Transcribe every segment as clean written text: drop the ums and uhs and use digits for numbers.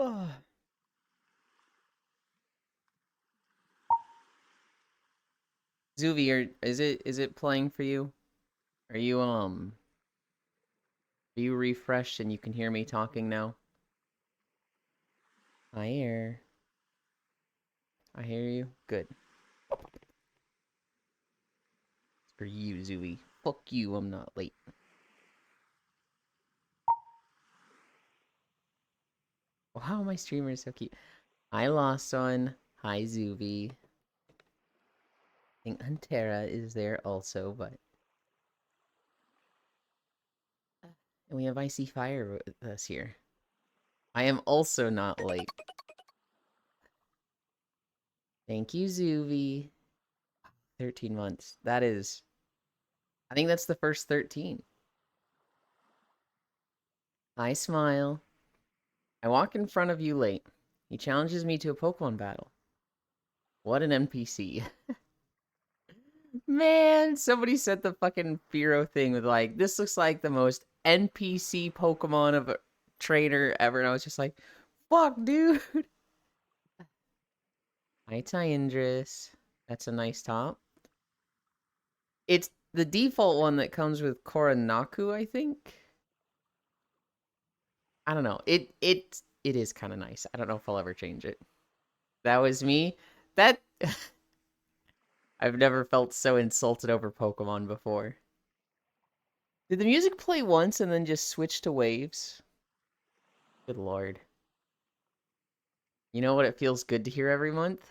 Ugh. Zuvi, is it playing for you? Are you refreshed and you can hear me talking now? I hear. I hear you. Good. It's for you, Zuvi. Fuck you, I'm not late. Wow, my streamer is so cute. Hi, Lost One. Hi, Zuvi. I think Antera is there also, but... And we have Icy Fire with us here. I am also not late. Thank you, Zuvi. 13 months. That is... I think that's the first 13. I smile. I walk in front of you late. He challenges me to a Pokemon battle. What an NPC. Man, somebody said the fucking Fearow thing with like, this looks like the most NPC Pokemon of a trainer ever. And I was just like, fuck, dude. Hi, Tyandris. That's a nice top. It's the default one that comes with Koranaku, I think. I don't know. It is kind of nice. I don't know if I'll ever change it. That was me. That I've never felt so insulted over Pokemon before. Did the music play once and then just switch to waves? Good lord. You know what it feels good to hear every month?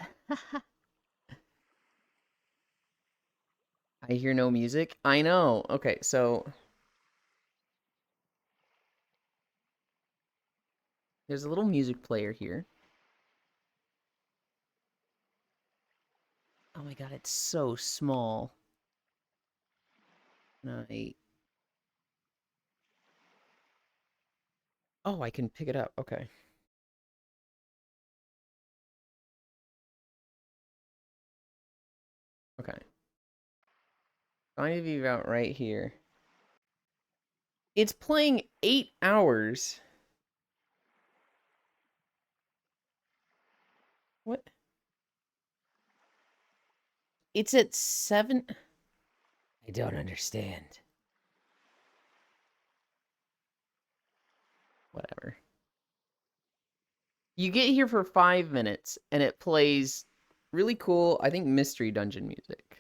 I hear no music. I know. Okay, so there's a little music player here. Oh my god, it's so small. Oh, I can pick it up. Okay. Okay. Going to be about right here. It's playing 8 hours. What? It's at 7. I don't understand. Whatever. You get here for 5 minutes and it plays really cool, I think, mystery dungeon music.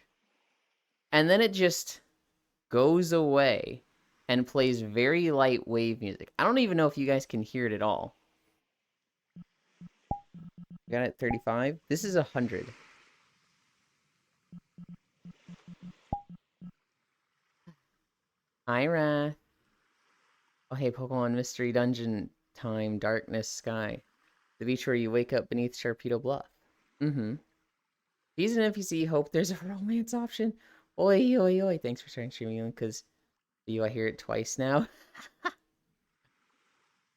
And then it just goes away and plays very light wave music. I don't even know if you guys can hear it at all. Got it at 35. This is 100. Hi, Wrath. Oh, hey, Pokemon Mystery Dungeon time, Darkness Sky. The beach where you wake up beneath Sharpedo Bluff. Mm-hmm. He's an NPC. Hope there's a romance option. Oi, oi, oi. Thanks for starting streaming, because I hear it twice now.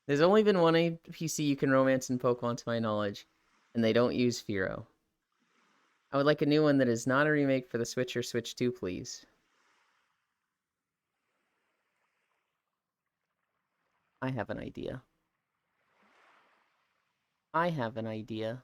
There's only been one NPC you can romance in Pokemon, to my knowledge, and they don't use Fearow. I would like a new one that is not a remake for the Switch or Switch 2, please. I have an idea. I have an idea.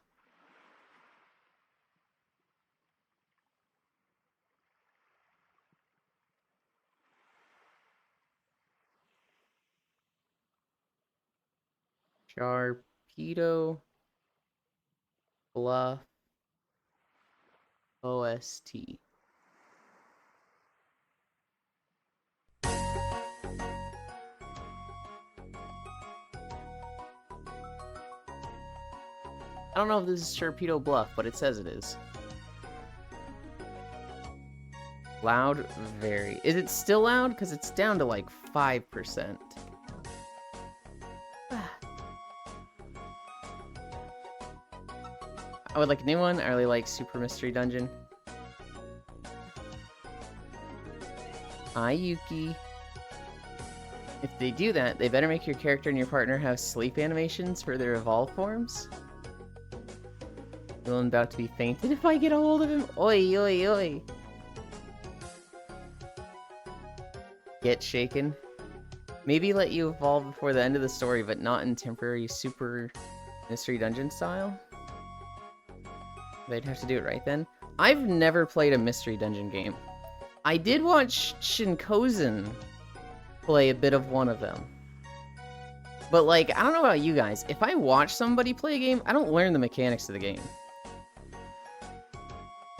Sharpedo Bluff OST. I don't know if this is Sharpedo Bluff, but it says it is. Loud, very. Is it still loud? Because it's down to like 5%. I would like a new one. I really like Super Mystery Dungeon. Hi, Yuki. If they do that, they better make your character and your partner have sleep animations for their evolved forms. I'm about to be fainted if I get a hold of him. Oi, oi, oi. Get shaken. Maybe let you evolve before the end of the story, but not in temporary super Mystery Dungeon style? They'd have to do it right then. I've never played a Mystery Dungeon game. I did watch Shinkozen play a bit of one of them. But, like, I don't know about you guys. If I watch somebody play a game, I don't learn the mechanics of the game.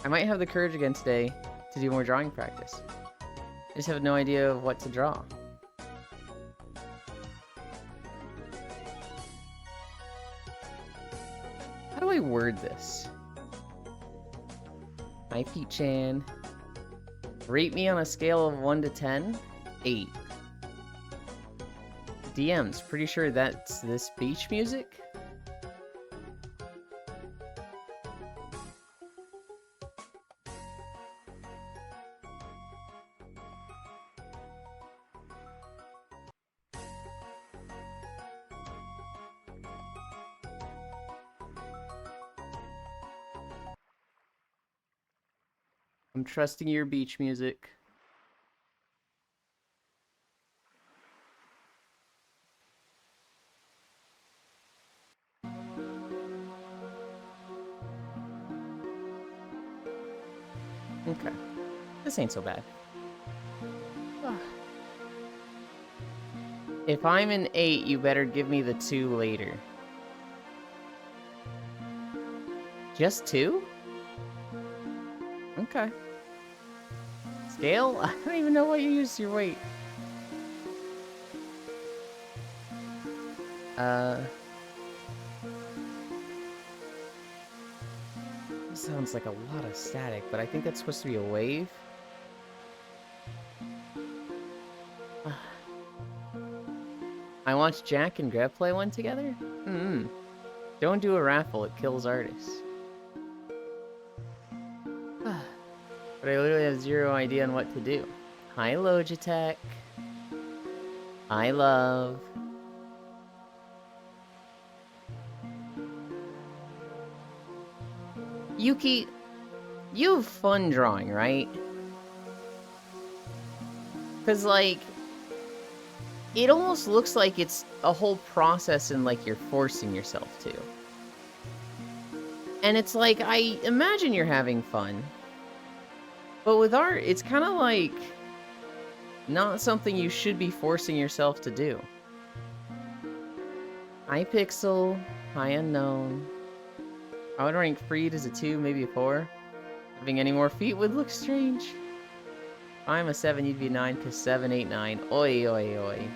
I might have the courage again today to do more drawing practice. I just have no idea of what to draw. How do I word this? Hi, Pete-chan. Rate me on a scale of 1 to 10? 8. DMs, pretty sure that's this beach music? I'm trusting your beach music. Okay. This ain't so bad. If I'm an 8, you better give me the 2 later. Just 2? Okay. Scale? I don't even know what you use your weight. This sounds like a lot of static, but I think that's supposed to be a wave. I watched Jack and Greb play one together? Don't do a raffle, it kills artists. But I literally have zero idea on what to do. Hi, Logitech. Hi, love. Yuki, you have fun drawing, right? Because, like, it almost looks like it's a whole process and, like, you're forcing yourself to. And it's like, I imagine you're having fun. But with art, it's kind of like not something you should be forcing yourself to do. Hi, Pixel. Hi, Unknown. I would rank Freed as a 2, maybe a 4. Having any more feet would look strange. If I'm a 7, you'd be a 9, because 7, 8, 9. Oi, oi, oi.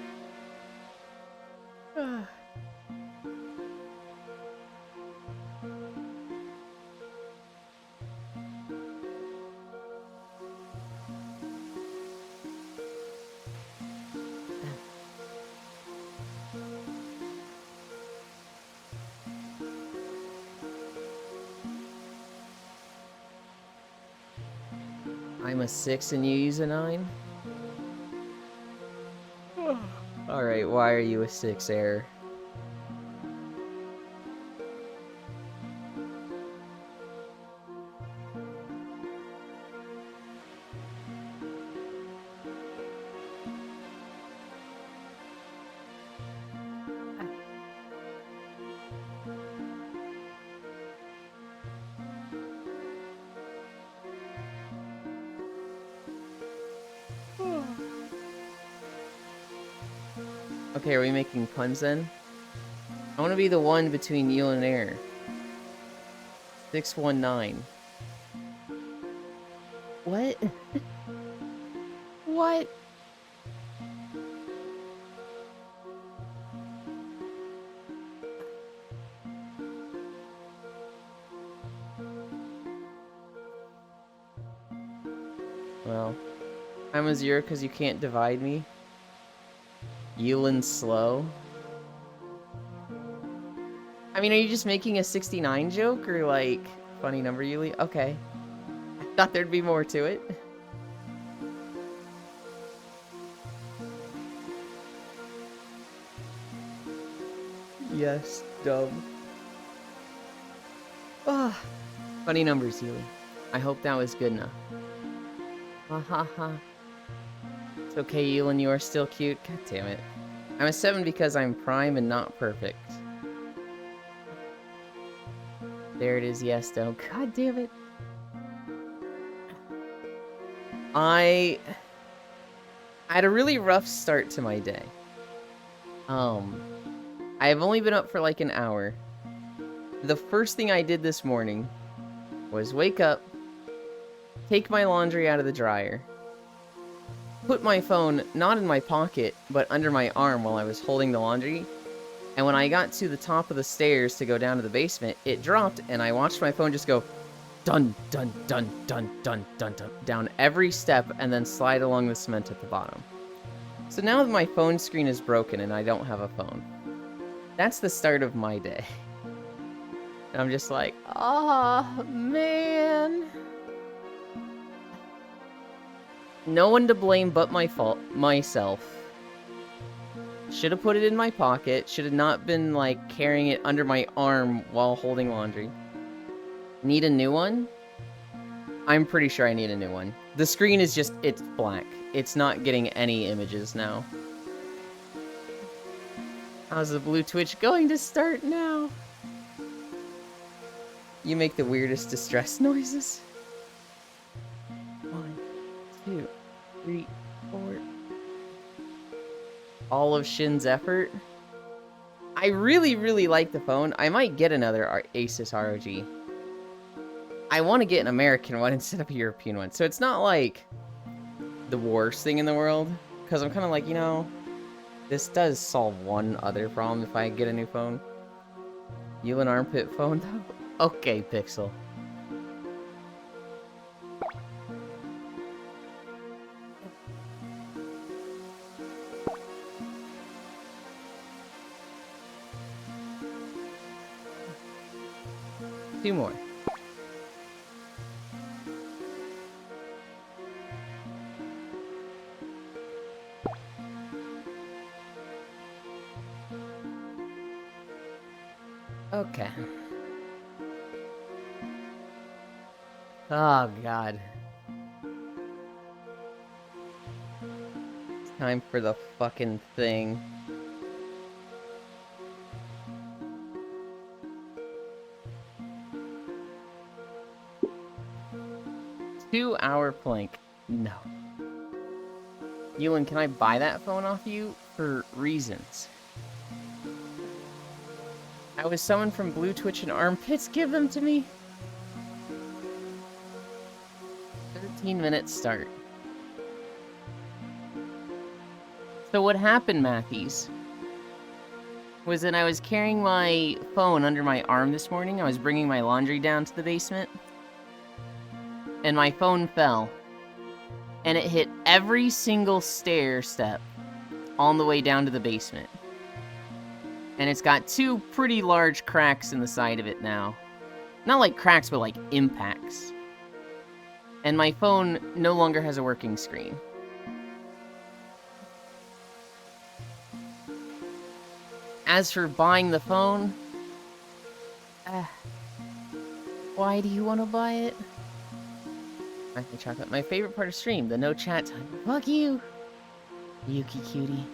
I'm a 6 and you use a 9? Alright, why are you a 6, Error? Okay, are we making puns then? I want to be the one between you and Air. 619. What? What? Well, I'm a 0 because you can't divide me. Yulin slow. I mean, are you just making a 69 joke or like funny number, Yuli? Okay. I thought there'd be more to it. Yes, dumb. Ah, funny numbers, Yuli. I hope that was good enough. Ha ha ha. It's okay, Yulin, you are still cute. God damn it. I'm a 7 because I'm prime and not perfect. There it is, yes, though. God damn it. I had a really rough start to my day. I have only been up for like an hour. The first thing I did this morning was wake up, take my laundry out of the dryer, put my phone not in my pocket, but under my arm while I was holding the laundry. And when I got to the top of the stairs to go down to the basement, it dropped, and I watched my phone just go dun, dun, dun, dun, dun, dun, dun, down every step and then slide along the cement at the bottom. So now that my phone screen is broken and I don't have a phone, that's the start of my day. And I'm just like, oh, man. No one to blame but myself. Should have put it in my pocket. Should have not been, like, carrying it under my arm while holding laundry. Need a new one? I'm pretty sure I need a new one. The screen is just, it's black. It's not getting any images now. How's the blue Twitch going to start now? You make the weirdest distress noises. 1, 2, 3, 4. All of Shin's effort. I really, really like the phone. I might get another Asus ROG. I want to get an American one instead of a European one. So it's not like the worst thing in the world. Because I'm kind of like, you know, this does solve one other problem if I get a new phone. You an armpit phone though? Okay, Pixel. Two more. Okay. Oh, God. It's time for the fucking thing. Two-hour plank. No. Ewan, can I buy that phone off you? For reasons. I was summoned from Blue Twitch and Armpits. Give them to me. 13-minute start. So what happened, Matthews, was that I was carrying my phone under my arm this morning. I was bringing my laundry down to the basement. And my phone fell. And it hit every single stair step on the way down to the basement. And it's got two pretty large cracks in the side of it now. Not like cracks, but like impacts. And my phone no longer has a working screen. As for buying the phone, why do you want to buy it? Okay, chocolate. My favorite part of stream, the no chat time. Fuck you, Yuki cutie.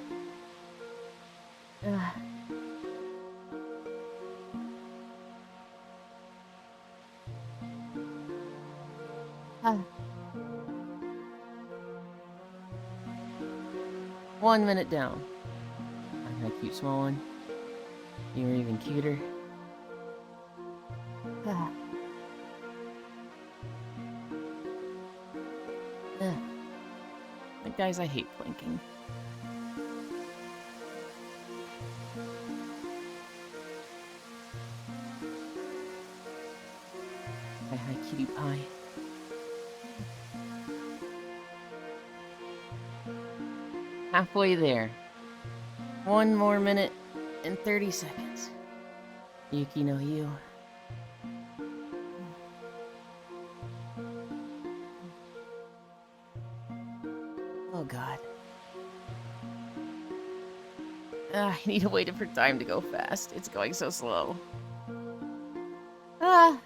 One minute down. I'm a cute small one. You're even cuter. But guys, I hate blinking. Hi, cutie pie. Halfway there. 1 more minute and 30 seconds. Yuki no you. Oh god. I need to wait for time to go fast. It's going so slow. Ah.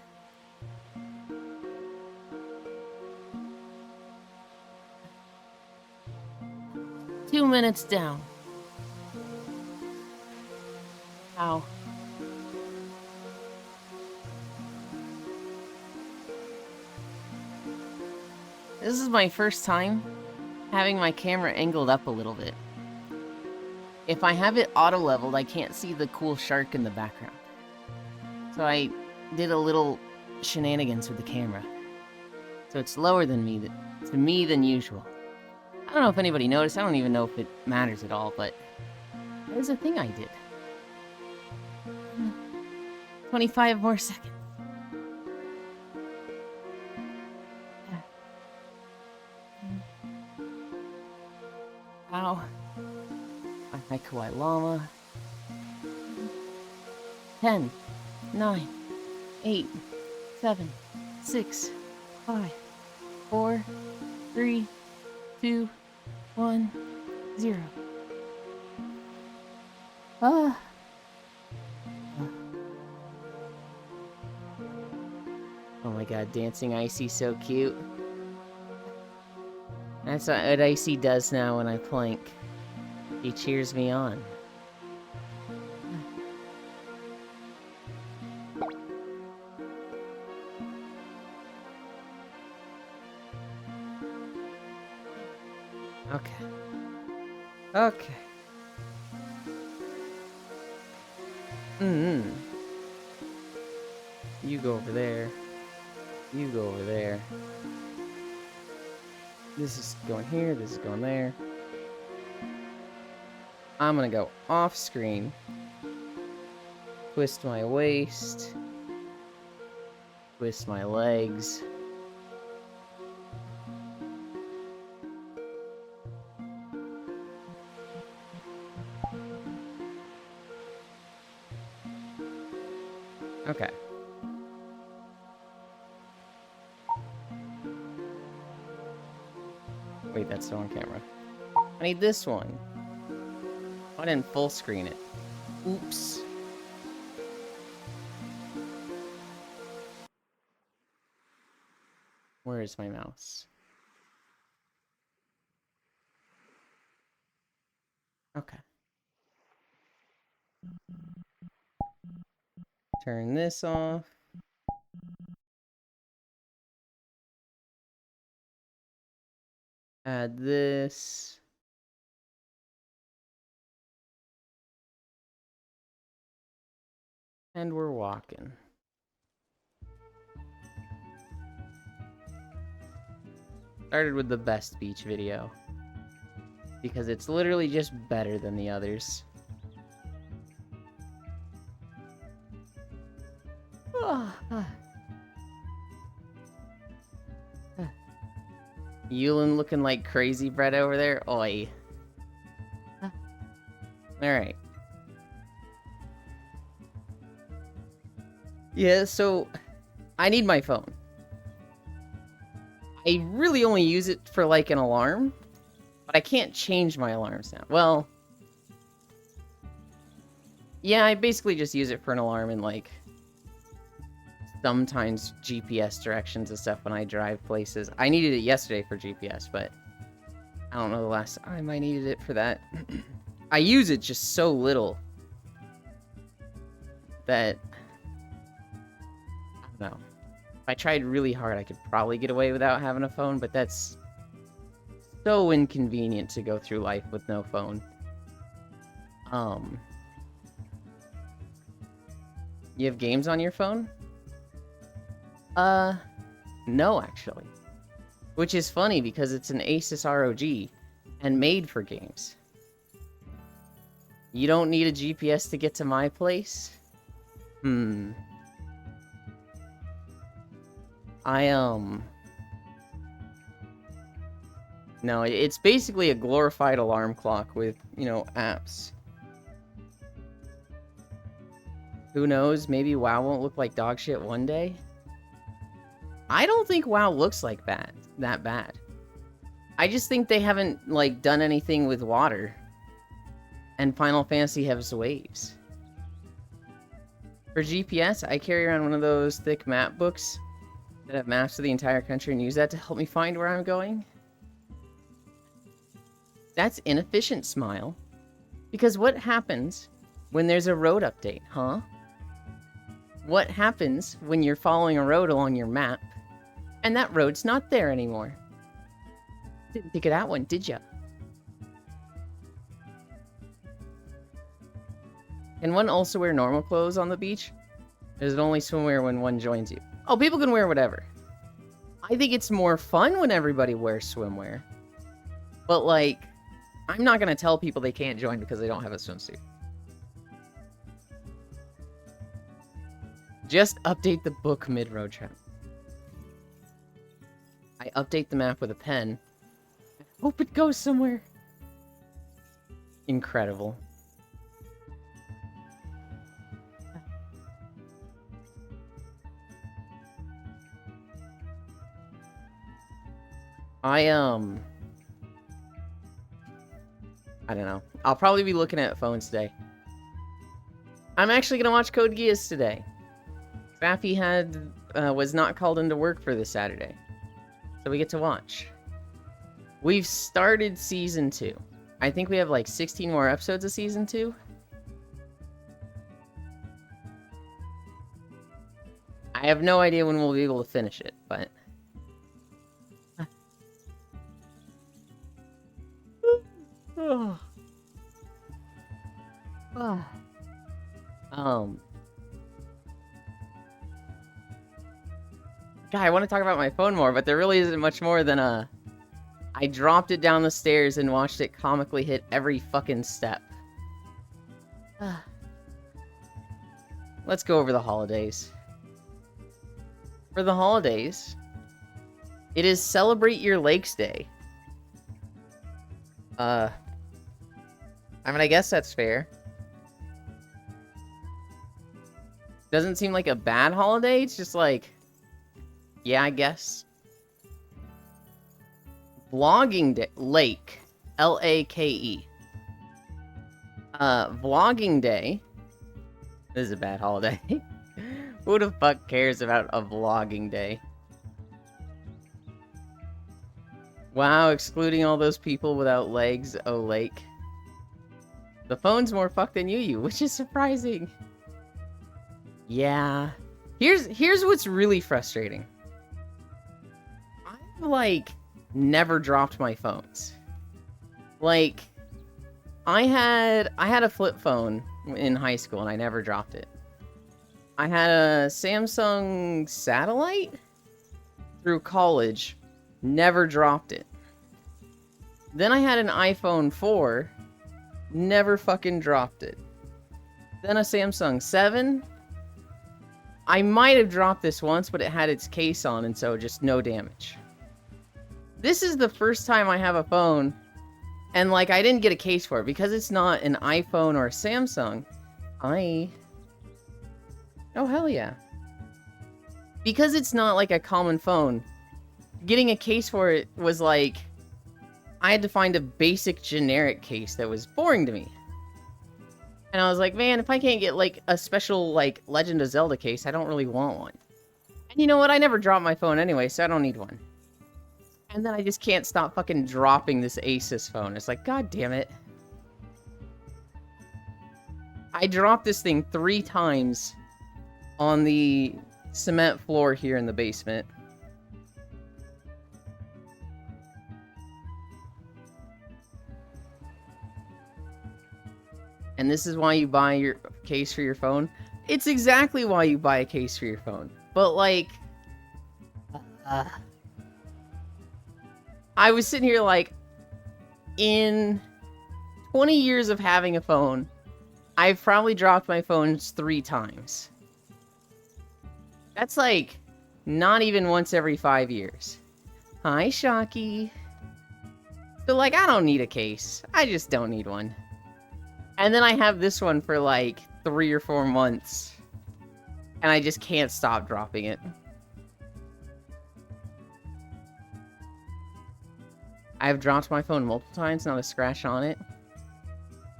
Two minutes down. Ow. This is my first time having my camera angled up a little bit. If I have it auto-leveled, I can't see the cool shark in the background. So I did a little shenanigans with the camera. So it's lower than me than usual. I don't know if anybody noticed. I don't even know if it matters at all, but there's a thing I did. 25 more seconds. Wow. My Kawaii Llama. 10, 9, 8, 7, 6, 5, 4, 3, 2, 1, 0. Ah. Oh my god, Dancing Icy so cute. That's what Icy does now when I plank. He cheers me on. Okay. Okay. You go over there. You go over there. This is going here, this is going there. I'm gonna go off screen. Twist my waist. Twist my legs. Okay. Wait, that's still on camera. I need this one. I didn't full screen it. Oops. Where is my mouse? Okay. Turn this off. Add this. And we're walking. Started with the best beach video. Because it's literally just better than the others. Yulin looking like crazy bread over there. Oi. Alright. Yeah, so I need my phone. I really only use it for like an alarm, but I can't change my alarms now. Well, yeah, I basically just use it for an alarm and like sometimes GPS directions and stuff when I drive places. I needed it yesterday for GPS, but I don't know the last time I needed it for that. I use it just so little that I don't know. If I tried really hard, I could probably get away without having a phone, but that's so inconvenient to go through life with no phone. You have games on your phone? No, actually. Which is funny because it's an Asus ROG and made for games. You don't need a GPS to get to my place? No, it's basically a glorified alarm clock with, you know, apps. Who knows? Maybe WoW won't look like dog shit one day? I don't think WoW looks like that bad. I just think they haven't, like, done anything with water. And Final Fantasy has waves. For GPS, I carry around one of those thick map books that have maps of the entire country and use that to help me find where I'm going. That's inefficient, Smile. Because what happens when there's a road update, huh? What happens when you're following a road along your map, and that road's not there anymore? Didn't think of that one, did ya? Can one also wear normal clothes on the beach? Or is it only swimwear when one joins you? Oh, people can wear whatever. I think it's more fun when everybody wears swimwear. But, like, I'm not gonna tell people they can't join because they don't have a swimsuit. Just update the book mid-road trip. I update the map with a pen. I hope it goes somewhere. Incredible. I don't know. I'll probably be looking at phones today. I'm actually gonna watch Code Geass today. Faffy was not called into work for this Saturday. So we get to watch. We've started Season 2. I think we have like 16 more episodes of Season 2. I have no idea when we'll be able to finish it, but... God, I want to talk about my phone more, but there really isn't much more than I dropped it down the stairs and watched it comically hit every fucking step. Let's go over the holidays. For the holidays, it is Celebrate Your Lakes Day. I mean, I guess that's fair. Doesn't seem like a bad holiday, it's just like... Yeah, I guess. Vlogging Day. Lake. L-A-K-E. Vlogging Day. This is a bad holiday. Who the fuck cares about a vlogging day? Wow, excluding all those people without legs. Oh, Lake. The phone's more fucked than you, which is surprising. Yeah. Here's what's really frustrating. I've, like, never dropped my phones. Like, I had a flip phone in high school and I never dropped it. I had a Samsung Satellite through college, never dropped it. Then I had an iPhone 4, never fucking dropped it. Then a Samsung 7. I might have dropped this once, but it had its case on, and so just no damage. This is the first time I have a phone, and like I didn't get a case for it because it's not an iPhone or a Samsung. Oh, hell yeah. Because it's not like a common phone, getting a case for it was like, I had to find a basic generic case that was boring to me. And I was like, man, if I can't get like a special like Legend of Zelda case, I don't really want one. And you know what? I never dropped my phone anyway, so I don't need one. And then I just can't stop fucking dropping this Asus phone. It's like, god damn it. I dropped this thing 3 times on the cement floor here in the basement. And this is why you buy your case for your phone? It's exactly why you buy a case for your phone. But like... I was sitting here like... In 20 years of having a phone, I've probably dropped my phones 3 times. That's like... Not even once every 5 years. Hi, Shocky. So like, I don't need a case. I just don't need one. And then I have this one for like 3 or 4 months. And I just can't stop dropping it. I've dropped my phone multiple times, not a scratch on it.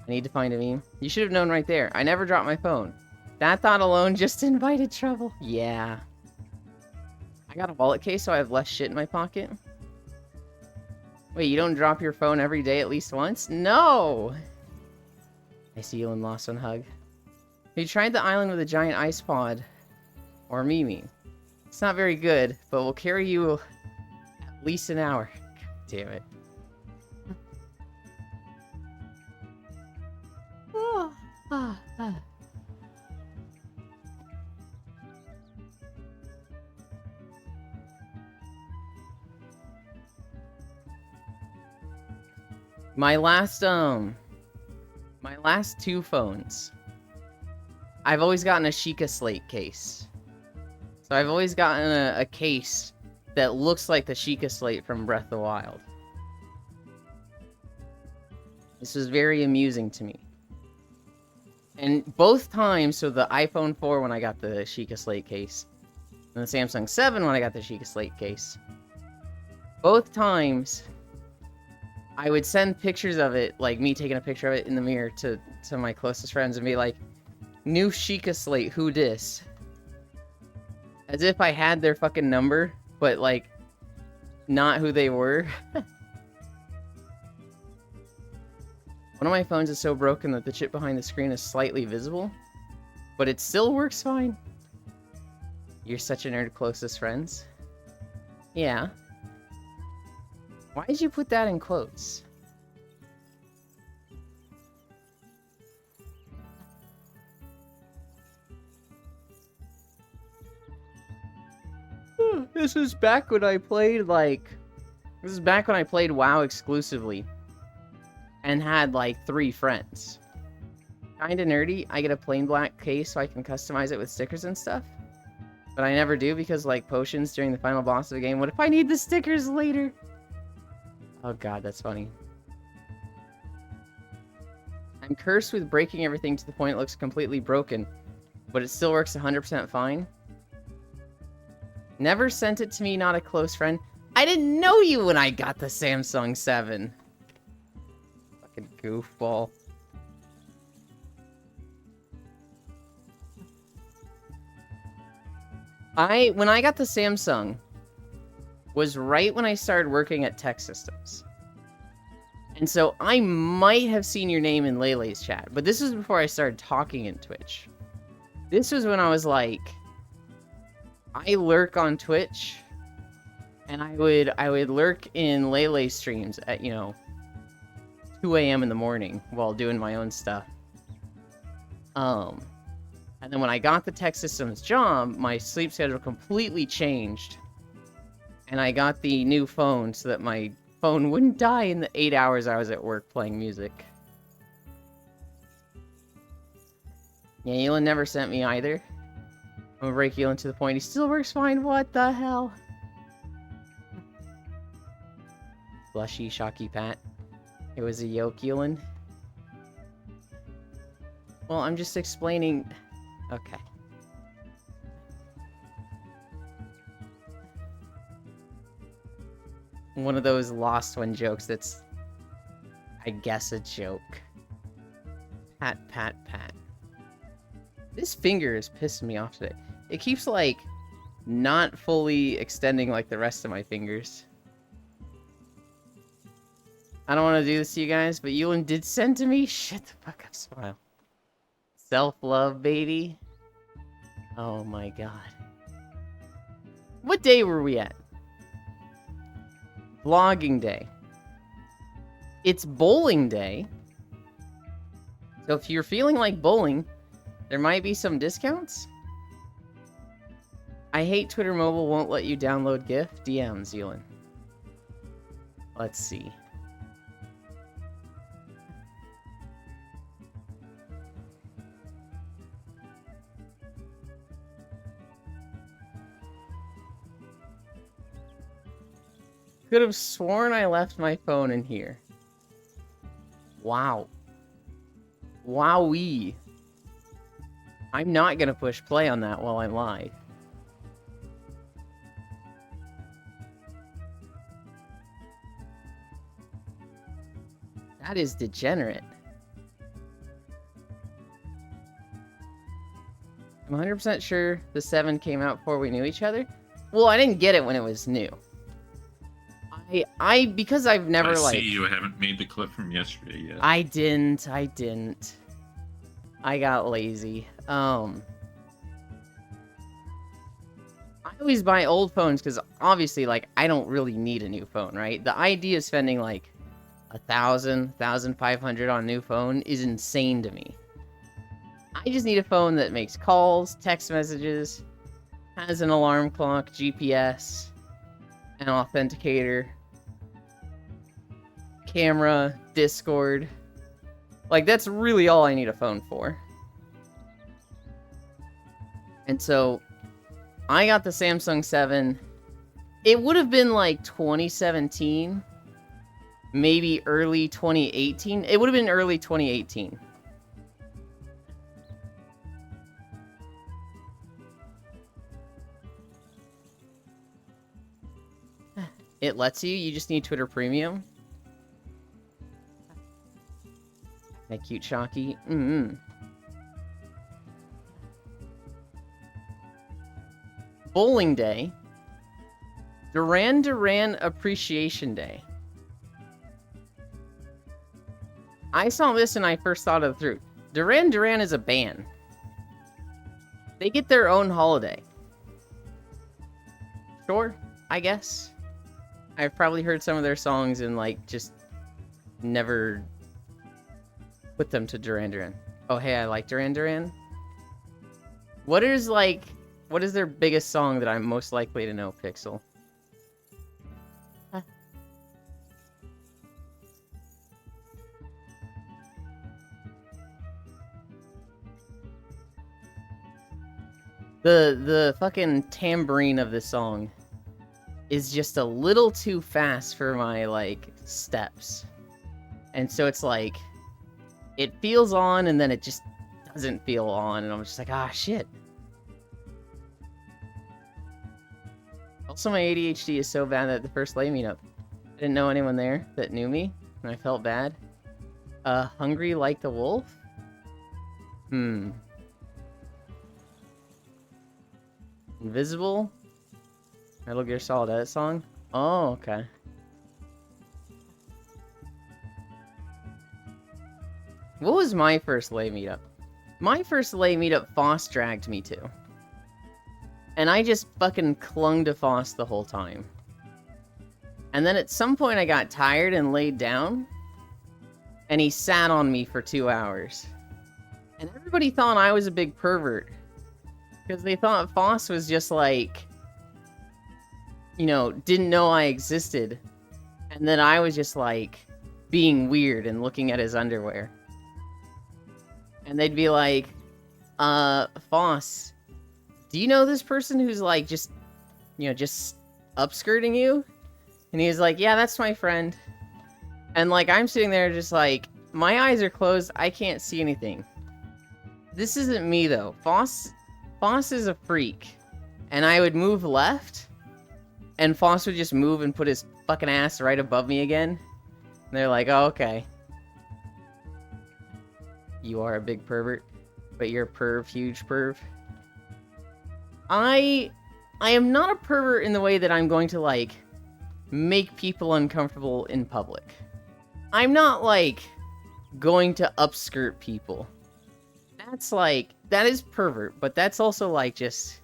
I need to find a meme. You should have known right there. I never dropped my phone. That thought alone just invited trouble. Yeah. I got a wallet case so I have less shit in my pocket. Wait, you don't drop your phone every day at least once? No! I see you in Lost on Hug. Have you tried the island with a giant ice pod? Or Mimi? It's not very good, but will carry you at least an hour. God damn it. My last two phones, I've always gotten a Sheikah Slate case. So I've always gotten a case that looks like the Sheikah Slate from Breath of the Wild. This was very amusing to me. And both times, so the iPhone 4 when I got the Sheikah Slate case, and the Samsung 7 when I got the Sheikah Slate case, both times I would send pictures of it, like me taking a picture of it in the mirror to my closest friends and be like, new Sheikah Slate, who dis? As if I had their fucking number, but like, not who they were. One of my phones is so broken that the chip behind the screen is slightly visible, but it still works fine. You're such a nerd, closest friends. Yeah. Why did you put that in quotes? This is back when I played, This is back when I played WoW exclusively. And had, 3 friends. Kinda nerdy. I get a plain black case so I can customize it with stickers and stuff. But I never do because, potions during the final boss of the game. What if I need the stickers later? Oh god, that's funny. I'm cursed with breaking everything to the point it looks completely broken. But it still works 100% fine. Never sent it to me, not a close friend. I didn't know you when I got the Samsung 7. Fucking goofball. When I got the Samsung, was right when I started working at Tech Systems. And so I might have seen your name in Lele's chat, but this was before I started talking in Twitch. This was when I was like, I lurk on Twitch, and I would lurk in Lele streams at, 2 a.m. in the morning while doing my own stuff. And then when I got the Tech Systems job, my sleep schedule completely changed. And I got the new phone so that my phone wouldn't die in the 8 hours I was at work playing music. Yeah, Elon never sent me either. I'm gonna break Elon to the point he still works fine. What the hell? Blushy, shocky Pat. It was a yoke, Elon. Well, I'm just explaining... Okay. One of those lost one jokes that's, I guess, a joke. Pat, pat, pat. This finger is pissing me off today. It keeps, not fully extending like the rest of my fingers. I don't want to do this to you guys, but Ewan did send to me. Shut the fuck up, Smile. Self-love, baby. Oh my god. What day were we at? Vlogging day. It's bowling day. So if you're feeling like bowling, there might be some discounts. I hate Twitter mobile won't let you download GIF. DM, Zealand. Let's see. Could have sworn I left my phone in here. Wow. Wowee. I'm not gonna push play on that while I'm live. That is degenerate. I'm 100% sure the 7 came out before we knew each other. Well, I didn't get it when it was new. Because I've never, I see you haven't made the clip from yesterday yet. I didn't. I got lazy. I always buy old phones because obviously, I don't really need a new phone, right? The idea of spending, 1,000, 1,500 on a new phone is insane to me. I just need a phone that makes calls, text messages, has an alarm clock, GPS, an authenticator. camera, Discord. Like, that's really all I need a phone for. And so, I got the Samsung 7. It would have been like 2017, maybe early 2018. It would have been early 2018. It lets you just need Twitter Premium. That cute Shocky. Bowling Day. Duran Duran Appreciation Day. I saw this and I first thought of the truth. Duran Duran is a band. They get their own holiday. Sure, I guess. I've probably heard some of their songs and, like, just never put them to Duran Duran. Oh, hey, I like Duran Duran. What is their biggest song that I'm most likely to know, Pixel? The fucking tambourine of this song is just a little too fast for my, like, steps. And so it's like, it feels on and then it just doesn't feel on, and I'm just like, ah, shit. Also, my ADHD is so bad that the first lay meetup, I didn't know anyone there that knew me, and I felt bad. Hungry Like the Wolf? Invisible? Metal Gear Solid Edit song? Oh, okay. What was my first lay meetup? My first lay meetup Foss dragged me to. And I just fucking clung to Foss the whole time. And then at some point I got tired and laid down. And he sat on me for 2 hours. And everybody thought I was a big pervert. Because they thought Foss was just like, you know, didn't know I existed. And then I was just like being weird and looking at his underwear. And they'd be like, Foss, do you know this person who's like just, you know, just upskirting you? And he was like, yeah, that's my friend. And like, I'm sitting there just like, my eyes are closed, I can't see anything. This isn't me though. Foss is a freak. And I would move left, and Foss would just move and put his fucking ass right above me again. And they're like, oh, okay. You are a big pervert, but you're a perv, huge perv. I am not a pervert in the way that I'm going to, like, make people uncomfortable in public. I'm not, like, going to upskirt people. That's, like, that is pervert, but that's also, like, just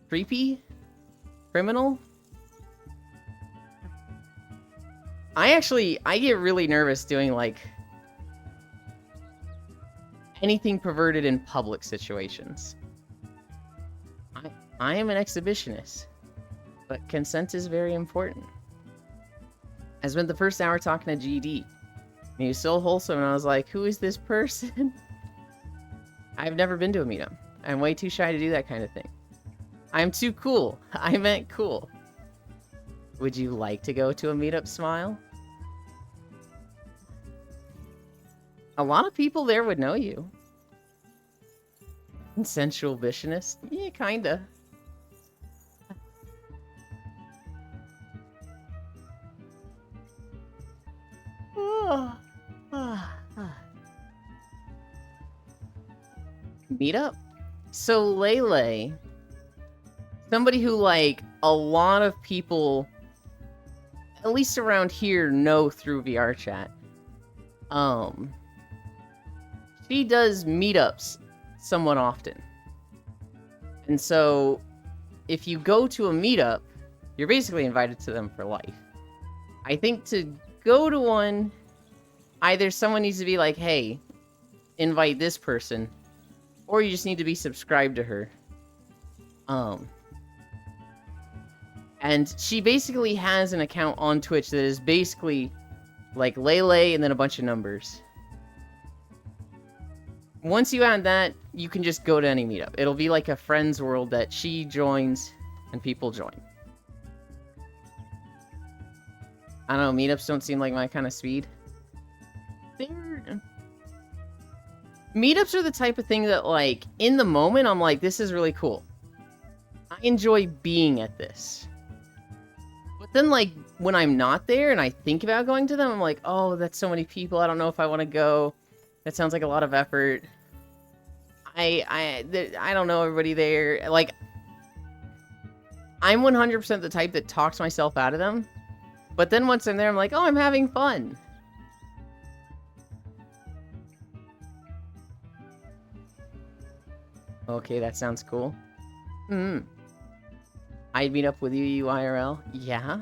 creepy? Criminal? I get really nervous doing, like, anything perverted in public situations. I am an exhibitionist, but consent is very important. I spent the first hour talking to GD, and he was so wholesome, and I was like, who is this person? I've never been to a meetup. I'm way too shy to do that kind of thing. I'm too cool. I meant cool. Would you like to go to a meetup, Smile? A lot of people there would know you. Consensual Visionist? Yeah, kinda. Meetup? So Lele, somebody who, like, a lot of people, at least around here, know through VR chat. She does meetups somewhat often. And so, if you go to a meetup, you're basically invited to them for life. I think to go to one, either someone needs to be like, hey, invite this person, or you just need to be subscribed to her. And she basically has an account on Twitch that is basically like Lele and then a bunch of numbers. Once you add that, you can just go to any meetup. It'll be like a friends world that she joins and people join. I don't know, meetups don't seem like my kind of speed. Meetups are the type of thing that, like, in the moment, I'm like, this is really cool. I enjoy being at this. But then, like, when I'm not there and I think about going to them, I'm like, oh, that's so many people. I don't know if I want to go. That sounds like a lot of effort. I don't know everybody there. Like, I'm 100% the type that talks myself out of them. But then once I'm there, I'm like, oh, I'm having fun. Okay, that sounds cool. I'd meet up with you IRL. Yeah?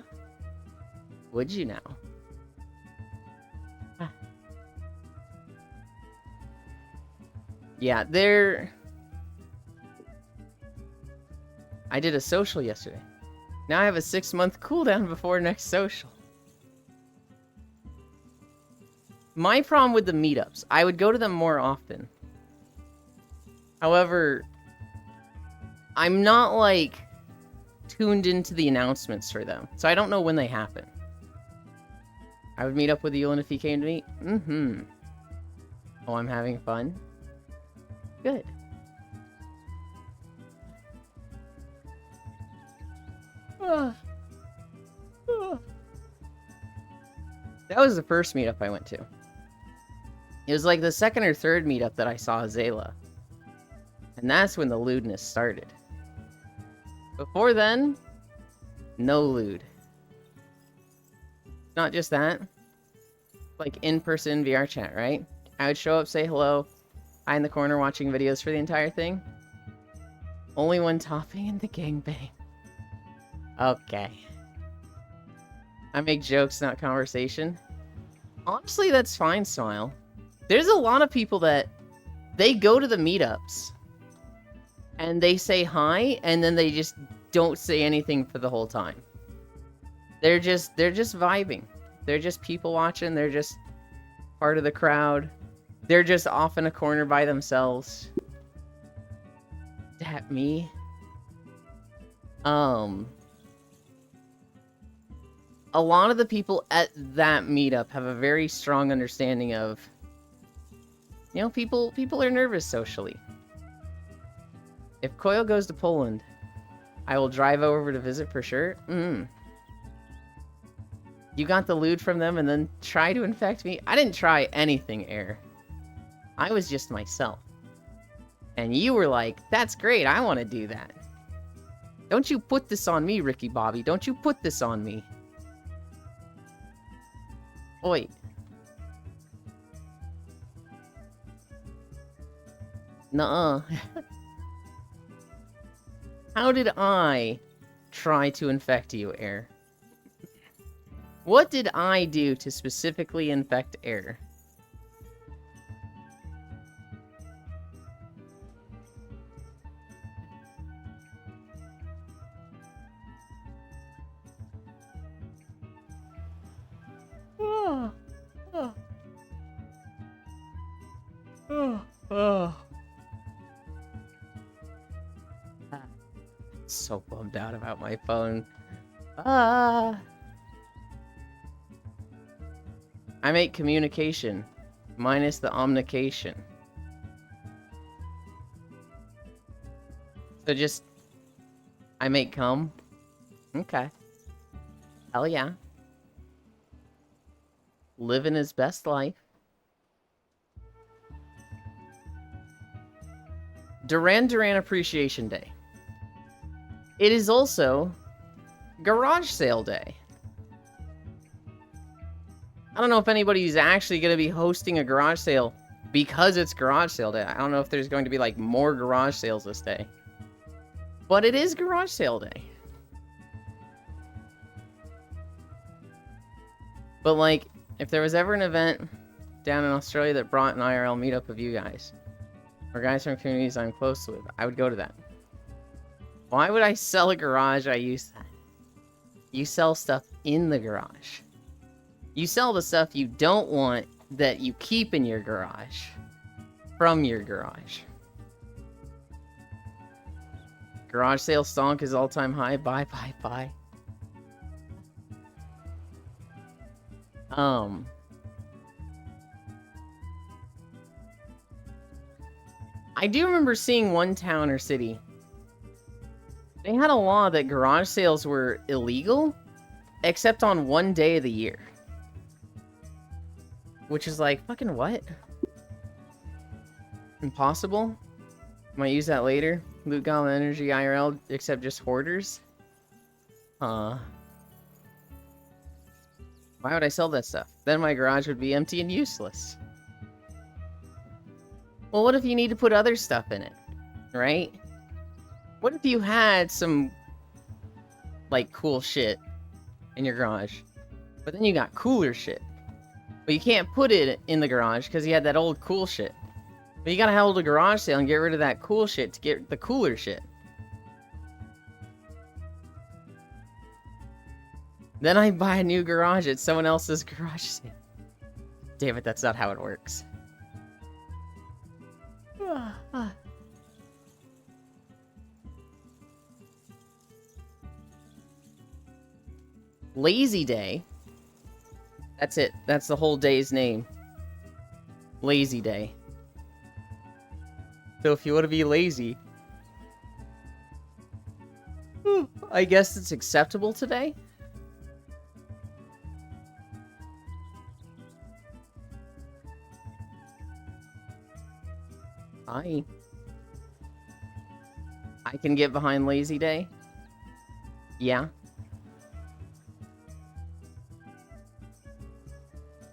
Would you now? Yeah, I did a social yesterday. Now I have a 6-month cooldown before next social. My problem with the meetups, I would go to them more often. However, I'm not, like, tuned into the announcements for them, so I don't know when they happen. I would meet up with Yulin if he came to me. Oh, I'm having fun? Good. That was the first meetup I went to. It was like the second or third meetup that I saw Azayla. And that's when the lewdness started. Before then, no lewd. Not just that. Like in-person VR chat, right? I would show up, say hello. I in the corner watching videos for the entire thing. Only one topping in the gangbang. Okay. I make jokes, not conversation. Honestly, that's fine, Smile. There's a lot of people that they go to the meetups and they say hi and then they just don't say anything for the whole time. They're just vibing. They're just people watching. They're just part of the crowd. They're just off in a corner by themselves. That me? A lot of the people at that meetup have a very strong understanding of, you know, people are nervous socially. If Coil goes to Poland, I will drive over to visit for sure. You got the loot from them and then try to infect me? I didn't try anything, Air. I was just myself. And you were like, that's great, I want to do that. Don't you put this on me, Ricky Bobby. Don't you put this on me. Oi. Nuh-uh. How did I try to infect you, Air? What did I do to specifically infect Air? So bummed out about my phone. I make communication minus the omnication. So just I make cum. Okay. Hell yeah. Living his best life. Duran Duran Appreciation Day. It is also Garage Sale Day. I don't know if anybody's actually going to be hosting a garage sale because it's Garage Sale Day. I don't know if there's going to be like more garage sales this day. But it is Garage Sale Day. But like, if there was ever an event down in Australia that brought an IRL meetup of you guys, or guys from communities I'm close with, I would go to that. Why would I sell a garage? I use that. You sell stuff in the garage. You sell the stuff you don't want that you keep in your garage from your garage. Garage sale stonk is all-time high. Bye, bye, bye. I do remember seeing one town or city. They had a law that garage sales were illegal, except on one day of the year. Which is like, fucking what? Impossible? Might use that later. Loot Goblin Energy IRL, except just hoarders? Why would I sell that stuff? Then my garage would be empty and useless. Well, what if you need to put other stuff in it? Right? What if you had some, like, cool shit in your garage, but then you got cooler shit? But you can't put it in the garage because you had that old cool shit. But you gotta hold a garage sale and get rid of that cool shit to get the cooler shit. Then I buy a new garage at someone else's garage sale. Damn it, that's not how it works. Lazy Day. That's it. That's the whole day's name. Lazy Day. So if you want to be lazy, I guess it's acceptable today. I can get behind Lazy Day. Yeah.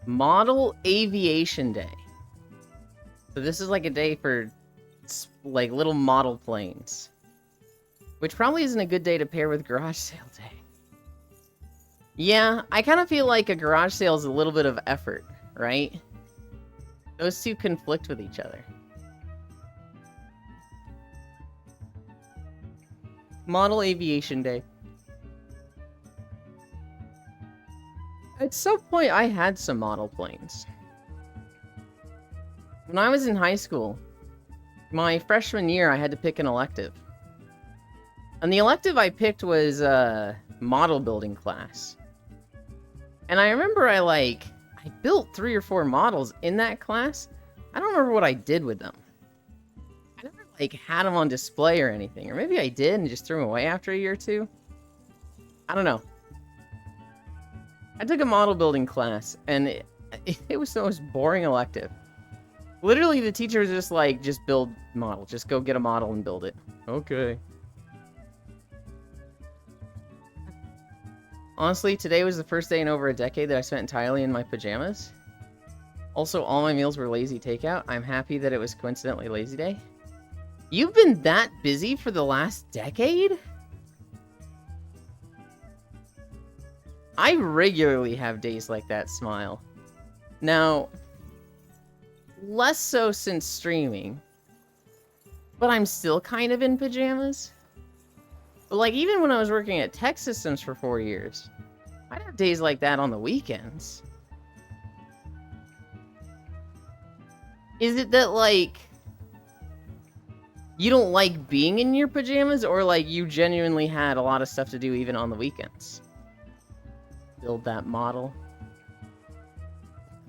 Model Aviation Day. So this is like a day for like little model planes. Which probably isn't a good day to pair with garage sale day. Yeah, I kind of feel like a garage sale is a little bit of effort, right? Those two conflict with each other. Model Aviation Day. At some point, I had some model planes. When I was in high school, my freshman year, I had to pick an elective. And the elective I picked was a model building class. And I remember I built 3 or 4 models in that class. I don't remember what I did with them. I never, had them on display or anything. Or maybe I did and just threw them away after a year or two. I don't know. I took a model building class, and it was the most boring elective. Literally, the teacher was just like, just build model. Just go get a model and build it. Okay. Honestly, today was the first day in over a decade that I spent entirely in my pajamas. Also, all my meals were lazy takeout. I'm happy that it was coincidentally Lazy Day. You've been that busy for the last decade? I regularly have days like that, Smile. Now, less so since streaming, but I'm still kind of in pajamas. But even when I was working at Tech Systems for 4 years, I'd have days like that on the weekends. Is it that, you don't like being in your pajamas, or, you genuinely had a lot of stuff to do even on the weekends? Build that model.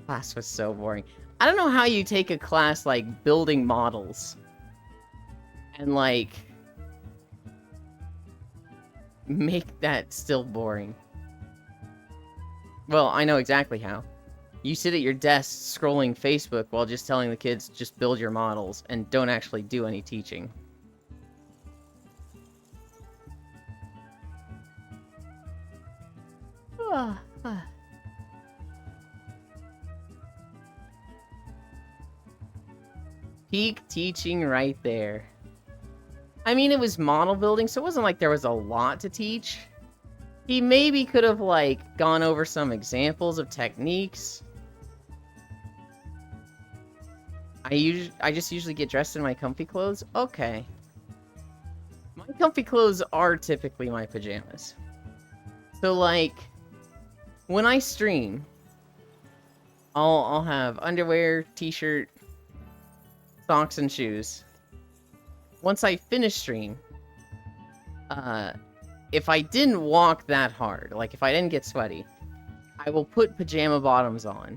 Class was so boring. I don't know how you take a class like building models and make that still boring. Well, I know exactly how. You sit at your desk scrolling Facebook while just telling the kids just build your models and don't actually do any teaching. Peak teaching right there. I mean, it was model building, so it wasn't like there was a lot to teach. He maybe could have, gone over some examples of techniques. I just usually get dressed in my comfy clothes. Okay. My comfy clothes are typically my pajamas. So, like, when I stream, I'll have underwear, t-shirt, socks, and shoes. Once I finish stream, if I didn't walk that hard, like if I didn't get sweaty, I will put pajama bottoms on.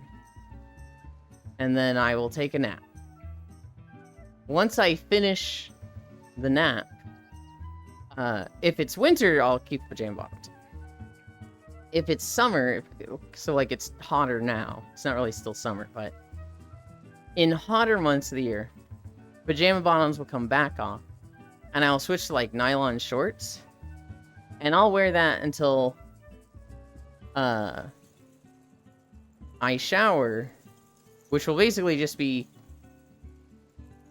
And then I will take a nap. Once I finish the nap, if it's winter, I'll keep pajama bottoms. If it's summer, so like it's hotter now, it's not really still summer, but in hotter months of the year, pajama bottoms will come back off, and I'll switch to like nylon shorts, and I'll wear that until I shower, which will basically just be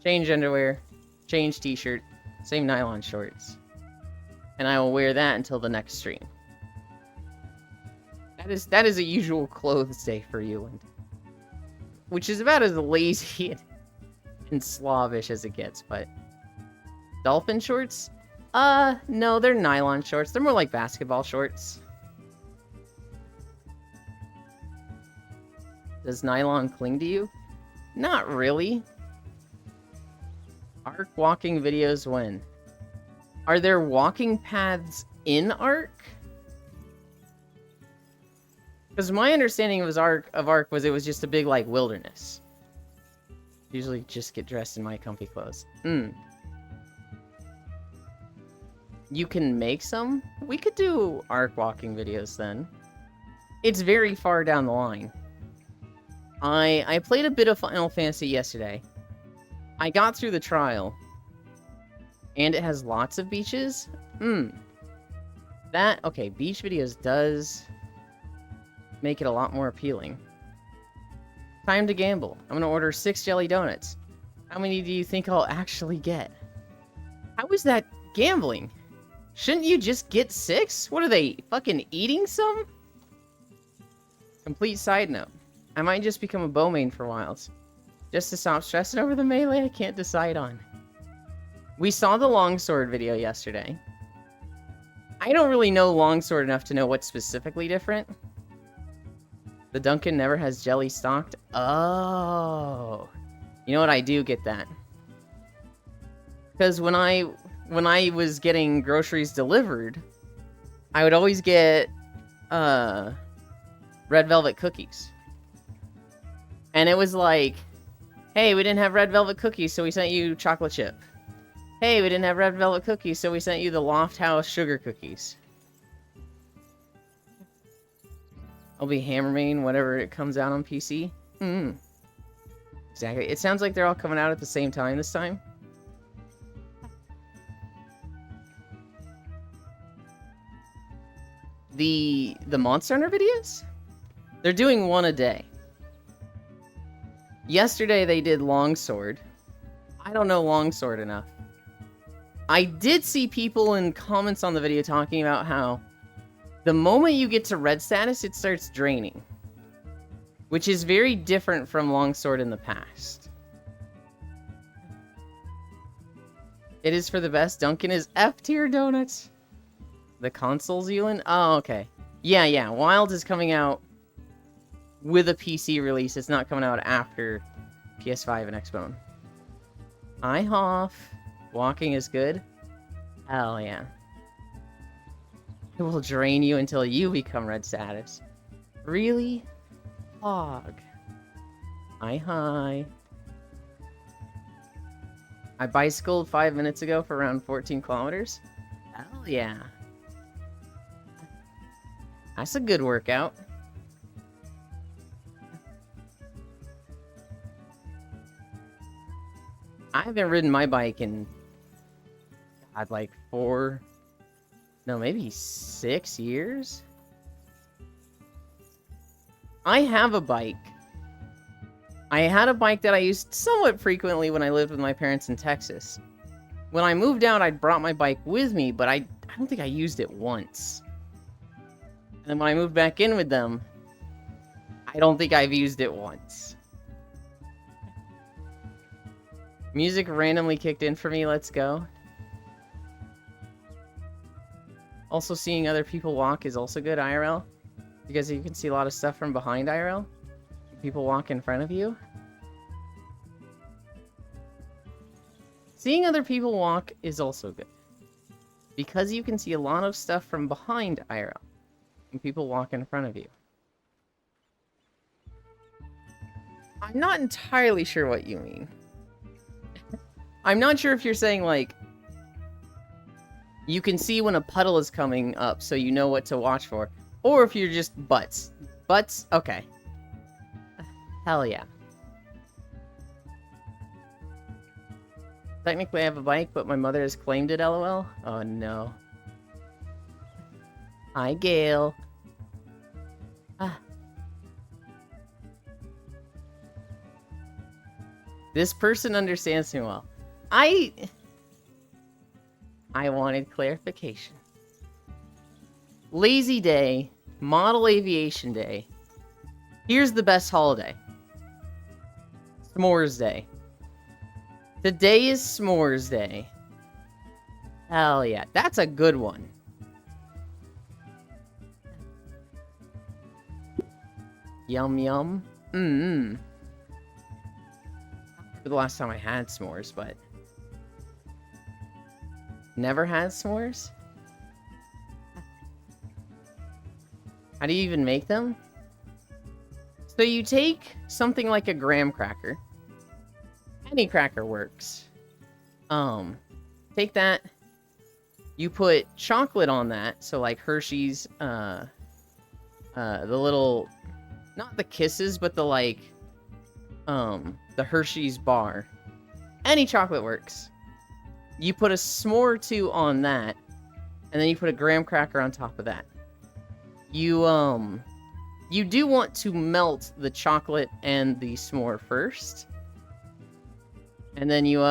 change underwear, change t-shirt, same nylon shorts, and I will wear that until the next stream. That is a usual clothes day for you, which is about as lazy and slavish as it gets, but dolphin shorts? No, they're nylon shorts. They're more like basketball shorts. Does nylon cling to you? Not really. Ark walking videos when? Are there walking paths in Ark? Because my understanding of Ark was it was just a big, like, wilderness. Usually just get dressed in my comfy clothes. You can make some? We could do Ark walking videos then. It's very far down the line. I played a bit of Final Fantasy yesterday. I got through the trial. And it has lots of beaches? Okay, beach videos does make it a lot more appealing. Time to gamble. I'm gonna order 6 jelly donuts. How many do you think I'll actually get? How is that gambling? Shouldn't you just get 6? What are they, fucking eating some? Complete side note. I might just become a bow main for Wilds. Just to stop stressing over the melee I can't decide on. We saw the longsword video yesterday. I don't really know longsword enough to know what's specifically different. The Dunkin' never has jelly stocked? Oh. You know what? I do get that. Because when I was getting groceries delivered, I would always get red velvet cookies. And it was like, hey, we didn't have red velvet cookies, so we sent you chocolate chip. Hey, we didn't have red velvet cookies, so we sent you the Loft House sugar cookies. I'll be Hammermain whenever it comes out on PC. Exactly. It sounds like they're all coming out at the same time this time. The Monster Hunter videos? They're doing one a day. Yesterday they did Longsword. I don't know Longsword enough. I did see people in comments on the video talking about how the moment you get to red status, it starts draining. Which is very different from Longsword in the past. It is for the best. Dunkin' is F-tier donuts. The consoles, Ewan? Oh, okay. Yeah. Wild is coming out with a PC release. It's not coming out after PS5 and Xbone. Hi, Hoff. Walking is good? Hell yeah. It will drain you until you become red status. Really? Hog. Hi. I bicycled 5 minutes ago for around 14 kilometers. Hell yeah. That's a good workout. I haven't ridden my bike in, God, like 4, no, maybe 6 years? I have a bike. I had a bike that I used somewhat frequently when I lived with my parents in Texas. When I moved out, I brought my bike with me, but I don't think I used it once. And then when I moved back in with them, I don't think I've used it once. Music randomly kicked in for me, let's go. Also, seeing other people walk is also good IRL, because you can see a lot of stuff from behind IRL. People walk in front of you. Seeing other people walk is also good, because you can see a lot of stuff from behind IRL, when people walk in front of you. I'm not entirely sure what you mean. I'm not sure if you're saying, like, you can see when a puddle is coming up, so you know what to watch for. Or if you're just butts. Butts? Okay. Hell yeah. Technically, I have a bike, but my mother has claimed it, lol. Oh, no. Hi, Gail. Ah. This person understands me well. I wanted clarification. Lazy Day, Model Aviation Day. Here's the best holiday. S'mores Day. Today is S'mores Day. Hell yeah, that's a good one. Yum yum. The last time I had s'mores, but never had s'mores? How do you even make them? So you take something like a graham cracker. Any cracker works. Take that. You put chocolate on that, so like Hershey's, the little, not the Kisses, but the like, the Hershey's bar. Any chocolate works. You put a s'more or two on that, and then you put a graham cracker on top of that. You do want to melt the chocolate and the s'more first. And then you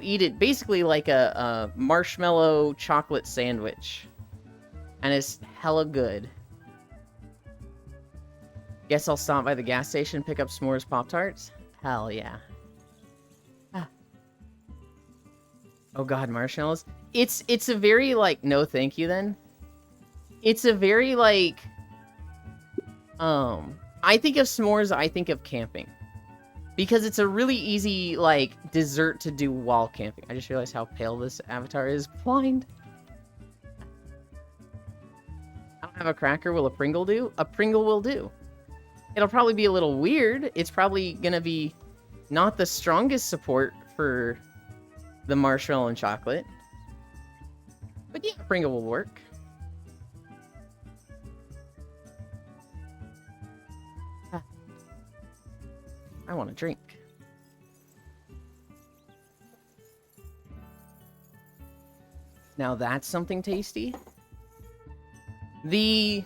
eat it basically like a marshmallow chocolate sandwich. And it's hella good. Guess I'll stop by the gas station, pick up s'mores Pop-Tarts? Hell yeah. Ah. Oh god, marshmallows? It's a very, like, no thank you then. It's a very, like, I think of s'mores, I think of camping. Because it's a really easy, like, dessert to do while camping. I just realized how pale this avatar is. Blind. I don't have a cracker. Will a Pringle do? A Pringle will do. It'll probably be a little weird. It's probably gonna be not the strongest support for the marshmallow and chocolate. But yeah, a Pringle will work. I want a drink. Now that's something tasty. The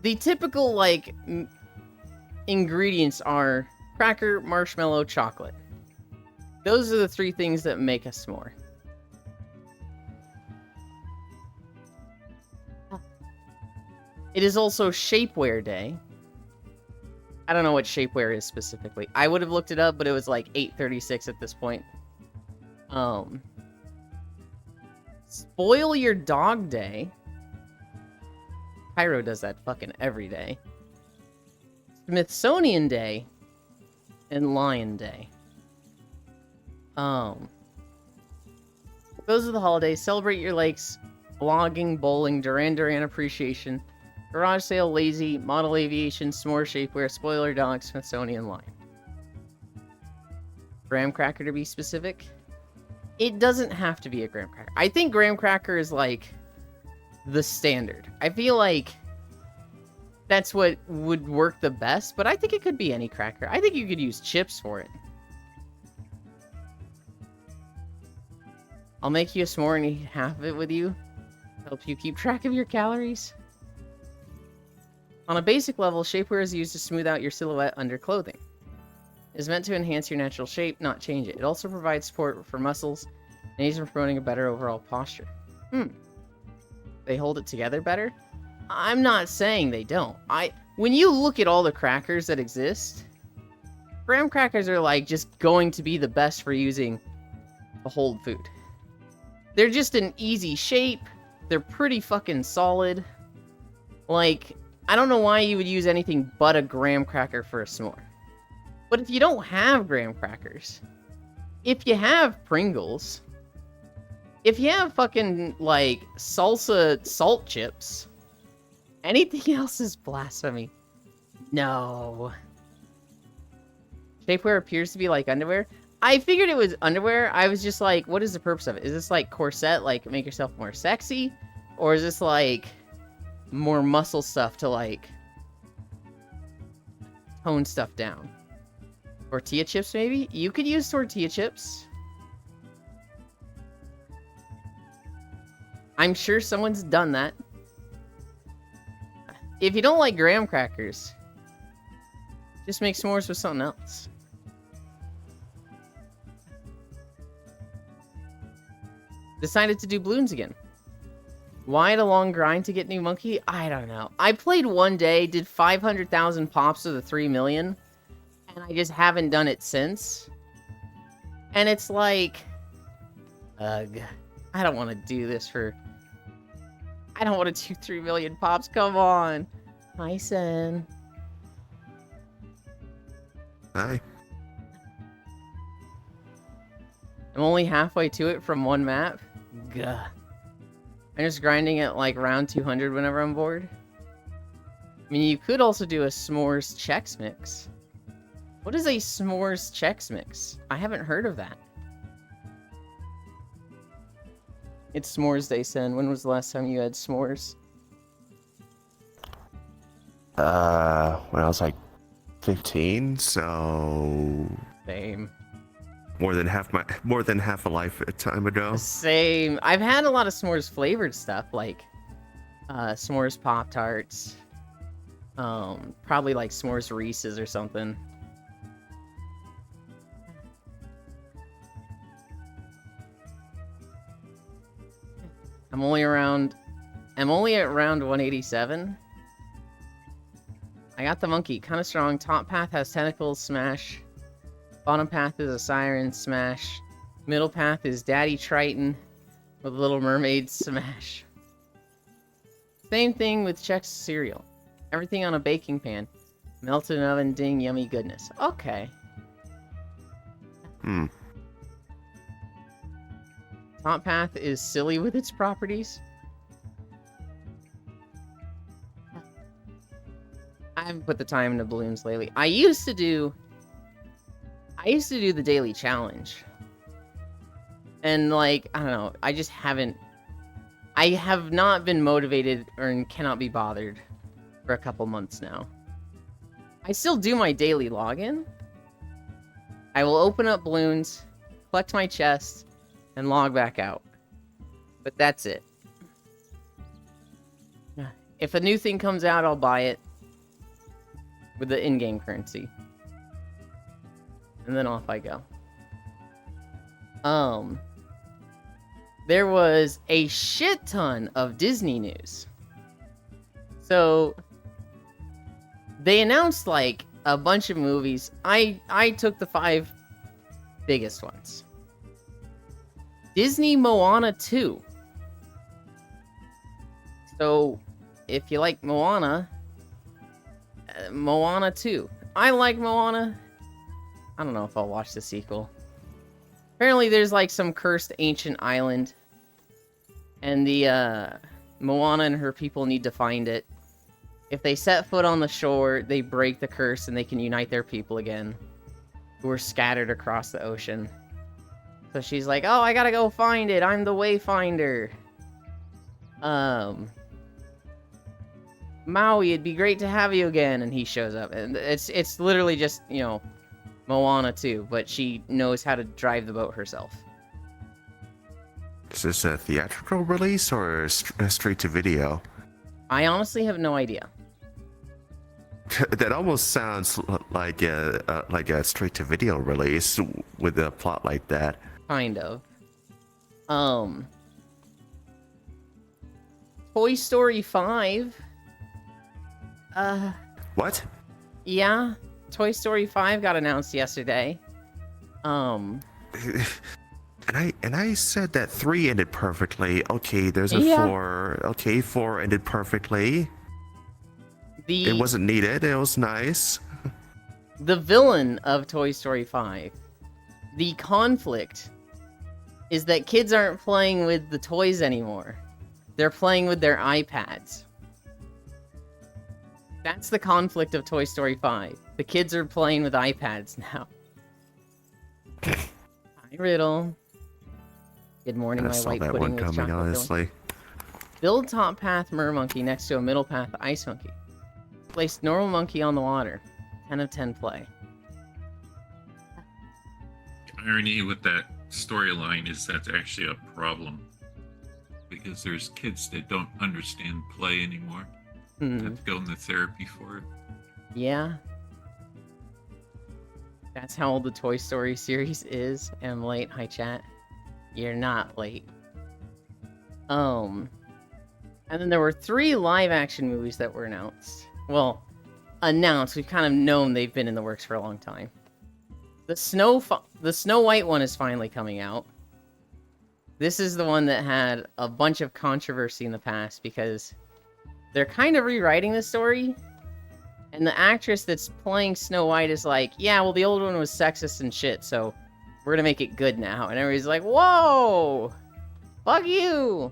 typical, like, ingredients are cracker, marshmallow, chocolate. Those are the three things that make a s'more. It is also Shapewear Day. I don't know what shapewear is specifically. I would have looked it up, but it was like 8:36 at this point. Spoil Your Dog Day. Pyro does that fucking every day. Smithsonian Day. And Lion Day. Those are the holidays. Celebrate your lakes. Vlogging, bowling, Duran Duran appreciation. Garage sale, lazy, model aviation, s'more shapewear, spoiler dog, Smithsonian Lion. Graham cracker to be specific? It doesn't have to be a graham cracker. I think graham cracker is like the standard. I feel like that's what would work the best, but I think it could be any cracker. I think you could use chips for it. I'll make you a s'more and eat half of it with you. Help you keep track of your calories. On a basic level, shapewear is used to smooth out your silhouette under clothing. It is meant to enhance your natural shape, not change it. It also provides support for muscles and aids in promoting a better overall posture. They hold it together better? I'm not saying they don't. When you look at all the crackers that exist, graham crackers are like just going to be the best for using to hold food. they're just an easy shape. They're pretty fucking solid. Like, I don't know why you would use anything but a graham cracker for a s'more. But if you don't have graham crackers, if you have Pringles, if you have fucking, like, salsa salt chips, anything else is blasphemy. No. Shapewear appears to be like underwear. I figured it was underwear. I was just like, what is the purpose of it? Is this like corset, like make yourself more sexy? Or is this like more muscle stuff to like tone stuff down? Tortilla chips, maybe? You could use tortilla chips. I'm sure someone's done that. If you don't like graham crackers, just make s'mores with something else. Decided to do balloons again. Why the long grind to get new monkey? I don't know. I played one day, did 500,000 pops of the 3 million, and I just haven't done it since. And it's like, ugh, I don't want to do this for... I don't want to do 3 million pops, come on. Hi, Sen. Hi. I'm only halfway to it from one map. Gah. I'm just grinding at like round 200 whenever I'm bored. I mean, you could also do a s'mores Chex Mix. What is a s'mores Chex Mix? I haven't heard of that. It's s'mores day, Sen. When was the last time you had s'mores? When I was like 15, so Same. more than half a lifetime ago. Same. I've had a lot of s'mores flavored stuff, like s'mores Pop-Tarts. Probably like s'mores Reese's or something. I'm only at round 187. I got the monkey, kind of strong. Top path has tentacles, smash. Bottom path is a siren, smash. Middle path is Daddy Triton with Little Mermaid, smash. Same thing with Chex cereal. Everything on a baking pan. Melted in oven, ding, yummy goodness. Okay. Top path is silly with its properties. I haven't put the time into balloons lately. I used to do the daily challenge. And like, I don't know, I just haven't... I have not been motivated or cannot be bothered for a couple months now. I still do my daily login. I will open up balloons, collect my chest, and log back out. But that's it. If a new thing comes out, I'll buy it with the in-game currency. And then off I go. There was a shit ton of Disney news. So they announced like a bunch of movies. I took the 5 biggest ones. Disney Moana 2. So if you like Moana, Moana 2. I like Moana. I don't know if I'll watch the sequel. Apparently there's like some cursed ancient island. And the Moana and her people need to find it. If they set foot on the shore, they break the curse and they can unite their people again, who are scattered across the ocean. So she's like, oh, I gotta go find it. I'm the Wayfinder. Maui, it'd be great to have you again. And he shows up. And it's literally just, you know, Moana 2, but she knows how to drive the boat herself. Is this a theatrical release or a straight to video? I honestly have no idea. That almost sounds like a straight to video release with a plot like that. Kind of. Toy Story 5. What? Yeah. Toy Story 5 got announced yesterday. And I said that 3 ended perfectly. Okay, there's a Yeah. 4. Okay, 4 ended perfectly. It wasn't needed. It was nice. The villain of Toy Story 5, the conflict is that kids aren't playing with the toys anymore. They're playing with their iPads. That's the conflict of Toy Story 5. The kids are playing with iPads now. Hi, Riddle. Good morning, I my saw white that pudding one with coming, chocolate filling. honestly. Build top path mer monkey next to a middle path ice monkey. Place normal monkey on the water. 10 of 10 play. Irony with that storyline is that's actually a problem. Because there's kids that don't understand play anymore. Have to go into therapy for it. Yeah. That's how old the Toy Story series is. I'm late. Hi, chat. You're not late. And then there were 3 live-action movies that were announced. Well, announced. We've kind of known they've been in the works for a long time. The Snow White one is finally coming out. This is the one that had a bunch of controversy in the past because they're kind of rewriting the story. And the actress that's playing Snow White is like, yeah, well, the old one was sexist and shit, so we're gonna make it good now. And everybody's like, whoa! Fuck you!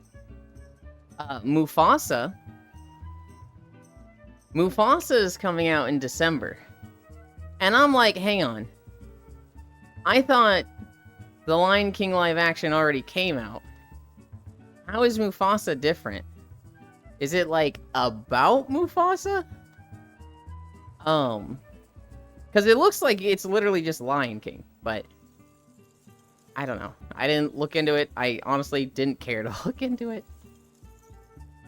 Mufasa. Mufasa is coming out in December. And I'm like, hang on. I thought the Lion King live action already came out. How is Mufasa different? Is it, like, about Mufasa? Because it looks like it's literally just Lion King, but I don't know. I didn't look into it. I honestly didn't care to look into it.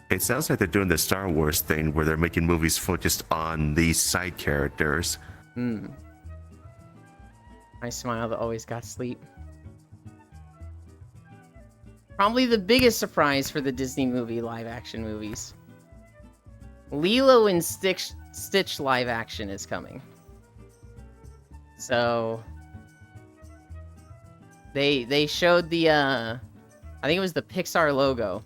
It sounds like they're doing the Star Wars thing where they're making movies focused on these side characters. I smile that always got sleep. Probably the biggest surprise for the Disney movie live-action movies. Lilo and Stitch live-action is coming. So they showed the I think it was the Pixar logo.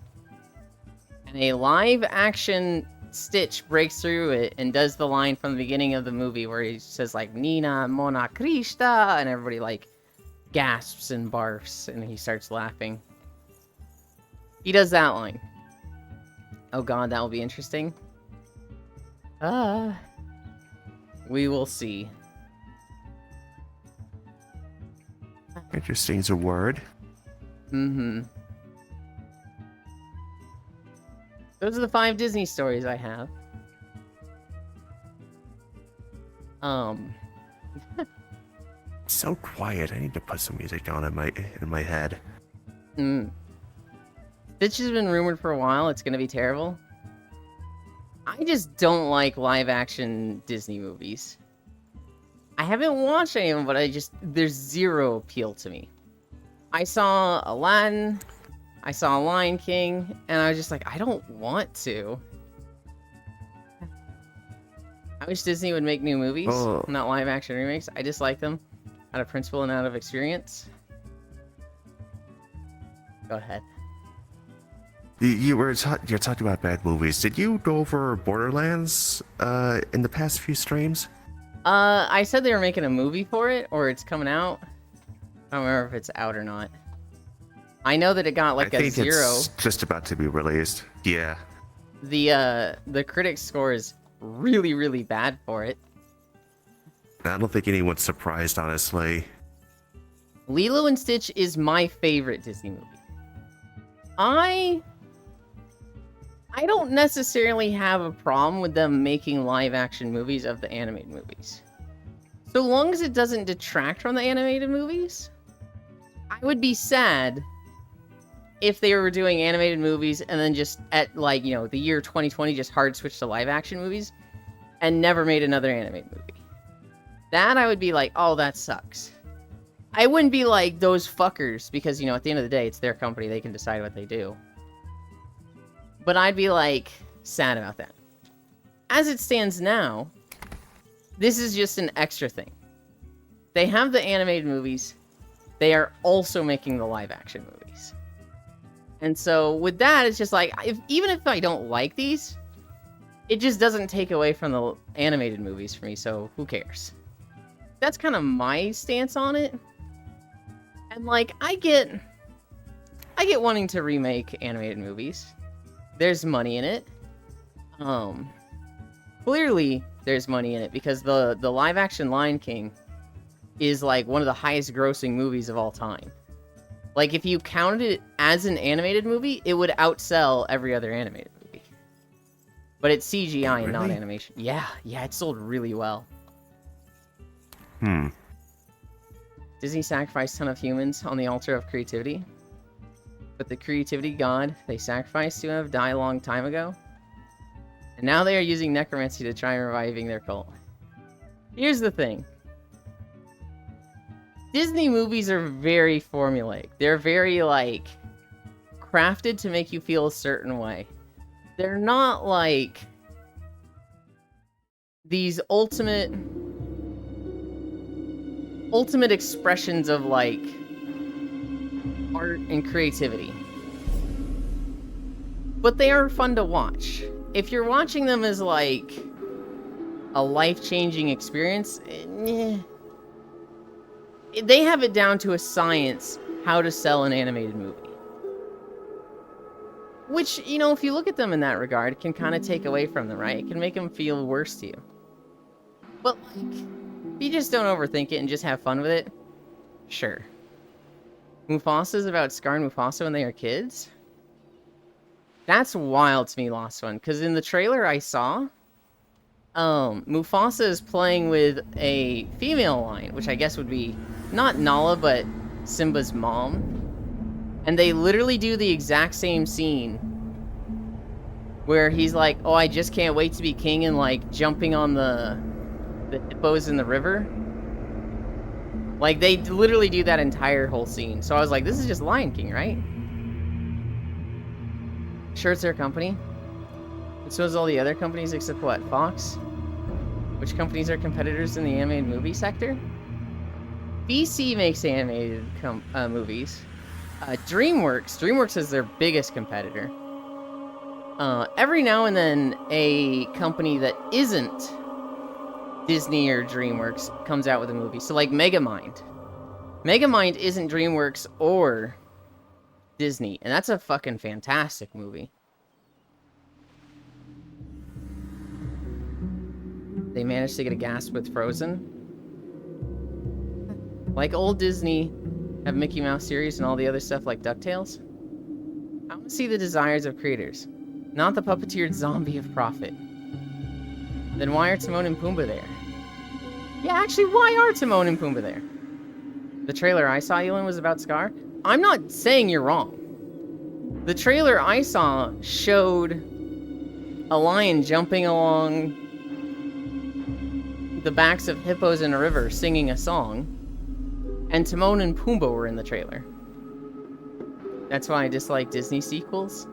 And a live-action Stitch breaks through it and does the line from the beginning of the movie where he says like Nina Mona Krishta, and everybody like gasps and barfs and he starts laughing. He does that line. Oh god, that will be interesting. We will see. Interesting is a word. Those are the 5 Disney stories I have. It's so quiet. I need to put some music on in my head. Stitch has been rumored for a while. It's gonna be terrible. I just don't like live-action Disney movies. I haven't watched any of them, but there's zero appeal to me. I saw Aladdin, I saw Lion King, and I was just like, I don't want to. I wish Disney would make new movies, not live-action remakes. I dislike them out of principle and out of experience. Go ahead. You're talking about bad movies. Did you go over Borderlands in the past few streams? I said they were making a movie for it, or it's coming out. I don't remember if it's out or not. I know that it got like a 0. It's just about to be released. Yeah. The critics score is really, really bad for it. I don't think anyone's surprised, honestly. Lilo and Stitch is my favorite Disney movie. I don't necessarily have a problem with them making live-action movies of the animated movies. So long as it doesn't detract from the animated movies, I would be sad if they were doing animated movies and then just at, like, you know, the year 2020 just hard switch to live-action movies and never made another animated movie. That I would be like, oh, that sucks. I wouldn't be like those fuckers because, you know, at the end of the day, it's their company. They can decide what they do. But I'd be, like, sad about that. As it stands now, this is just an extra thing. They have the animated movies. they are also making the live action movies. And so with that, it's just like, even if I don't like these, it just doesn't take away from the animated movies for me, so who cares? That's kind of my stance on it. And like, I get wanting to remake animated movies. There's money in it. Clearly there's money in it because the live action Lion King is like one of the highest grossing movies of all time. Like, if you counted it as an animated movie, it would outsell every other animated movie. But it's CGI and not animation. Yeah, it sold really well. Disney sacrificed a ton of humans on the altar of creativity. But the creativity god they sacrificed to have died a long time ago. And now they are using necromancy to try and reviving their cult. Here's the thing. Disney movies are very formulaic. They're very, like, crafted to make you feel a certain way. They're not, like, these ultimate expressions of, like, art and creativity. But they are fun to watch. If you're watching them as, like, a life-changing experience, they have it down to a science how to sell an animated movie. Which, you know, if you look at them in that regard, can kind of take away from them, right? It can make them feel worse to you. But, like, if you just don't overthink it and just have fun with it, sure. Mufasa's about Scar and Mufasa when they are kids? That's wild to me, Lost One, because in the trailer I saw, Mufasa is playing with a female lion, which I guess would be not Nala, but Simba's mom. And they literally do the exact same scene where he's like, oh, I just can't wait to be king, and like jumping on the hippos in the river. Like, they literally do that entire whole scene. So I was like, this is just Lion King, right? Sure, it's their company. And so is all the other companies except what? Fox? Which companies are competitors in the animated movie sector? DC makes animated movies. DreamWorks is their biggest competitor. Every now and then, a company that isn't Disney or DreamWorks comes out with a movie. So, like, Megamind. Megamind isn't DreamWorks or Disney, and that's a fucking fantastic movie. They managed to get a gasp with Frozen. Like old Disney have Mickey Mouse series and all the other stuff like DuckTales. I want to see the desires of creators, not the puppeteered zombie of profit. Then why are Timon and Pumbaa there? Yeah, actually, why are Timon and Pumbaa there? The trailer I saw, Elin, was about Scar. I'm not saying you're wrong. The trailer I saw showed a lion jumping along the backs of hippos in a river singing a song, and Timon and Pumbaa were in the trailer. That's why I dislike Disney sequels.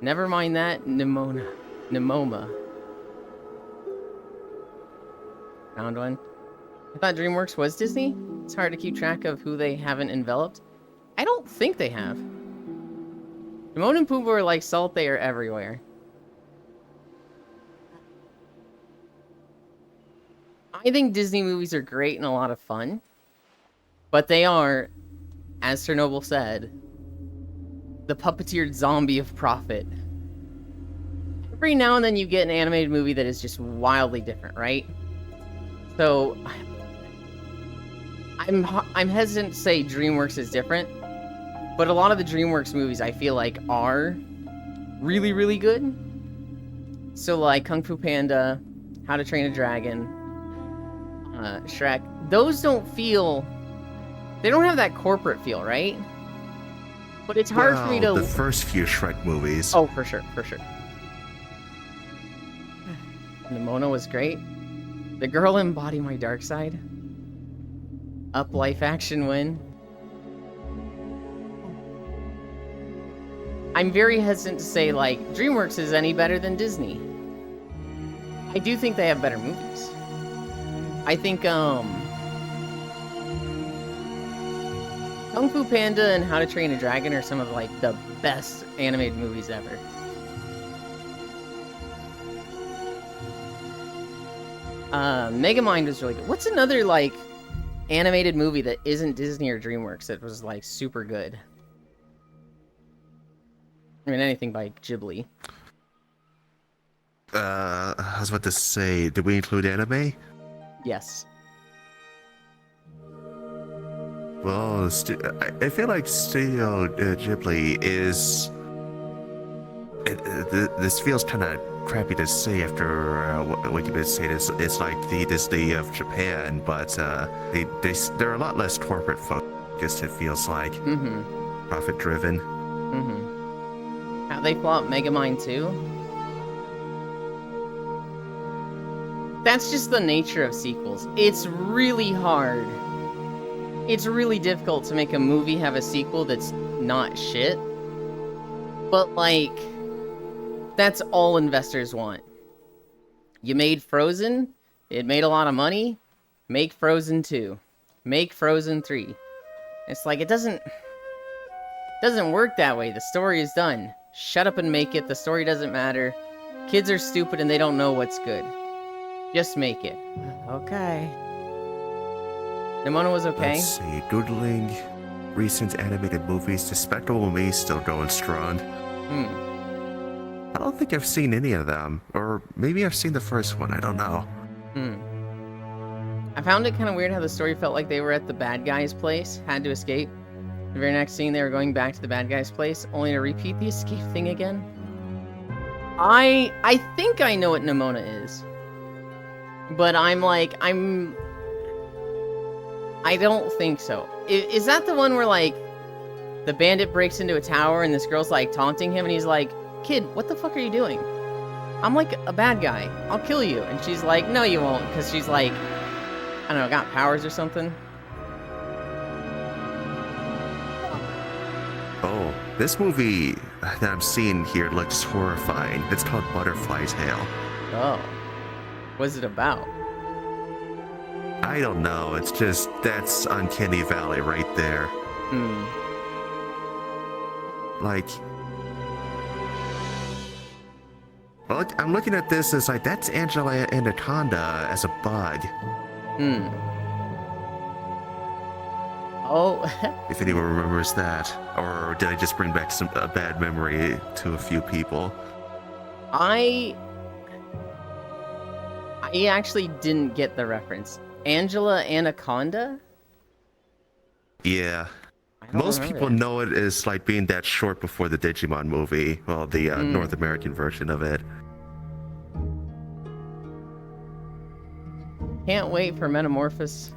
Never mind that, Nemoma. Found one. I thought DreamWorks was Disney. It's hard to keep track of who they haven't enveloped. I don't think they have. Timon and Pumbaa are like salt, they are everywhere. I think Disney movies are great and a lot of fun. But they are, as Chernobyl said, the puppeteered zombie of profit. Every now and then you get an animated movie that is just wildly different, right? So, I'm hesitant to say DreamWorks is different, but a lot of the DreamWorks movies I feel like are really, really good. So like Kung Fu Panda, How to Train a Dragon, Shrek, those don't feel, they don't have that corporate feel, right? But it's hard for me to... the first few Shrek movies. Oh, for sure, for sure. Nimona was great. The girl embody my dark side. Up life action win. I'm very hesitant to say, like, DreamWorks is any better than Disney. I do think they have better movies. I think, Kung Fu Panda and How to Train a Dragon are some of like the best animated movies ever. Megamind was really good. What's another like animated movie that isn't Disney or DreamWorks that was like super good? I mean, anything by Ghibli. I was about to say, did we include anime? Yes. Well, I feel like Studio Ghibli is. This feels kind of crappy to say after what you've been saying. It's like the Disney of Japan, but they're a lot less corporate focused. It feels like profit driven. How they flop Megamind 2? That's just the nature of sequels. It's really hard. It's really difficult to make a movie have a sequel that's not shit. But, like, that's all investors want. You made Frozen, it made a lot of money, make Frozen 2. Make Frozen 3. It's like, it doesn't work that way. The story is done. Shut up and make it. The story doesn't matter. Kids are stupid and they don't know what's good. Just make it. Okay. Nimona was okay? Let's see, Googling recent animated movies. Despicable Me still going strong. I don't think I've seen any of them. Or maybe I've seen the first one, I don't know. I found it kind of weird how the story felt like they were at the bad guy's place, had to escape. The very next scene, they were going back to the bad guy's place, only to repeat the escape thing again. I think I know what Nimona is. But I don't think so. Is that the one where, like, the bandit breaks into a tower and this girl's, like, taunting him and he's like, kid, what the fuck are you doing? I'm, like, a bad guy. I'll kill you. And she's like, no, you won't. Because she's, like, I don't know, got powers or something. Oh, this movie that I'm seeing here looks horrifying. It's called Butterfly Tale. Oh. What's it about? I don't know. It's just, that's Uncanny Valley right there. Like, well, I'm looking at this as like, that's Angela Anaconda as a bug. Oh. If anyone remembers that. Or did I just bring back a bad memory to a few people? I actually didn't get the reference. Angela Anaconda? Yeah. Most people know it as like being that short before the Digimon movie. Well, the North American version of it. Can't wait for Metamorphosis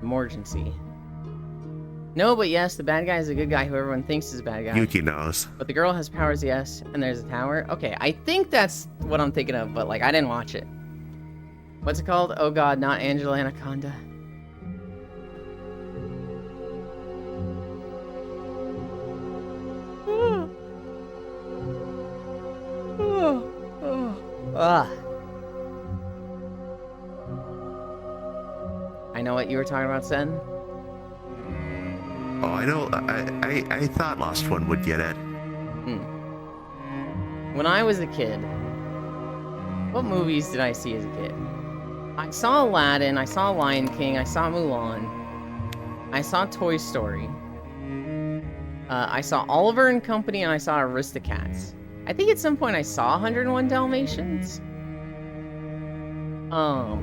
Emergency. No, but yes, the bad guy is a good guy who everyone thinks is a bad guy. Yuki knows. But the girl has powers, yes, and there's a tower. Okay, I think that's what I'm thinking of, but like I didn't watch it. What's it called? Oh god, not Angela Anaconda. I know what you were talking about, Sen. Oh, I know. I thought Lost One would get it. When I was a kid, what movies did I see as a kid? I saw Aladdin, I saw Lion King, I saw Mulan, I saw Toy Story, I saw Oliver and Company, and I saw Aristocats. I think at some point I saw 101 Dalmatians. I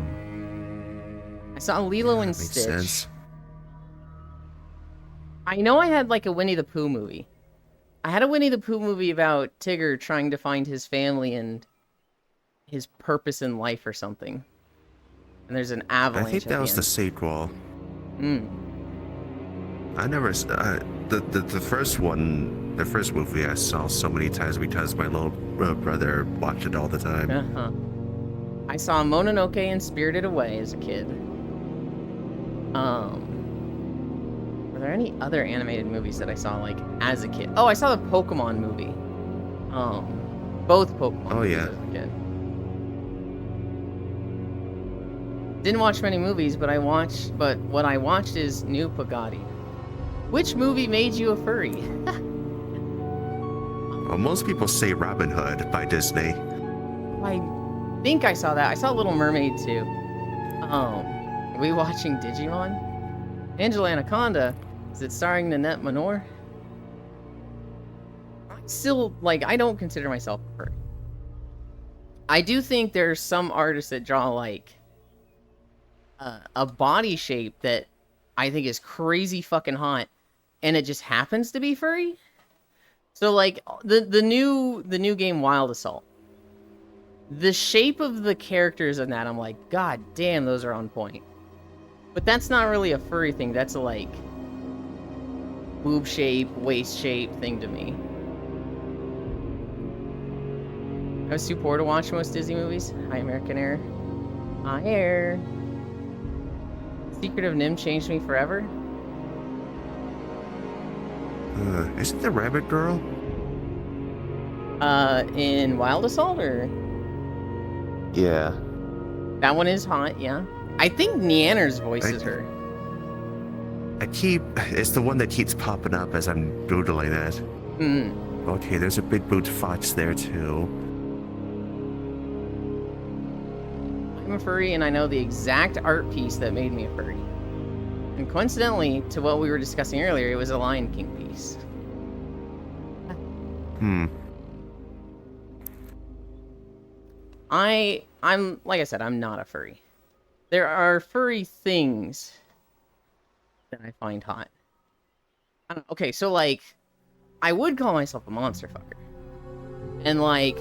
saw Lilo and Stitch. Makes sense. I know I had like a Winnie the Pooh movie. I had a Winnie the Pooh movie about Tigger trying to find his family and his purpose in life or something. And there's an avalanche. I think that was the sequel. I never. The first one, the first movie I saw so many times because my little brother watched it all the time. I saw Mononoke and Spirited Away as a kid. Were there any other animated movies that I saw like as a kid? Oh, I saw the Pokemon movie. Both Pokemon. Oh yeah. As a kid. Didn't watch many movies, but what I watched is New Pagani. Which movie made you a furry? Well, most people say Robin Hood by Disney. I think I saw that. I saw Little Mermaid too. Are we watching Digimon? Angela Anaconda. Is it starring Nanette Manor? I'm still, like, I don't consider myself a furry. I do think there's some artists that draw, like, a body shape that I think is crazy fucking hot, and it just happens to be furry. So, like, the new game Wild Assault. The shape of the characters in that, I'm like, god damn, those are on point. But that's not really a furry thing. That's a, like, boob shape, waist shape thing to me. I was too poor to watch most Disney movies. Hi, American Air. Hi, Air. Secret of Nim changed me forever. Isn't the Rabbit Girl? In Wild Assault, or? Yeah. That one is hot, yeah. I think Neander's voice is her. It's the one that keeps popping up as I'm doodling it. Hmm. Okay, there's a big boot fox there too. I'm a furry, and I know the exact art piece that made me a furry. And coincidentally, to what we were discussing earlier, it was a Lion King piece. I'm like I said, I'm not a furry. There are furry things that I find hot. Okay, so like, I would call myself a monster fucker. And like,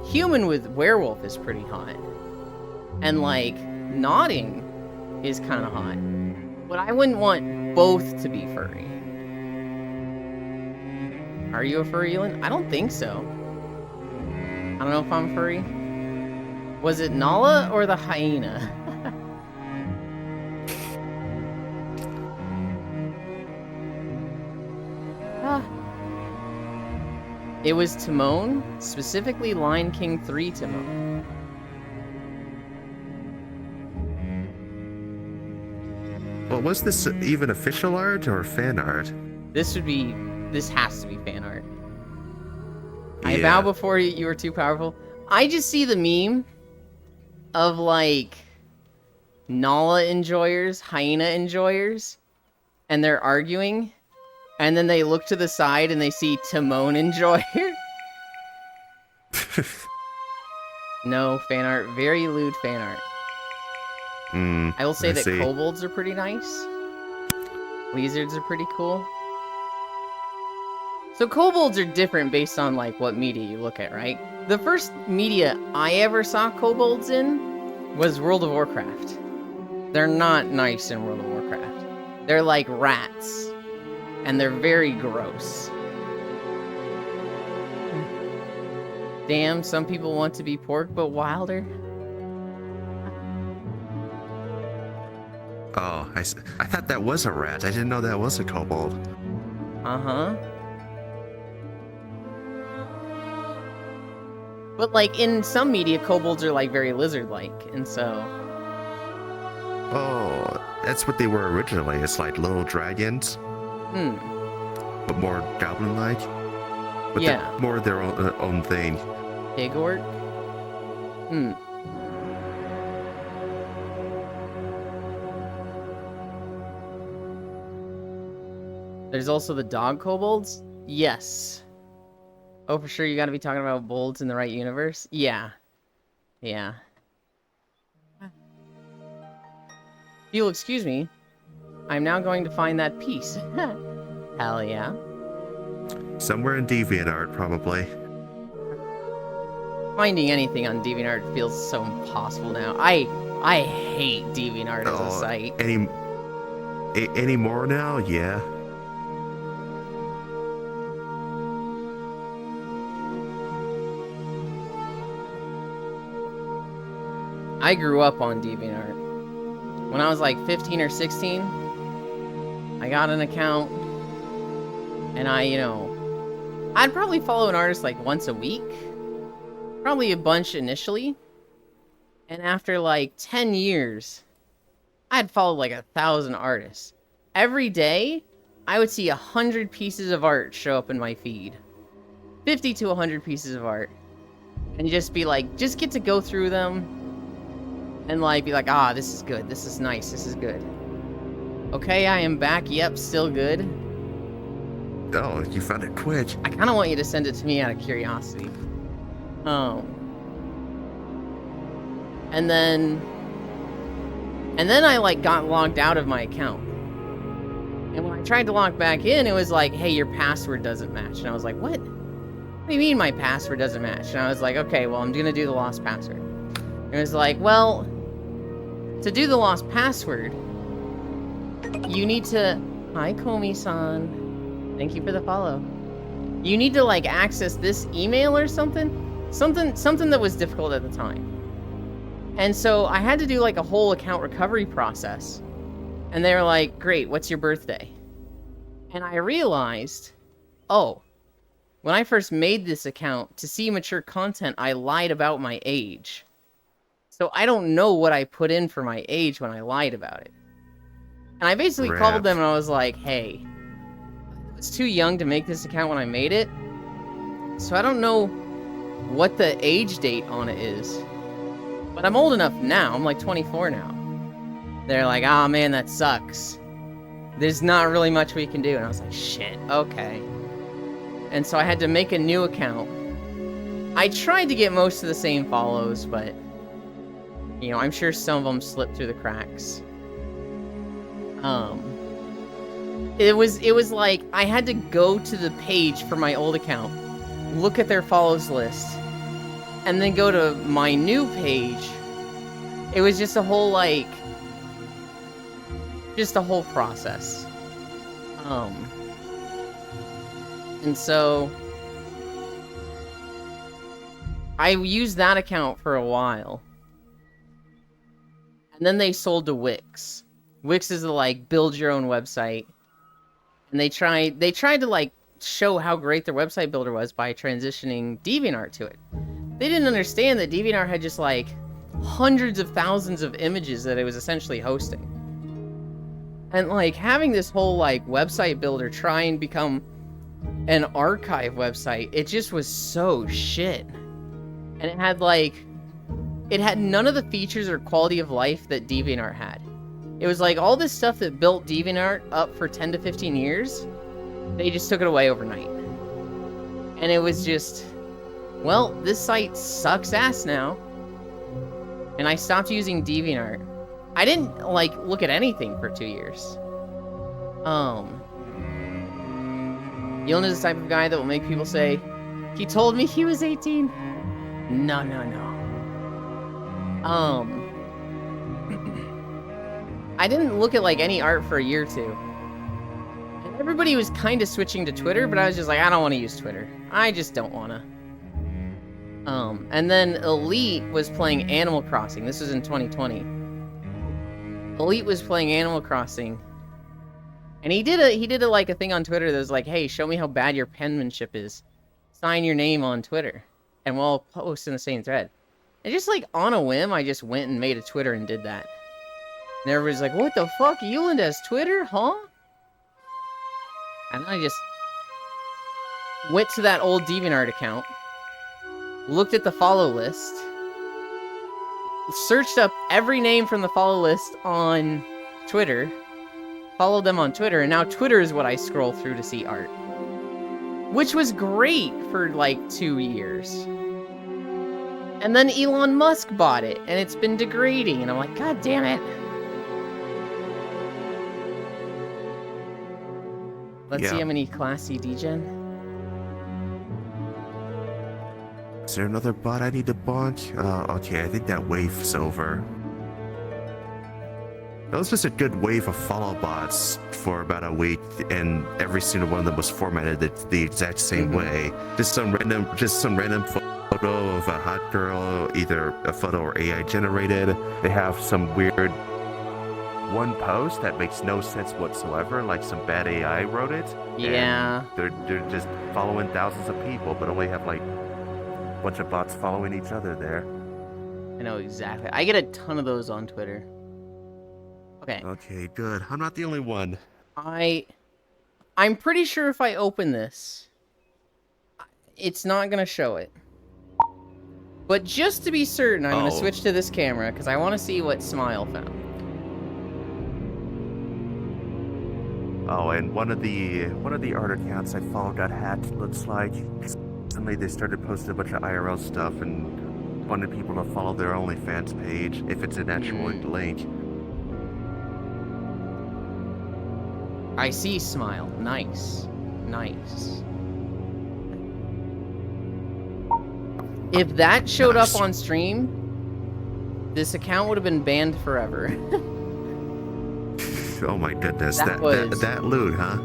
human with werewolf is pretty hot. And like, nodding is kind of hot. But I wouldn't want both to be furry. Are you a furry, Elin? I don't think so. I don't know if I'm furry. Was it Nala or the hyena? It was Timon, specifically Lion King 3 Timon. Well, was this even official art or fan art? This has to be fan art. I Yeah. bow before you, you are too powerful. I just see the meme of like Nala enjoyers, hyena enjoyers, and they're arguing, and then they look to the side and they see Timon enjoyer. No, fan art. Very lewd fan art. I will say that see. kobolds are pretty nice. Lizards are pretty cool. So kobolds are different based on like what media you look at, right? The first media I ever saw kobolds in was World of Warcraft. They're not nice in World of Warcraft. They're like rats. And they're very gross. Damn, some people want to be pork but wilder. Oh, I thought that was a rat. I didn't know that was a kobold. Uh-huh. But like in some media, kobolds are like very lizard-like, and so... Oh, that's what they were originally. It's like little dragons, but more goblin-like. But Yeah. they're more their own thing. Pig orc? There's also the dog kobolds? Yes. Oh, for sure you gotta be talking about bolds in the right universe? Yeah. Yeah. If you'll excuse me, I'm now going to find that piece. Hell yeah. Somewhere in DeviantArt, probably. Finding anything on DeviantArt feels so impossible now. I hate DeviantArt as a site. Any more now? Yeah. I grew up on DeviantArt. When I was like 15 or 16, I got an account, and I'd probably follow an artist like once a week. Probably a bunch initially. And after like 10 years, I'd followed like 1,000 artists. Every day, I would see 100 pieces of art show up in my feed. 50 to 100 pieces of art. And just be like, just get to go through them. And like, be like, ah, this is good. This is nice. This is good. Okay, I am back. Yep, still good. Oh, you found it quick. I kind of want you to send it to me out of curiosity. And then I like got logged out of my account. And when I tried to log back in, it was like, hey, your password doesn't match. And I was like, what? What do you mean my password doesn't match? And I was like, okay, well, I'm gonna do the lost password. And it was like, well, to do the lost password, you need to... Hi, Komi-san. Thank you for the follow. You need to, like, access this email or something? Something that was difficult at the time. And so I had to do, like, a whole account recovery process. And they were like, great, what's your birthday? And I realized, oh, when I first made this account, to see mature content, I lied about my age. So I don't know what I put in for my age when I lied about it. And I basically called them and I was like, hey, I was too young to make this account when I made it. So I don't know what the age date on it is. But I'm old enough now. I'm like 24 now. They're like, oh man, that sucks. There's not really much we can do. And I was like, shit, okay. And so I had to make a new account. I tried to get most of the same follows, but, you know, I'm sure some of them slipped through the cracks. It was like, I had to go to the page for my old account, look at their follows list, and then go to my new page. It was just a whole, like, just a whole process. And so I used that account for a while. And then they sold to Wix. Wix is the, like, build your own website. And they tried to, like, show how great their website builder was by transitioning DeviantArt to it. They didn't understand that DeviantArt had just, like, hundreds of thousands of images that it was essentially hosting. And, like, having this whole, like, website builder try and become an archive website, it just was so shit. And it had, like, it had none of the features or quality of life that DeviantArt had. It was like all this stuff that built DeviantArt up for 10 to 15 years, they just took it away overnight. And it was just, well, this site sucks ass now. And I stopped using DeviantArt. I didn't, like, look at anything for 2 years. Yulin is the type of guy that will make people say, he told me he was 18. No. I didn't look at, like, any art for a year or two. And everybody was kind of switching to Twitter, but I was just like, I don't want to use Twitter. I just don't want to. And then Elite was playing Animal Crossing. This was in 2020. Elite was playing Animal Crossing. And he did a like a thing on Twitter that was like, hey, show me how bad your penmanship is. Sign your name on Twitter. And we'll all post in the same thread. And just, like, on a whim, I just went and made a Twitter and did that. And everybody's like, what the fuck? Yulin has Twitter? Huh? And I just went to that old DeviantArt account, looked at the follow list, searched up every name from the follow list on Twitter, followed them on Twitter, and now Twitter is what I scroll through to see art. Which was great for, like, 2 years. And then Elon Musk bought it, and it's been degrading, and I'm like, God damn it. Let's see how many classy degen. Is there another bot I need to bonk? Okay, I think that wave's over. That was just a good wave of follow bots for about a week, and every single one of them was formatted the exact same way. Just some random photo of a hot girl, either a photo or AI generated. They have some weird one post that makes no sense whatsoever, like some bad AI wrote it. Yeah. They're just following thousands of people, but only have like a bunch of bots following each other there. I know exactly. I get a ton of those on Twitter. Okay. Okay, good. I'm not the only one. I'm pretty sure if I open this, it's not going to show it. But just to be certain, I'm going to switch to this camera because I want to see what Smile found. Oh, and one of the art accounts I followed got hacked. Looks like suddenly they started posting a bunch of IRL stuff and wanted people to follow their OnlyFans page if it's an actual link. I see Smile. Nice. Nice. If that showed up on stream, this account would have been banned forever. Oh my goodness, that loot, huh?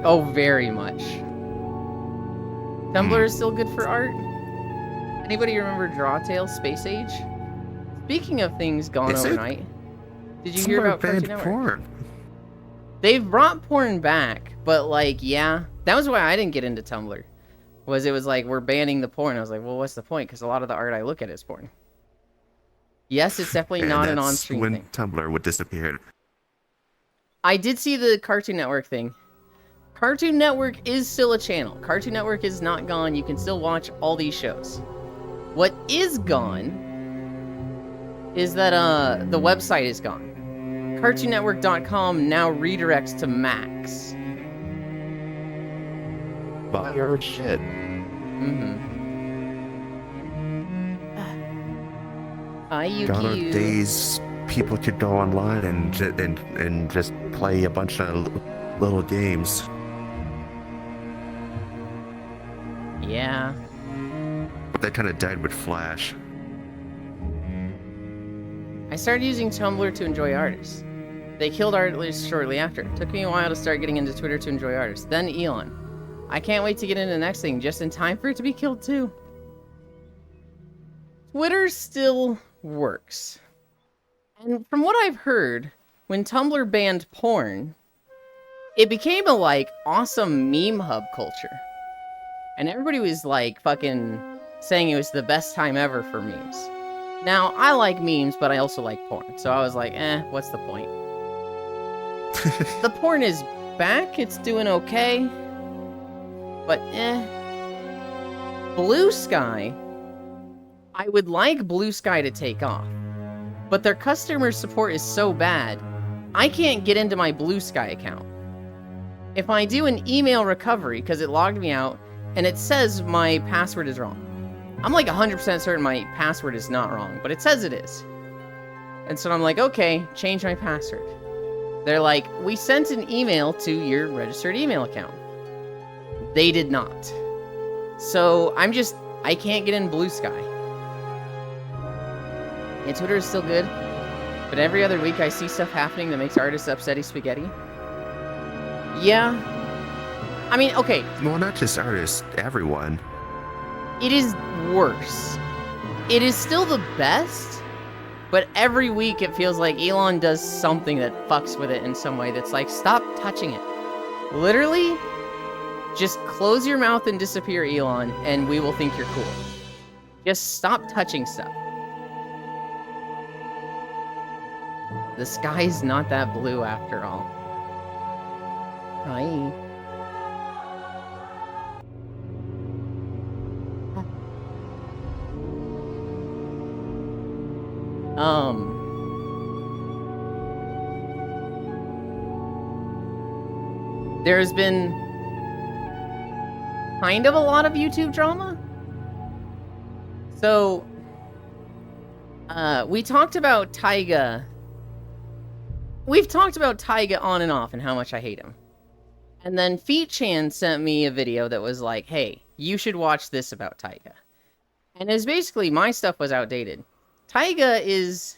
Oh, very much. Tumblr is still good for art. Anybody remember Drawtail Space Age? Speaking of things gone overnight, did you hear about Cartoon Network? Porn. They've brought porn back, but like, yeah, that was why I didn't get into Tumblr. It was like, we're banning the porn. I was like, well, what's the point? Because a lot of the art I look at is porn. Yes, it's definitely not an on-stream thing. When Tumblr would disappear. I did see the Cartoon Network thing. Cartoon Network is still a channel. Cartoon Network is not gone. You can still watch all these shows. What is gone is that the website is gone. CartoonNetwork.com now redirects to Max. Buy your shit. Gone are days people could go online and just play a bunch of little games. Yeah. That kind of died with Flash. I started using Tumblr to enjoy artists. They killed artists shortly after. It took me a while to start getting into Twitter to enjoy artists. Then Elon. I can't wait to get into the next thing, just in time for it to be killed too. Twitter still works. And from what I've heard, when Tumblr banned porn, it became a, like, awesome meme hub culture. And everybody was, like, fucking saying it was the best time ever for memes. Now, I like memes, but I also like porn. So I was like, what's the point? The porn is back. It's doing okay. But, Blue Sky, I would like Blue Sky to take off. But their customer support is so bad, I can't get into my Blue Sky account. If I do an email recovery, because it logged me out, and it says my password is wrong. I'm like 100% certain my password is not wrong, but it says it is. And so I'm like, okay, change my password. They're like, we sent an email to your registered email account. They did not. So I can't get in Blue Sky. And Twitter is still good, but every other week I see stuff happening that makes artists upsetty spaghetti. Yeah. I mean, okay. Well, not just artists, everyone. It is worse. It is still the best, but every week it feels like Elon does something that fucks with it in some way that's like, stop touching it. Literally, just close your mouth and disappear, Elon, and we will think you're cool. Just stop touching stuff. The sky's not that blue after all. Hi. There's been kind of a lot of YouTube drama. So, we talked about Taiga. We've talked about Taiga on and off and how much I hate him. And then Feet-chan sent me a video that was like, hey, you should watch this about Taiga. And it was basically, my stuff was outdated. Taiga is,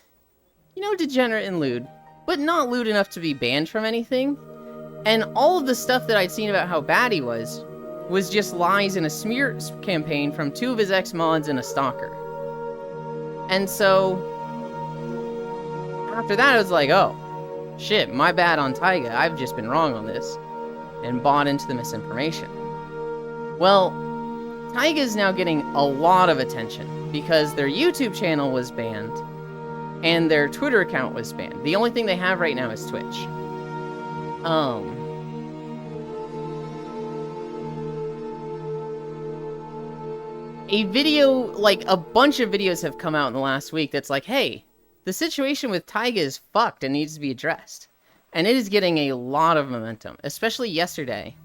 degenerate and lewd, but not lewd enough to be banned from anything. And all of the stuff that I'd seen about how bad he was just lies in a smear campaign from 2 of his ex-mods and a stalker. And so, after that, I was like, oh, shit, my bad on Taiga. I've just been wrong on this. And bought into the misinformation. Well, Taiga is now getting a lot of attention because their YouTube channel was banned and their Twitter account was banned. The only thing they have right now is Twitch. a video, like a bunch of videos have come out in the last week that's like, hey, the situation with Taiga is fucked and needs to be addressed. And it is getting a lot of momentum, especially yesterday.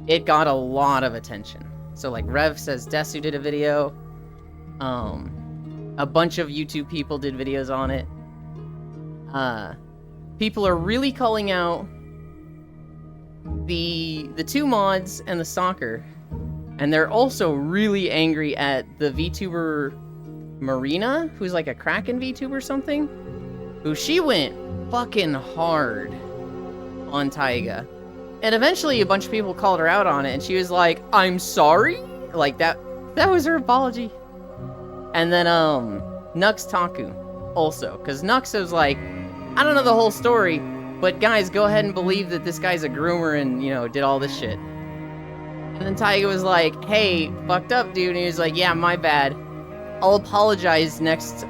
It got a lot of attention. So like Rev Says Desu did a video. A bunch of YouTube people did videos on it. People are really calling out the two mods and the soccer. And they're also really angry at the VTuber Marina, who's like a Kraken VTuber or something, who she went fucking hard on Taiga. And eventually a bunch of people called her out on it, and she was like, I'm sorry? Like, that was her apology. And then, Nux Taku also, because Nux was like, I don't know the whole story, but guys, go ahead and believe that this guy's a groomer and, you know, did all this shit. And then Taiga was like, hey, fucked up, dude. And he was like, yeah, my bad. I'll apologize next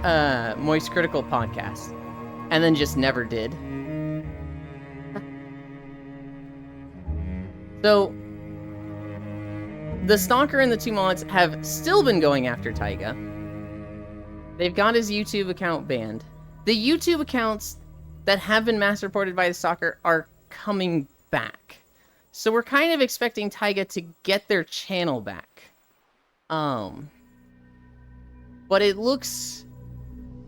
Moist Critical podcast. And then just never did. So, the Stalker and the two mods have still been going after Taiga. They've got his YouTube account banned. The YouTube accounts that have been mass reported by the Stalker are coming back. So we're kind of expecting Taiga to get their channel back. But it looks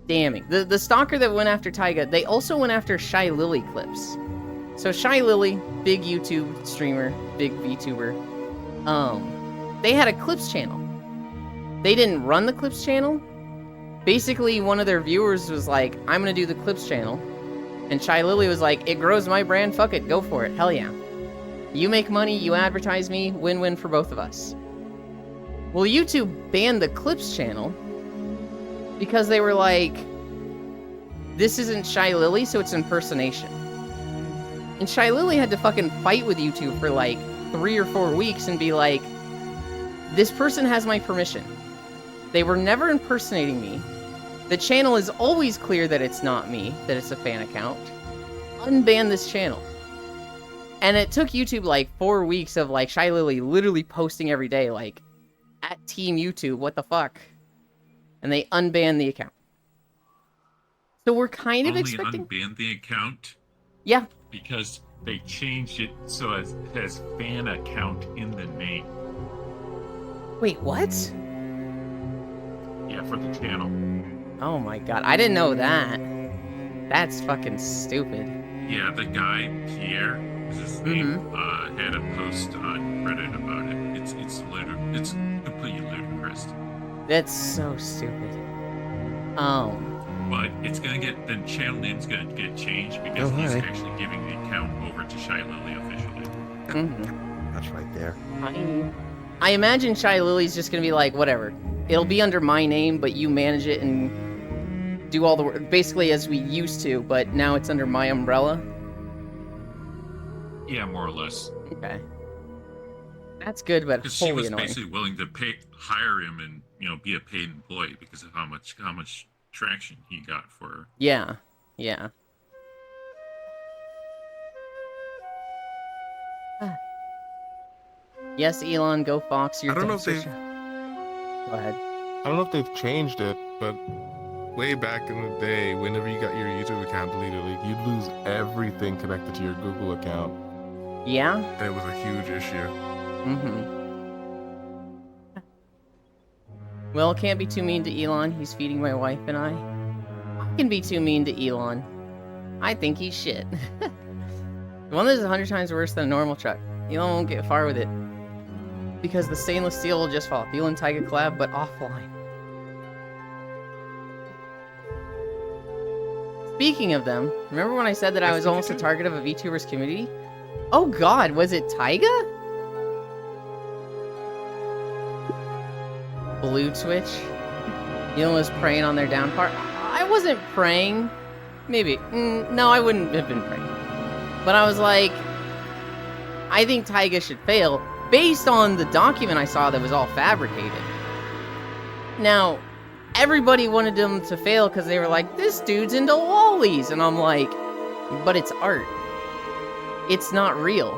damning. The Stalker that went after Taiga, they also went after Shy Lily clips. So Shy Lily, big YouTube streamer, big VTuber, they had a clips channel. They didn't run the clips channel. Basically, one of their viewers was like, I'm gonna do the clips channel. And Shy Lily was like, it grows my brand, fuck it, go for it, hell yeah. You make money, you advertise me, win-win for both of us. Well, YouTube banned the clips channel because they were like, this isn't Shy Lily, so it's impersonation. And Shy Lily had to fucking fight with YouTube for like 3 or 4 weeks and be like, this person has my permission. They were never impersonating me. The channel is always clear that it's not me, that it's a fan account. Unban this channel. And it took YouTube like 4 weeks of like Shy Lily literally posting every day like, at Team YouTube, what the fuck? And they unbanned the account. So we're kind of expecting... unbanned the account? Yeah. Because they changed it so it has fan account in the name. Wait, what? Yeah, for the channel. Oh my god, I didn't know that. That's fucking stupid. Yeah, the guy, Pierre, is his name, had a post on Reddit about it. It's completely ludicrous. That's so stupid. But it's gonna get, the channel name's gonna get changed because he's actually giving the account over to Shy Lily officially. That's right there. I imagine Shy Lily's just gonna be like, whatever. It'll be under my name, but you manage it and do all the work, basically as we used to, but now it's under my umbrella. Yeah, more or less. Okay. That's good, but because holy she was annoying. basically willing to hire him and be a paid employee because of how much traction he got for her. Yeah. Yes, Elon, go Fox. I don't know if they've... Go ahead. I don't know if they've changed it, but way back in the day, whenever you got your YouTube account deleted, like, you'd lose everything connected to your Google account. Yeah? That was a huge issue. Well, can't be too mean to Elon. He's feeding my wife and I can be too mean to Elon. I think he's shit. One that is 100 times worse than a normal truck. Elon won't get far with it. Because the stainless steel will just fall. Elon Taiga collab, but offline. Speaking of them, remember when I said that I was almost a target of a VTuber's community? Oh god, was it Taiga? Blue Twitch? Elon was preying on their downfall. I wasn't praying. Maybe. No, I wouldn't have been praying. But I was like, I think Taiga should fail based on the document I saw that was all fabricated. Now, everybody wanted him to fail because they were like, this dude's into lollies. And I'm like, but it's art. It's not real.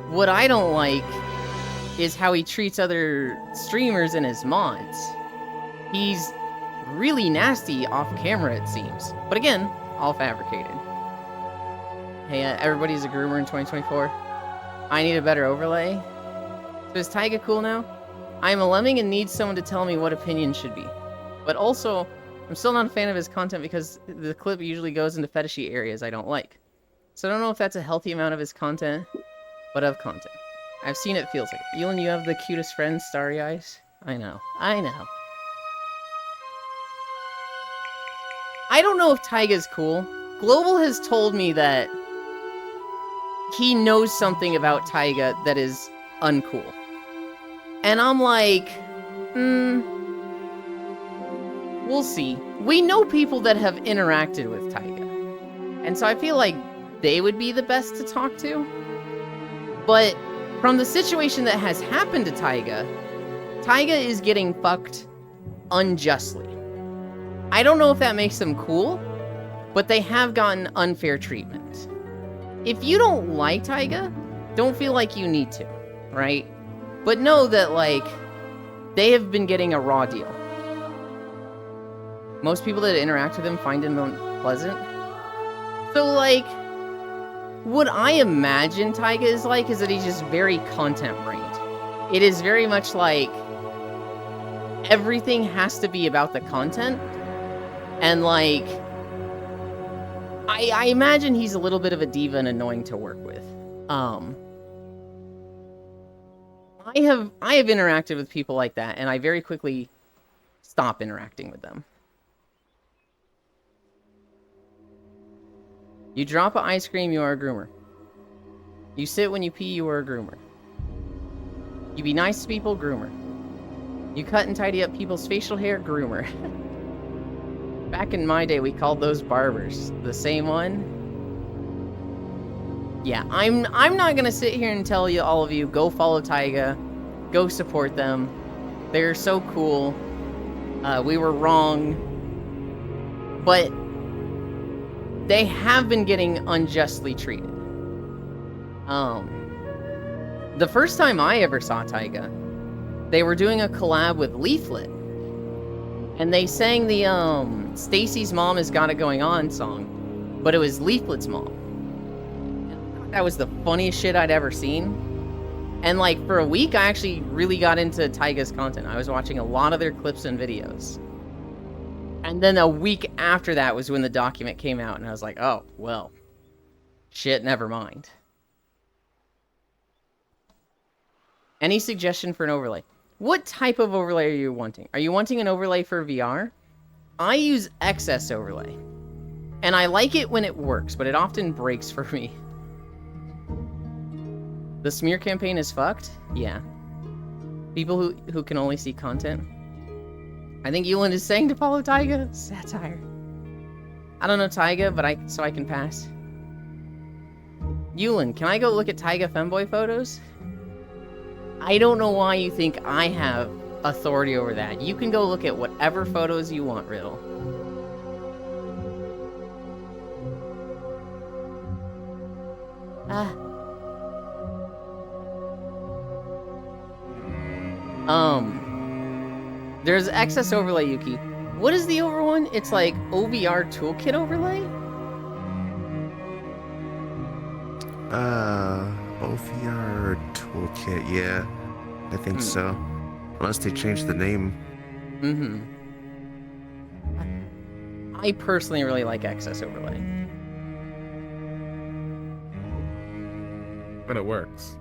What I don't like is how he treats other streamers and his mods. He's really nasty off camera, it seems. But again, all fabricated. Hey, everybody's a groomer in 2024. I need a better overlay. So is Taiga cool now? I am a lemming and need someone to tell me what opinion should be. But also, I'm still not a fan of his content because the clip usually goes into fetishy areas I don't like. So I don't know if that's a healthy amount of his content, but of content. I've seen it feels like it. Elon, you have the cutest friends, Starry Eyes. I know. I know. I don't know if Taiga's cool. Global has told me that he knows something about Taiga that is uncool. And I'm like, we'll see. We know people that have interacted with Taiga. And so I feel like they would be the best to talk to. But from the situation that has happened to Taiga, Taiga is getting fucked unjustly. I don't know if that makes them cool, but they have gotten unfair treatment. If you don't like Taiga, don't feel like you need to, right? But know that, like, they have been getting a raw deal. Most people that interact with him find him unpleasant. So, like, what I imagine Taiga is like is that he's just very content-brained. It is very much like everything has to be about the content. And, like, I imagine he's a little bit of a diva and annoying to work with. I have interacted with people like that, and I very quickly stop interacting with them. You drop an ice cream, you are a groomer. You sit when you pee, you are a groomer. You be nice to people, groomer. You cut and tidy up people's facial hair, groomer. Back in my day, we called those barbers. The same one? Yeah, I'm not gonna sit here and tell you, all of you, go follow Taiga. Go support them. They're so cool. We were wrong. But they have been getting unjustly treated. The first time I ever saw Taiga, they were doing a collab with Leaflet. And they sang the, Stacy's Mom Has Got It Going On song, but it was Leaflet's mom. And that was the funniest shit I'd ever seen. And, like, for a week, I actually really got into Taiga's content. I was watching a lot of their clips and videos. And then a week after that was when the document came out, and I was like, oh, well, shit, never mind. Any suggestion for an overlay? What type of overlay are you wanting? Are you wanting an overlay for VR? I use excess overlay. And I like it when it works, but it often breaks for me. The smear campaign is fucked? Yeah. People who can only see content. I think Yuland is saying to follow Taiga. Satire. I don't know Taiga, but so I can pass. Yuland, can I go look at Taiga femboy photos? I don't know why you think I have authority over that. You can go look at whatever photos you want, Riddle. There's excess overlay, Yuki. What is the over one? It's like OVR toolkit overlay? OVR toolkit, yeah. I think so. Unless they changed the name. I personally really like excess overlay. But it works.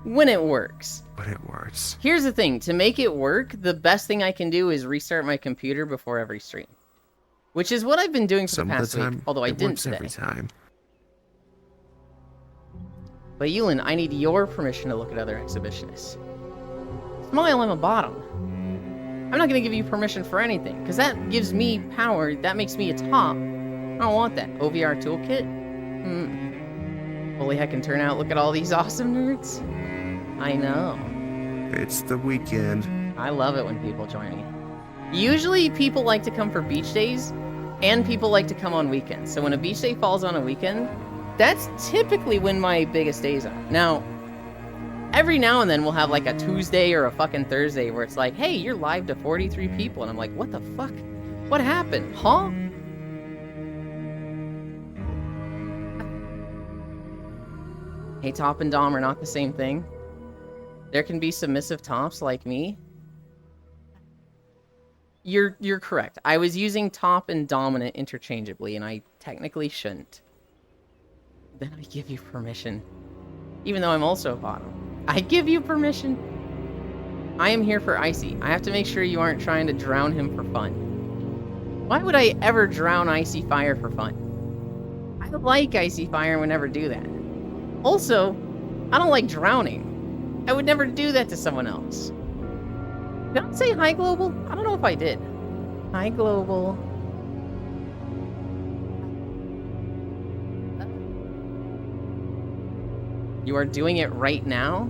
When it works. But it works. Here's the thing. To make it work, the best thing I can do is restart my computer before every stream. Which is what I've been doing for the past week. Although I didn't today. Every time. But Yulin, I need your permission to look at other exhibitionists. Smile, I'm a bottom. I'm not going to give you permission for anything, because that gives me power. That makes me a top. I don't want that. OVR toolkit? Holy heck, and turn out. Look at all these awesome nerds. I know. It's the weekend. I love it when people join me. Usually people like to come for beach days, and people like to come on weekends. So when a beach day falls on a weekend, that's typically when my biggest days are. Now, every now and then we'll have like a Tuesday or a fucking Thursday where it's like, hey, you're live to 43 people. And I'm like, what the fuck? What happened? Huh? Hey, top and dom are not the same thing. There can be submissive tops like me. You're correct. I was using top and dominant interchangeably, and I technically shouldn't. Then I give you permission. Even though I'm also a bottom. I give you permission. I am here for Icy. I have to make sure you aren't trying to drown him for fun. Why would I ever drown Icy Fire for fun? I don't like Icy Fire and would never do that. Also, I don't like drowning. I would never do that to someone else. Did I say hi, Global? I don't know if I did. Hi, Global. You are doing it right now?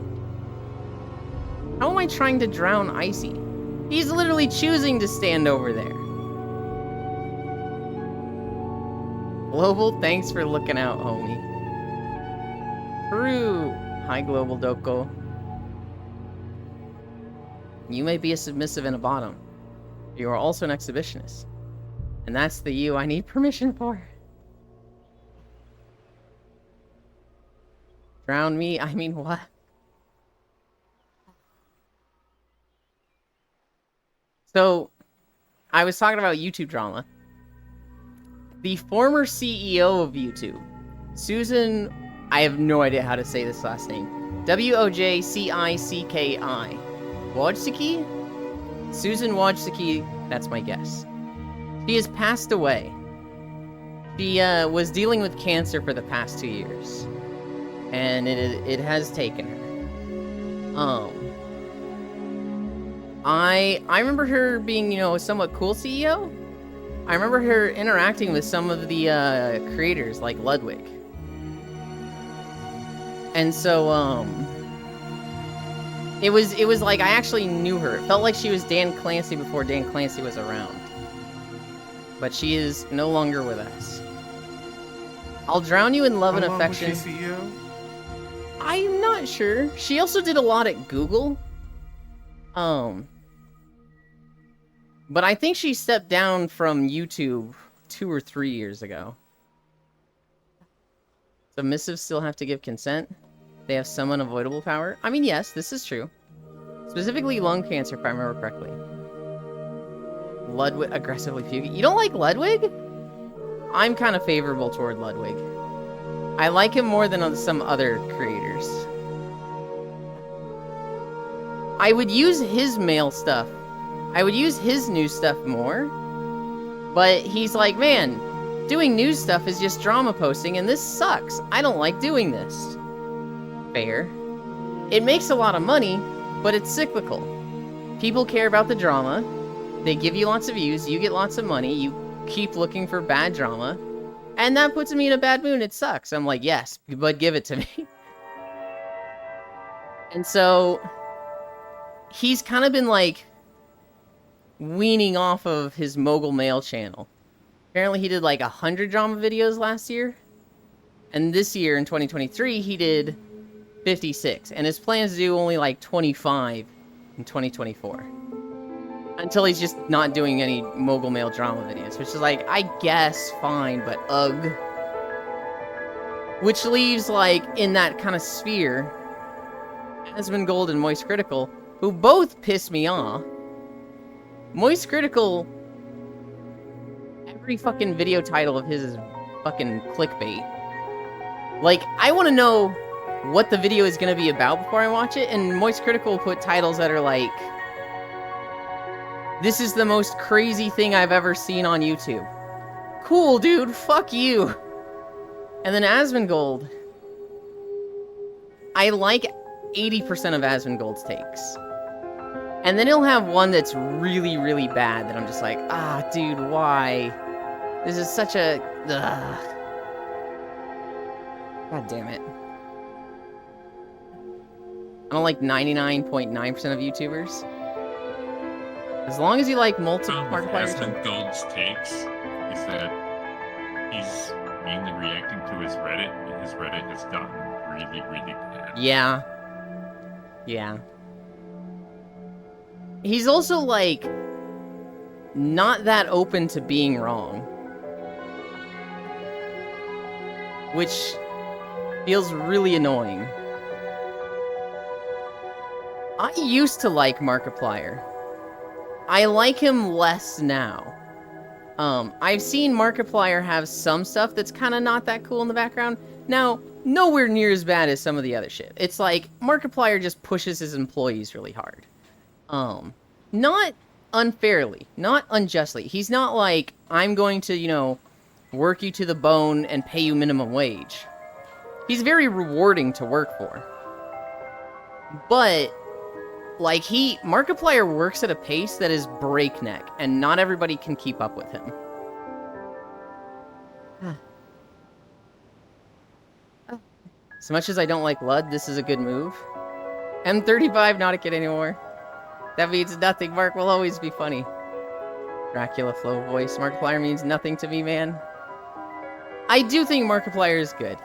How am I trying to drown Icy? He's literally choosing to stand over there. Global, thanks for looking out, homie. True. Hi, Global Doko. You may be a submissive and a bottom. You are also an exhibitionist. And that's the you I need permission for. Drown me? I mean, what? So, I was talking about YouTube drama. The former CEO of YouTube, Susan, I have no idea how to say this last name. Wojcicki. Wojcicki? Susan Wojcicki, that's my guess. She has passed away. She was dealing with cancer for the past 2 years. And it has taken her. I remember her being, a somewhat cool CEO. I remember her interacting with some of the creators, like Ludwig. And so, it was like I actually knew her. It felt like she was Dan Clancy before Dan Clancy was around. But she is no longer with us. I'll drown you in love and affection. Was she CEO? I'm not sure. She also did a lot at Google. But I think she stepped down from YouTube 2 or 3 years ago. Submissives still have to give consent. They have some unavoidable power. I mean, yes, this is true. Specifically lung cancer, if I remember correctly. Ludwig aggressively puking. You don't like Ludwig? I'm kind of favorable toward Ludwig. I like him more than some other creators. I would use his male stuff. I would use his news stuff more. But he's like, man, doing news stuff is just drama posting, and this sucks. I don't like doing this. Fair. It makes a lot of money, but it's cyclical. People care about the drama. They give you lots of views. You get lots of money. You keep looking for bad drama. And that puts me in a bad mood. It sucks. I'm like, yes, but give it to me. And so he's kind of been like weaning off of his Mogul Mail channel. Apparently he did like 100 drama videos last year. And this year in 2023, he did 56. And his plans to do only like 25 in 2024. Until he's just not doing any Mogul Mail drama videos. Which is like, I guess, fine, but ugh. Which leaves, like, in that kind of sphere, Asmongold and Moist Critical, who both piss me off. Moist Critical, every fucking video title of his is fucking clickbait. Like, I want to know what the video is going to be about before I watch it, and Moist Critical will put titles that are like, this is the most crazy thing I've ever seen on YouTube. Cool, dude, fuck you. And then Asmongold, I like 80% of Asmongold's takes. And then he'll have one that's really, really bad that I'm just like, ah, dude, why? This is such a... Ugh. God damn it. I don't like 99.9% of YouTubers. As long as you like multiple Markiplier... Asmongold's takes is that he's mainly reacting to his Reddit, and his Reddit has gotten really, really bad. Yeah. Yeah. He's also, like, not that open to being wrong. Which feels really annoying. I used to like Markiplier. I like him less now. I've seen Markiplier have some stuff that's kind of not that cool in the background. Now, nowhere near as bad as some of the other shit. It's like, Markiplier just pushes his employees really hard. Not unfairly, not unjustly. He's not like, I'm going to, you know, work you to the bone and pay you minimum wage. He's very rewarding to work for. But, like, Markiplier works at a pace that is breakneck, and not everybody can keep up with him. As much as I don't like Lud, this is a good move. M35, not a kid anymore. That means nothing. Mark will always be funny. Dracula flow voice. Markiplier means nothing to me, man. I do think Markiplier is good.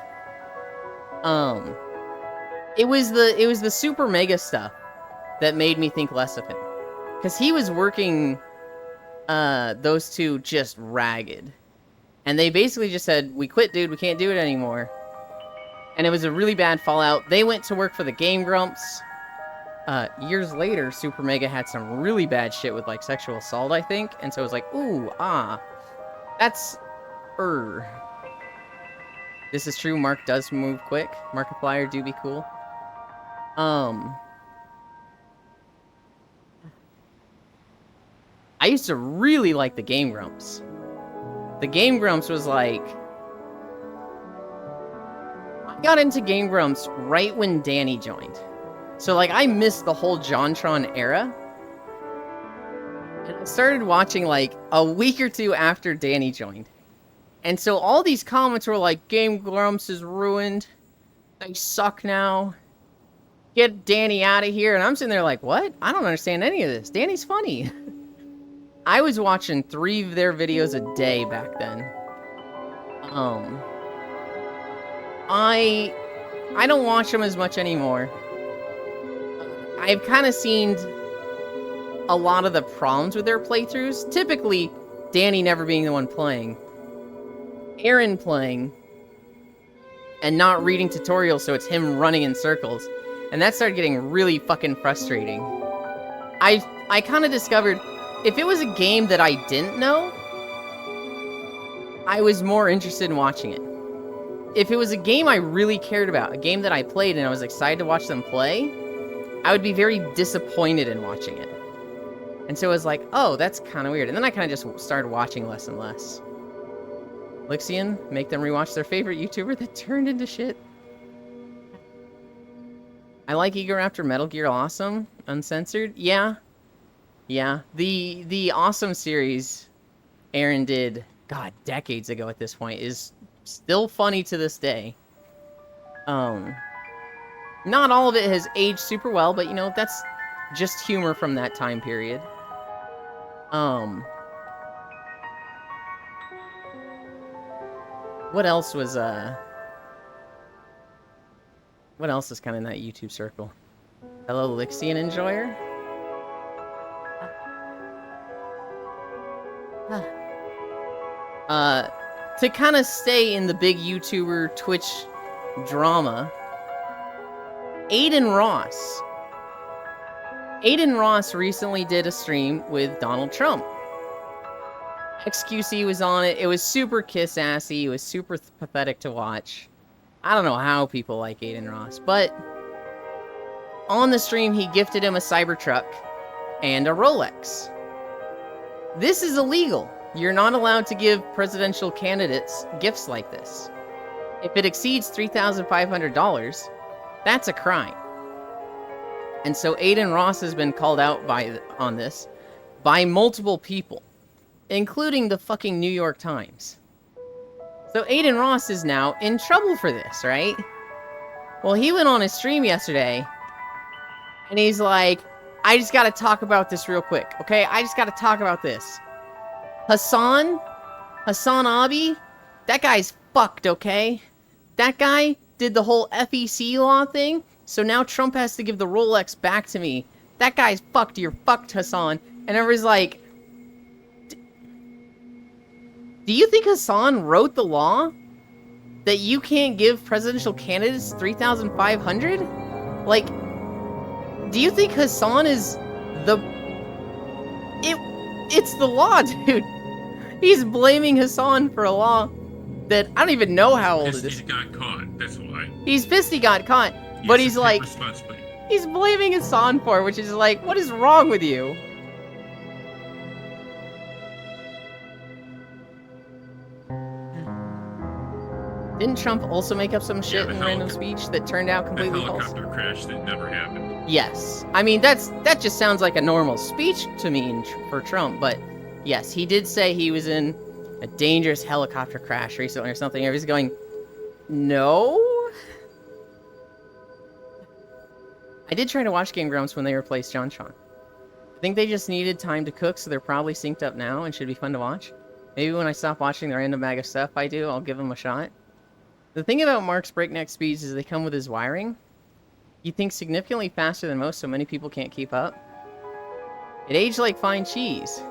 It was the Super Mega stuff that made me think less of him. Because he was working those two just ragged. And they basically just said, we quit, dude, we can't do it anymore. And it was a really bad fallout. They went to work for the Game Grumps. Years later, Super Mega had some really bad shit with, like, sexual assault, I think. And so it was like, ooh, that's, This is true, Mark does move quick. Markiplier do be cool. I used to really like the Game Grumps. The Game Grumps was like... I got into Game Grumps right when Danny joined. So, like, I missed the whole JonTron era. And I started watching, like, a week or two after Danny joined. And so all these comments were like, Game Grumps is ruined. They suck now. Get Danny out of here. And I'm sitting there like, what? I don't understand any of this. Danny's funny. I was watching 3 of their videos a day back then. I don't watch them as much anymore. I've kind of seen a lot of the problems with their playthroughs. Typically, Danny never being the one playing. Aaron playing. And not reading tutorials, so it's him running in circles. And that started getting really fucking frustrating. I kind of discovered, if it was a game that I didn't know, I was more interested in watching it. If it was a game I really cared about, a game that I played and I was excited to watch them play, I would be very disappointed in watching it. And so it was like, oh, that's kind of weird. And then I kind of just started watching less and less. Lixian, make them rewatch their favorite YouTuber that turned into shit. I like Egoraptor Metal Gear Awesome, uncensored. Yeah. The Awesome series Aaron did, God, decades ago at this point, is still funny to this day. Not all of it has aged super well, but, you know, that's just humor from that time period. What else was, what else is kind of in that YouTube circle? Hello, Lixian Enjoyer? To kind of stay in the big YouTuber Twitch drama, Aiden Ross. Aiden Ross recently did a stream with Donald Trump. XQC was on it. It was super kiss-assy. It was super pathetic to watch. I don't know how people like Aiden Ross, but on the stream, he gifted him a Cybertruck and a Rolex. This is illegal. You're not allowed to give presidential candidates gifts like this. If it exceeds $3,500, that's a crime. And so Aiden Ross has been called out on this by multiple people, including the fucking New York Times. So Aiden Ross is now in trouble for this, right? Well, he went on his stream yesterday, and he's like, I just gotta talk about this real quick, okay? I just gotta talk about this. Hassan Abi, that guy's fucked, okay? That guy did the whole FEC law thing, So now Trump has to give the Rolex back to me. That guy's fucked. You're fucked, Hassan. And everybody's like, do you think Hassan wrote the law that you can't give presidential candidates 3,500? Like, do you think Hassan is the... It's the law, dude. He's blaming Hassan for a law that I don't even know how old it is. He got caught, that's why. He's pissed he got caught, but he's like... Responsibility. He's blaming Hassan for it, which is like, what is wrong with you? Didn't Trump also make up some shit in a random speech that turned out The completely false? helicopter crash that never happened. Yes. I mean, that just sounds like a normal speech to me for Trump, but yes, he did say he was in a dangerous helicopter crash recently or something. Everybody's going, no? I did try to watch Game Grumps when they replaced John Tron. I think they just needed time to cook, so they're probably synced up now and should be fun to watch. Maybe when I stop watching the random bag of stuff I do, I'll give them a shot. The thing about Mark's breakneck speeds is they come with his wiring. He thinks significantly faster than most, so many people can't keep up. It aged like fine cheese.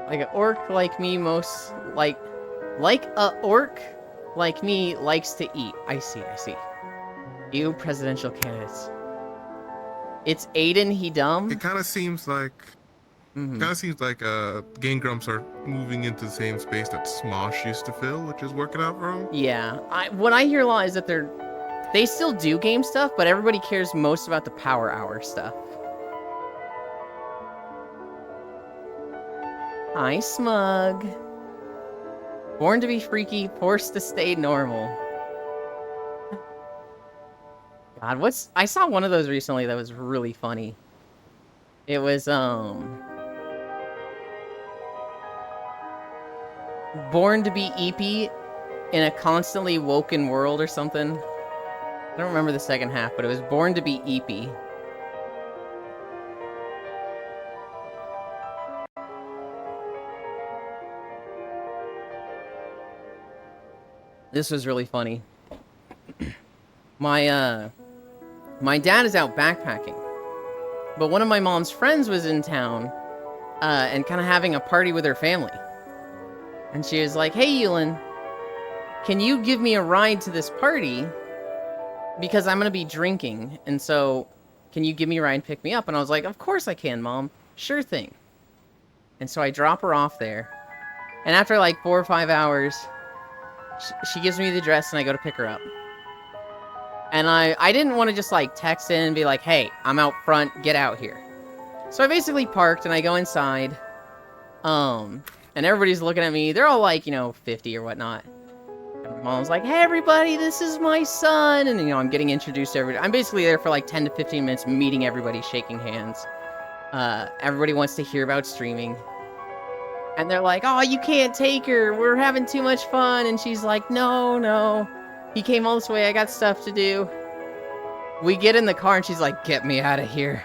Like an orc like me like a orc like me likes to eat. I see. You presidential candidates. It's Aiden, he dumb. It kind of seems like Game Grumps are moving into the same space that Smosh used to fill, which is working out for them. Yeah, what I hear a lot is that they still do game stuff, but everybody cares most about the Power Hour stuff. Hi, Smug. Born to be freaky, forced to stay normal. God, I saw one of those recently that was really funny. It was, Born to be Eepy in a constantly woken world or something. I don't remember the second half, but it was Born to be Eepy. This was really funny. My dad is out backpacking, but one of my mom's friends was in town, and kind of having a party with her family. And she was like, hey, Ewan, can you give me a ride to this party? Because I'm going to be drinking, and so can you give me a ride and pick me up? And I was like, of course I can, Mom. Sure thing. And so I drop her off there, and after like 4 or 5 hours, she gives me the address, and I go to pick her up. And I didn't want to just, like, text in and be like, hey, I'm out front, get out here. So I basically parked, and I go inside. And everybody's looking at me. They're all, like, 50 or whatnot. And my mom's like, hey, everybody, this is my son. And, I'm getting introduced to everybody. I'm basically there for, like, 10 to 15 minutes, meeting everybody, shaking hands. Everybody wants to hear about streaming. And they're like, oh, you can't take her. We're having too much fun. And she's like, no. He came all this way. I got stuff to do. We get in the car and she's like, get me out of here.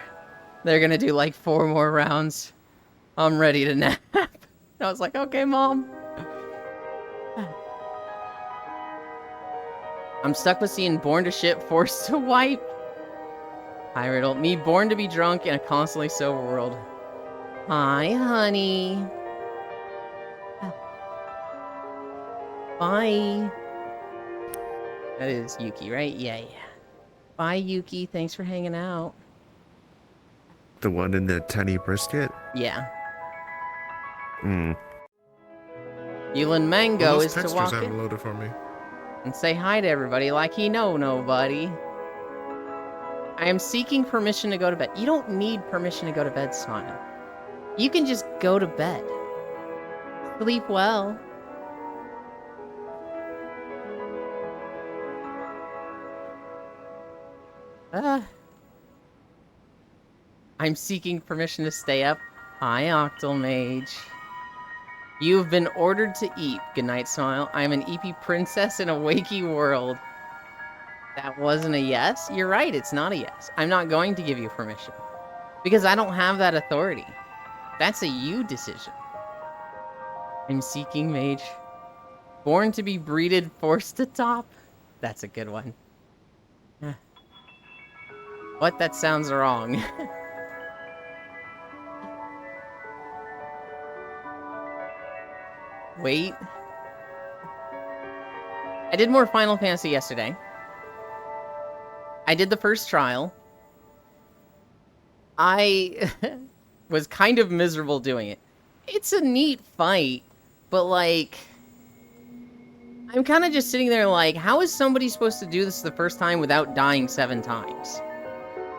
They're going to do like 4 more rounds. I'm ready to nap. I was like, okay, Mom. I'm stuck with seeing Born to Shit, Forced to Wipe. Hi, Riddle. Me born to be drunk in a constantly sober world. Hi, honey. Bye. That is Yuki, right? Yeah. Bye, Yuki. Thanks for hanging out. The one in the tiny brisket? Yeah. Hmm. Yulin Mango Those is to textures walk haven't in loaded for me. and say hi to everybody like he know nobody. I am seeking permission to go to bed. You don't need permission to go to bed, Smile. You can just go to bed. Sleep well. I'm seeking permission to stay up. Hi, Octomage. You've been ordered to eat. Good night, Smile. I am an EP princess in a wakey world. That wasn't a yes? You're right, it's not a yes. I'm not going to give you permission. Because I don't have that authority. That's a you decision. I'm seeking mage. Born to be breeded, forced to top. That's a good one. What? That sounds wrong. Wait. I did more Final Fantasy yesterday. I did the first trial. I was kind of miserable doing it. It's a neat fight, but like... I'm kind of just sitting there like, how is somebody supposed to do this the first time without dying 7 times?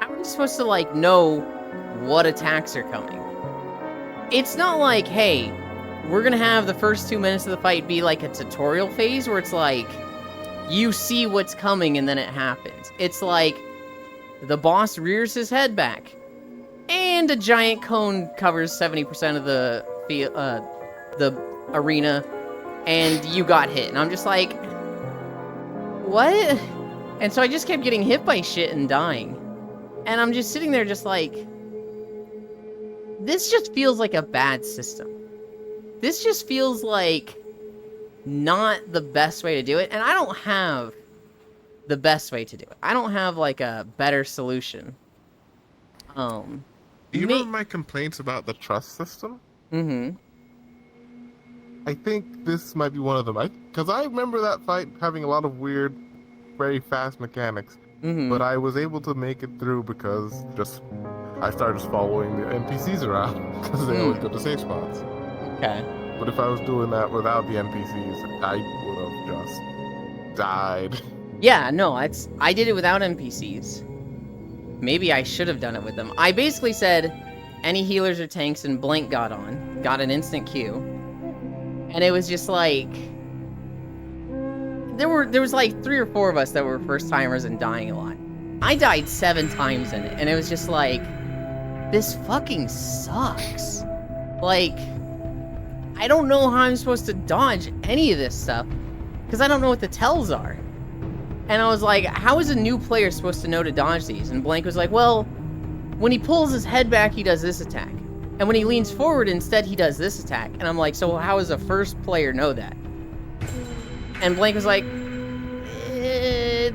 How are you supposed to, like, know what attacks are coming? It's not like, hey, we're gonna have the first 2 minutes of the fight be like a tutorial phase where it's like, you see what's coming and then it happens. It's like, the boss rears his head back, and a giant cone covers 70% of the arena, and you got hit. And I'm just like, what? And so I just kept getting hit by shit and dying. And I'm just sitting there just like, this just feels like a bad system. This just feels like not the best way to do it. And I don't have the best way to do it. I don't have like a better solution. Do you remember my complaints about the trust system? Mm-hmm. I think this might be one of them. Because I remember that fight having a lot of weird, very fast mechanics. Mm-hmm. But I was able to make it through because I started just following the NPCs around because they always go to safe spots. Okay. But if I was doing that without the NPCs, I would have just died. Yeah, no, I did it without NPCs. Maybe I should have done it with them. I basically said, any healers or tanks, and Blank got an instant queue. And it was just like, there was like 3 or 4 of us that were first timers and dying a lot. I died 7 times in it, and it was just like, this fucking sucks. Like, I don't know how I'm supposed to dodge any of this stuff, because I don't know what the tells are. And I was like, how is a new player supposed to know to dodge these? And Blank was like, well, when he pulls his head back, he does this attack. And when he leans forward, instead, he does this attack. And I'm like, so how does a first player know that? And Blank was like,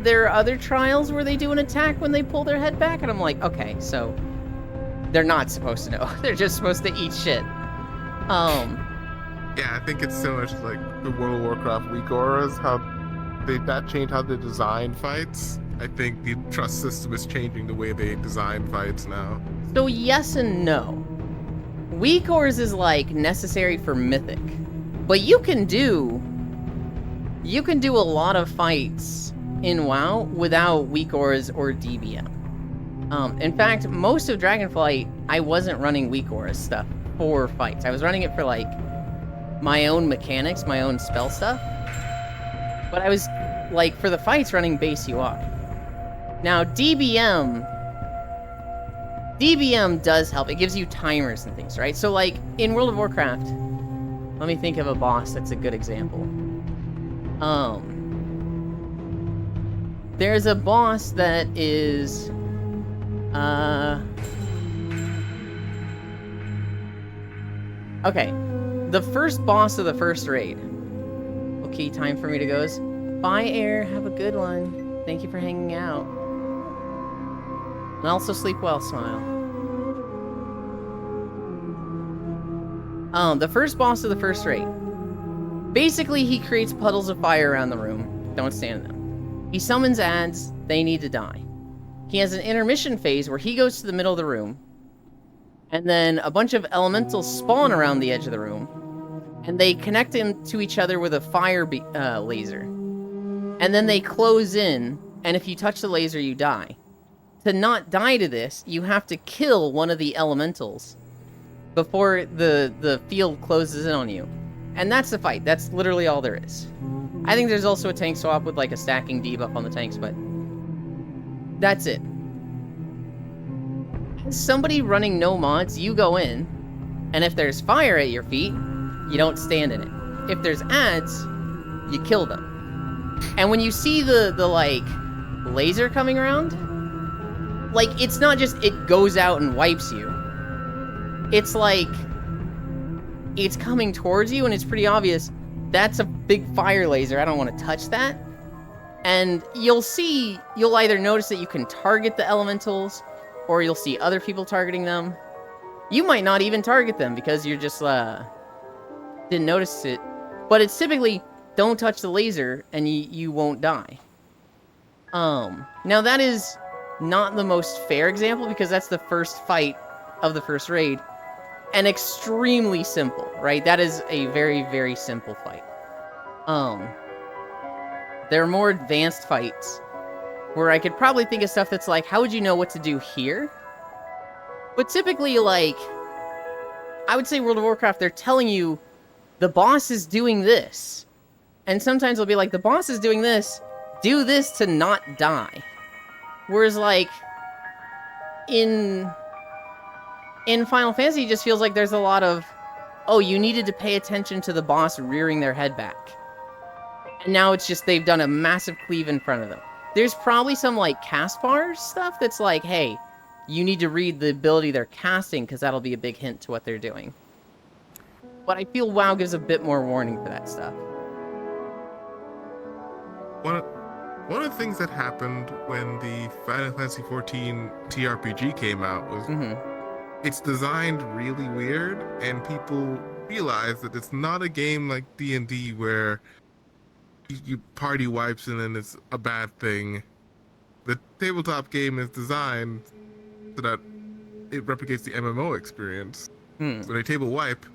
there are other trials where they do an attack when they pull their head back? And I'm like, okay, so they're not supposed to know. They're just supposed to eat shit. Yeah, I think it's similar to like the World of Warcraft weak auras, how that changed how they design fights. I think the trust system is changing the way they design fights now. So yes and no. Weak ores is like necessary for Mythic, but you can do a lot of fights in WoW without weak ores or DBM. In fact, most of Dragonflight, I wasn't running weak ores stuff for fights. I was running it for like my own mechanics, my own spell stuff. But I was like for the fights running base UI. Now DBM does help. It gives you timers and things, right? So like in World of Warcraft, let me think of a boss that's a good example. There's a boss that is okay. The first boss of the first raid. Okay, time for me to go. Bye, Air. Have a good one. Thank you for hanging out. And also sleep well, Smile. The first boss of the first raid. Basically, he creates puddles of fire around the room. Don't stand in them. He summons ads. They need to die. He has an intermission phase where he goes to the middle of the room. And then a bunch of elementals spawn around the edge of the room. And they connect them to each other with a fire laser. And then they close in, and if you touch the laser, you die. To not die to this, you have to kill one of the elementals before the field closes in on you. And that's the fight. That's literally all there is. I think there's also a tank swap with like a stacking debuff on the tanks, but that's it. As somebody running no mods, you go in, and if there's fire at your feet, you don't stand in it. If there's ads, you kill them. And when you see the like laser coming around, like it's not just it goes out and wipes you. It's like it's coming towards you and it's pretty obvious that's a big fire laser. I don't want to touch that. And you'll either notice that you can target the elementals, or you'll see other people targeting them. You might not even target them because you're just, didn't notice it. But it's typically, don't touch the laser, and you won't die. Now that is not the most fair example, because that's the first fight of the first raid. And extremely simple, right? That is a very, very simple fight. There are more advanced fights where I could probably think of stuff that's like, how would you know what to do here? But typically, like, I would say World of Warcraft, they're telling you the boss is doing this. And sometimes they'll be like, the boss is doing this, do this to not die. Whereas, like, in Final Fantasy, it just feels like there's a lot of, oh, you needed to pay attention to the boss rearing their head back. And now it's just they've done a massive cleave in front of them. There's probably some, like, cast bar stuff that's like, hey, you need to read the ability they're casting, because that'll be a big hint to what they're doing. But I feel WoW gives a bit more warning for that stuff. One of the things that happened when the Final Fantasy XIV TRPG came out was it's designed really weird, and people realize that it's not a game like D&D where you party wipes and then it's a bad thing. The tabletop game is designed so that it replicates the MMO experience. So they table wipe,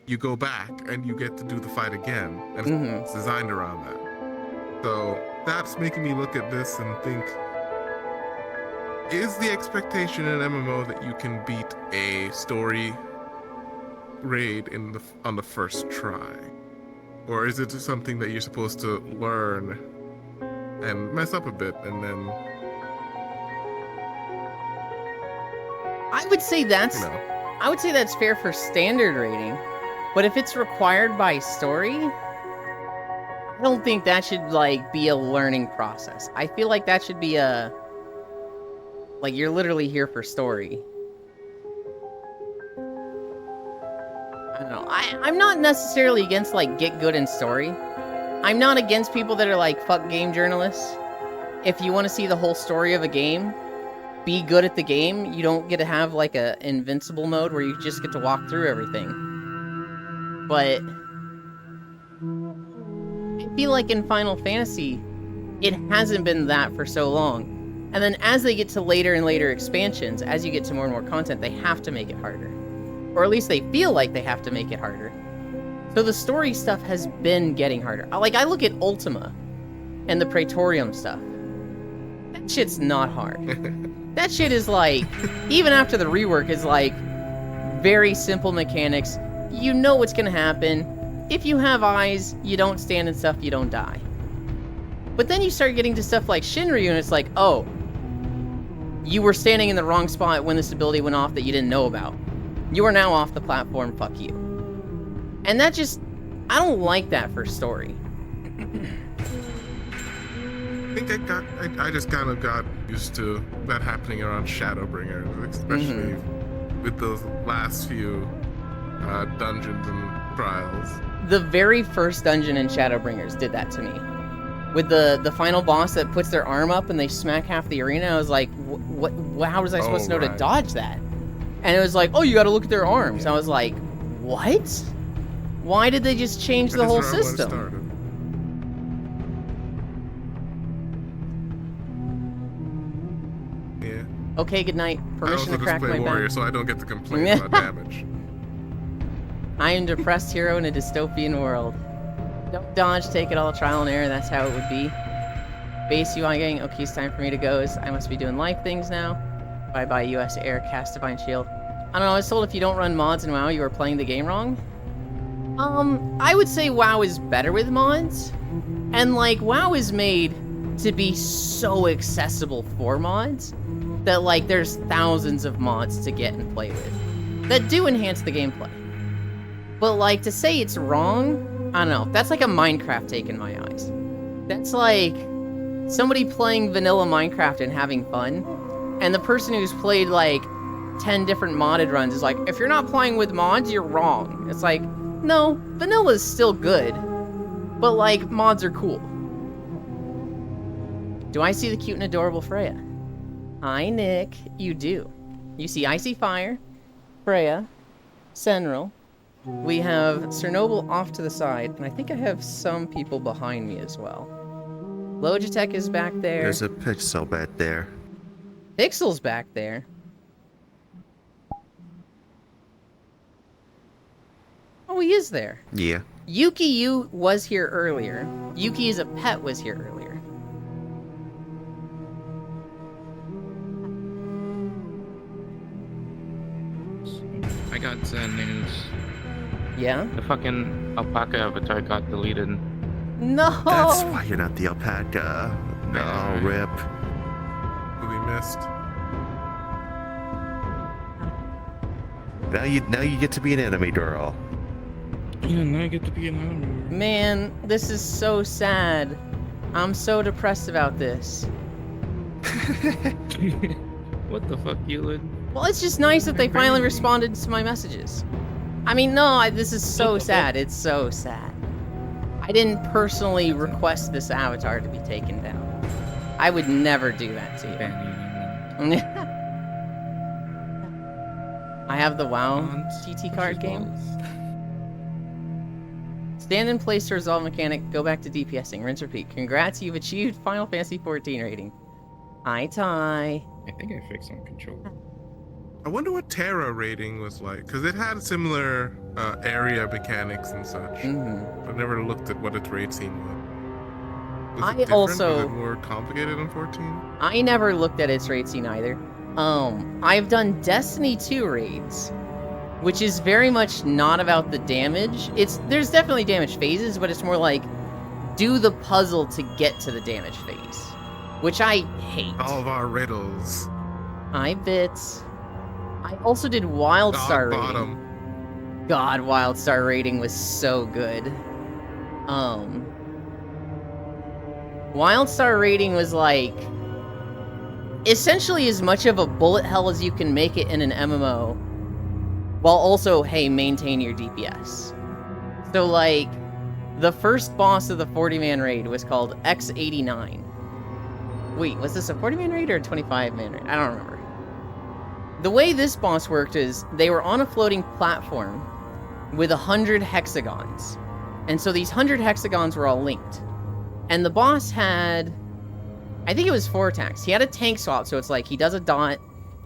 you go back and you get to do the fight again, and it's designed around that. So that's making me look at this and think, is the expectation in an MMO that you can beat a story raid on the first try? Or is it something that you're supposed to learn and mess up a bit and then... I would say that's fair for standard rating, but if it's required by story, I don't think that should, like, be a learning process. I feel like that should be a... like, you're literally here for story. I don't know. I'm not necessarily against, like, get good in story. I'm not against people that are like, fuck game journalists. If you want to see the whole story of a game, be good at the game. You don't get to have, like, a invincible mode where you just get to walk through everything. But I feel like in Final Fantasy, it hasn't been that for so long. And then as they get to later and later expansions, as you get to more and more content, they have to make it harder. Or at least they feel like they have to make it harder. So the story stuff has been getting harder. Like, I look at Ultima and the Praetorium stuff. That shit's not hard. That shit is like, even after the rework, is like very simple mechanics. You know what's gonna happen. If you have eyes, you don't stand and stuff, you don't die. But then you start getting to stuff like Shinryu, and it's like, oh, you were standing in the wrong spot when this ability went off that you didn't know about. You are now off the platform, fuck you. And that just, I don't like that for story. I think I just kind of got used to that happening around Shadowbringers, especially with those last few dungeons and trials. The very first dungeon in Shadowbringers did that to me. With the final boss that puts their arm up and they smack half the arena, I was like, what? How was I supposed to know to dodge that? And it was like, oh, you gotta look at their arms. Yeah. I was like, what? Why did they just change the whole system? Yeah. Okay, good night. Permission to crack my warrior, back. So I don't get to complain about damage. I am depressed hero in a dystopian world. Don't dodge, take it all, trial and error, that's how it would be. Base UI gang, okay, it's time for me to go. I must be doing life things now. Bye-bye, US Air, cast Divine Shield. I don't know, I was told if you don't run mods in WoW, you are playing the game wrong. I would say WoW is better with mods. And, like, WoW is made to be so accessible for mods that, like, there's thousands of mods to get and play with that do enhance the gameplay. But, like, to say it's wrong, I don't know. That's like a Minecraft take in my eyes. That's like somebody playing vanilla Minecraft and having fun, and the person who's played, like, 10 different modded runs is like, if you're not playing with mods, you're wrong. It's like, no, vanilla's still good, but, like, mods are cool. Do I see the cute and adorable Freya? Hi, Nick. You do. You see Icy Fire, Freya, Senril. We have Chernobyl off to the side, and I think I have some people behind me as well. Logitech is back there. There's a pixel back there. Pixel's back there. Oh, he is there. Yeah. Yuki Yu was here earlier. Yuki as a pet was here earlier. I got news. Yeah? The fucking alpaca avatar got deleted. No! That's why you're not the alpaca. No, rip. We missed. Now you get to be an enemy girl. Yeah, now I get to be an animal. Man, this is so sad. I'm so depressed about this. What the fuck, Eulid? Well, it's just nice that they finally responded to my messages. I mean, no, this is so sad. It's so sad. I didn't personally request this avatar to be taken down. I would never do that to you. I have the WoW GT card game. Stand in place to resolve mechanic, go back to DPSing, rinse repeat. Congrats, you've achieved Final Fantasy XIV rating. Hi, Ty. I think I fixed some control. I wonder what Terra rating was like, because it had similar area mechanics and such. Mm-hmm. I've never looked at what its raid scene was. Was I it different? also- Was it more complicated in 14? I never looked at its raid scene either. I've done Destiny 2 raids, which is very much not about the damage. There's definitely damage phases, but it's more like do the puzzle to get to the damage phase, which I hate. All of our riddles. I bits. I also did WildStar Dog rating. bottom. God, WildStar rating was so good. WildStar rating was like essentially as much of a bullet hell as you can make it in an MMO, while also, hey, maintain your DPS. So like, the first boss of the 40-man raid was called X89. Wait, was this a 40-man raid or a 25-man raid? I don't remember. The way this boss worked is they were on a floating platform with 100 hexagons. And so these 100 hexagons were all linked. And the boss had, I think it was 4 attacks. He had a tank swap, so it's like he does a dot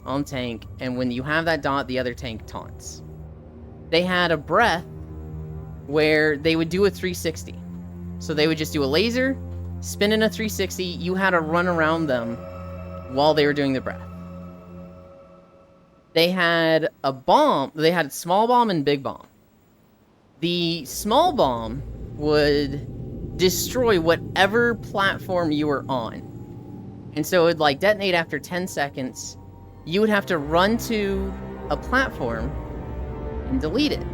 on tank, and when you have that dot, the other tank taunts. They had a breath where they would do a 360. So they would just do a laser, spin in a 360, you had to run around them while they were doing the breath. They had a bomb, they had small bomb and big bomb. The small bomb would destroy whatever platform you were on. And so it would like detonate after 10 seconds. You would have to run to a platform and delete it.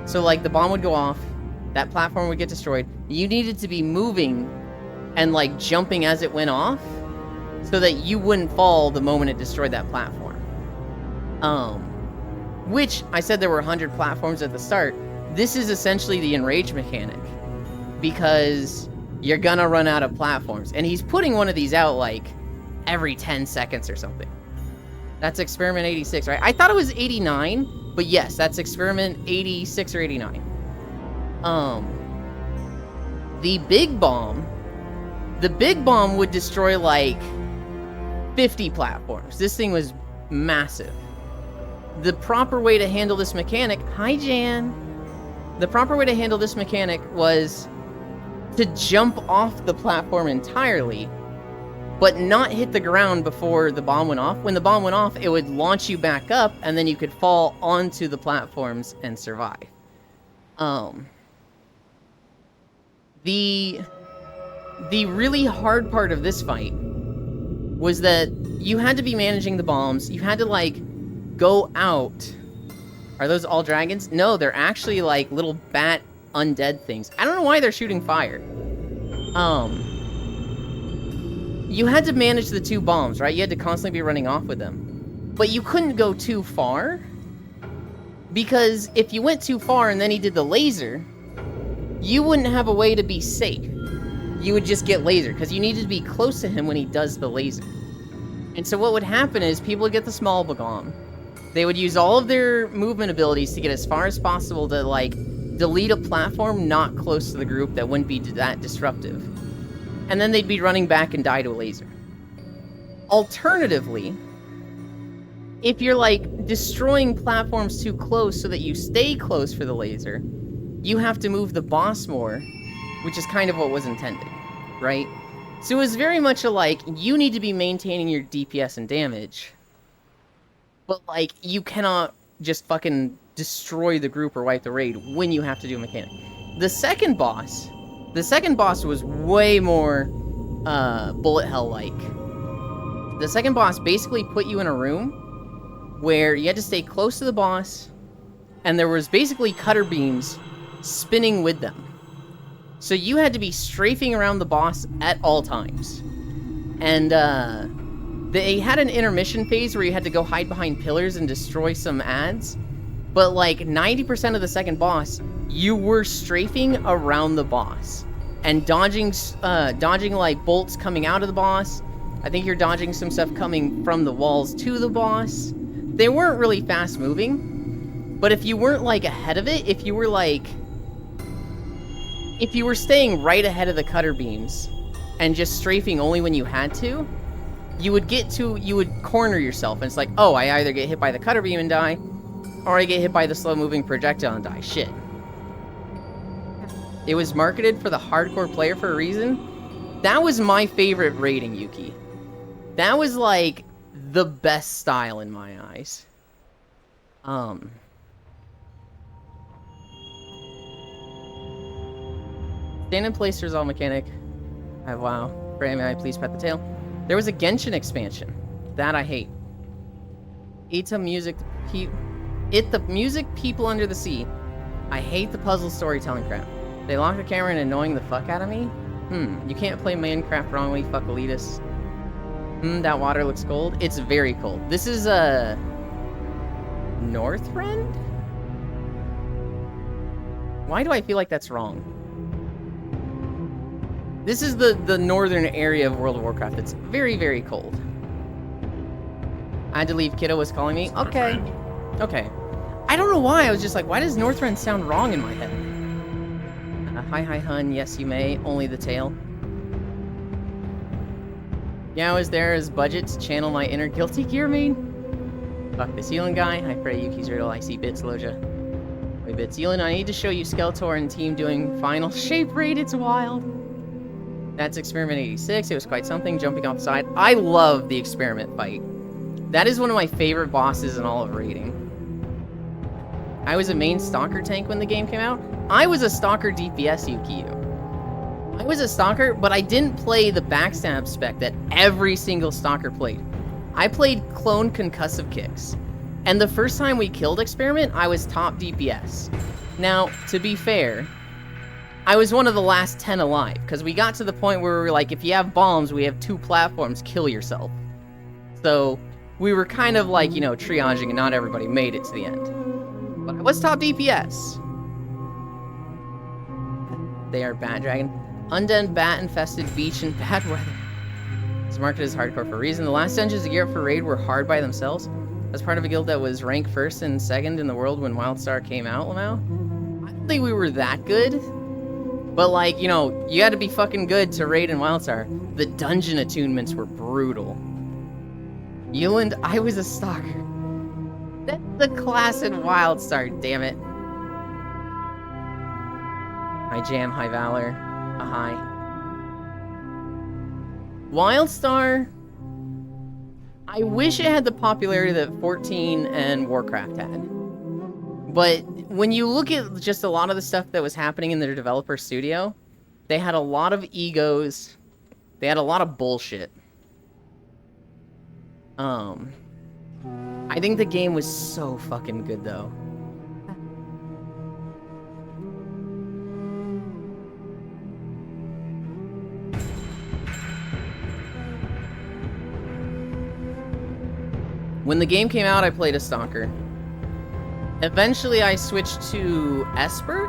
So like the bomb would go off, that platform would get destroyed. You needed to be moving and like jumping as it went off so that you wouldn't fall the moment it destroyed that platform. Which I said there were 100 platforms at the start. This is essentially the enrage mechanic because you're gonna run out of platforms. And he's putting one of these out like every 10 seconds or something. That's Experiment 86, right? I thought it was 89, but yes, that's Experiment 86 or 89. The big bomb would destroy like 50 platforms. This thing was massive. The proper way to handle this mechanic, hi Jan. The proper way to handle this mechanic was to jump off the platform entirely, but not hit the ground before the bomb went off. When the bomb went off, it would launch you back up, and then you could fall onto the platforms and survive. The really hard part of this fight was that you had to be managing the bombs. You had to, like, go out. Are those all dragons? No, they're actually, like, little bat undead things. I don't know why they're shooting fire. You had to manage the 2 bombs, right? You had to constantly be running off with them. But you couldn't go too far, because if you went too far and then he did the laser, you wouldn't have a way to be safe. you would just get lasered, because you needed to be close to him when he does the laser. And so what would happen is people would get the small bomb. They would use all of their movement abilities to get as far as possible to, like, delete a platform not close to the group that wouldn't be that disruptive. And then they'd be running back and die to a laser. Alternatively, if you're, like, destroying platforms too close so that you stay close for the laser, you have to move the boss more, which is kind of what was intended, right? So it was very much a, like, you need to be maintaining your DPS and damage, but, like, you cannot just fucking destroy the group or wipe the raid when you have to do a mechanic. The second boss was way more, bullet hell-like. The second boss basically put you in a room where you had to stay close to the boss, and there was basically cutter beams spinning with them. So you had to be strafing around the boss at all times. And, they had an intermission phase where you had to go hide behind pillars and destroy some ads. But, like, 90% of the second boss, you were strafing around the boss. And dodging, like, bolts coming out of the boss. I think you're dodging some stuff coming from the walls to the boss. They weren't really fast moving. But if you weren't, like, ahead of it, if you were, like... if you were staying right ahead of the cutter beams and just strafing only when you had to, you would corner yourself, and it's like, oh, I either get hit by the cutter beam and die, or I get hit by the slow-moving projectile and die. Shit. It was marketed for the hardcore player for a reason. That was my favorite rating, Yuki. That was, like, the best style in my eyes. Stand in place to resolve mechanic. Wow. Pray, may I please pet the tail? There was a Genshin expansion. That I hate. The music people under the sea. I hate the puzzle storytelling crap. They lock the camera and annoying the fuck out of me? You can't play Minecraft wrongly, fuck elitist. That water looks cold. It's very cold. This is, Northrend? Why do I feel like that's wrong? This is the northern area of World of Warcraft. It's very, very cold. I had to leave. Kiddo was calling me. Okay. Okay. I don't know why. I was just like, why does Northrend sound wrong in my head? Hi, hun. Yes, you may. Only the tail. Yeah, I was there as budget to channel my inner Guilty Gear main. Fuck this Elon guy. I pray Yuki's riddle. I see Bits, Loja. Wait, Bits. Elon, I need to show you Skeletor and team doing final shape raid. It's wild. That's Experiment 86. It was quite something. Jumping off the side. I love the Experiment fight. That is one of my favorite bosses in all of raiding. I was a main Stalker tank when the game came out. I was a Stalker DPS, Yukiyu. I was a Stalker, but I didn't play the backstab spec that every single Stalker played. I played clone concussive kicks. And the first time we killed Experiment, I was top DPS. Now, to be fair, I was one of the last 10 alive, because we got to the point where we were like, if you have bombs, we have 2 platforms, kill yourself. So, we were kind of like, you know, triaging, and not everybody made it to the end. But I was top DPS. They are Bat Dragon. Undead, bat-infested beach in bad weather. It's marketed as hardcore for a reason. The last dungeons to gear up for raid were hard by themselves. As part of a guild that was ranked 1st and 2nd in the world when WildStar came out, Lamau. I don't think we were that good. But, like, you know, you had to be fucking good to raid in WildStar. The dungeon attunements were brutal. Euland, I was a stalker. That's the class in WildStar, damn it. Hi, Jam. Hi, Valor. Hi. WildStar... I wish it had the popularity that 14 and Warcraft had. But when you look at just a lot of the stuff that was happening in their developer studio, they had a lot of egos. They had a lot of bullshit. I think the game was so fucking good, though. When the game came out, I played a Stalker. Eventually, I switched to Esper.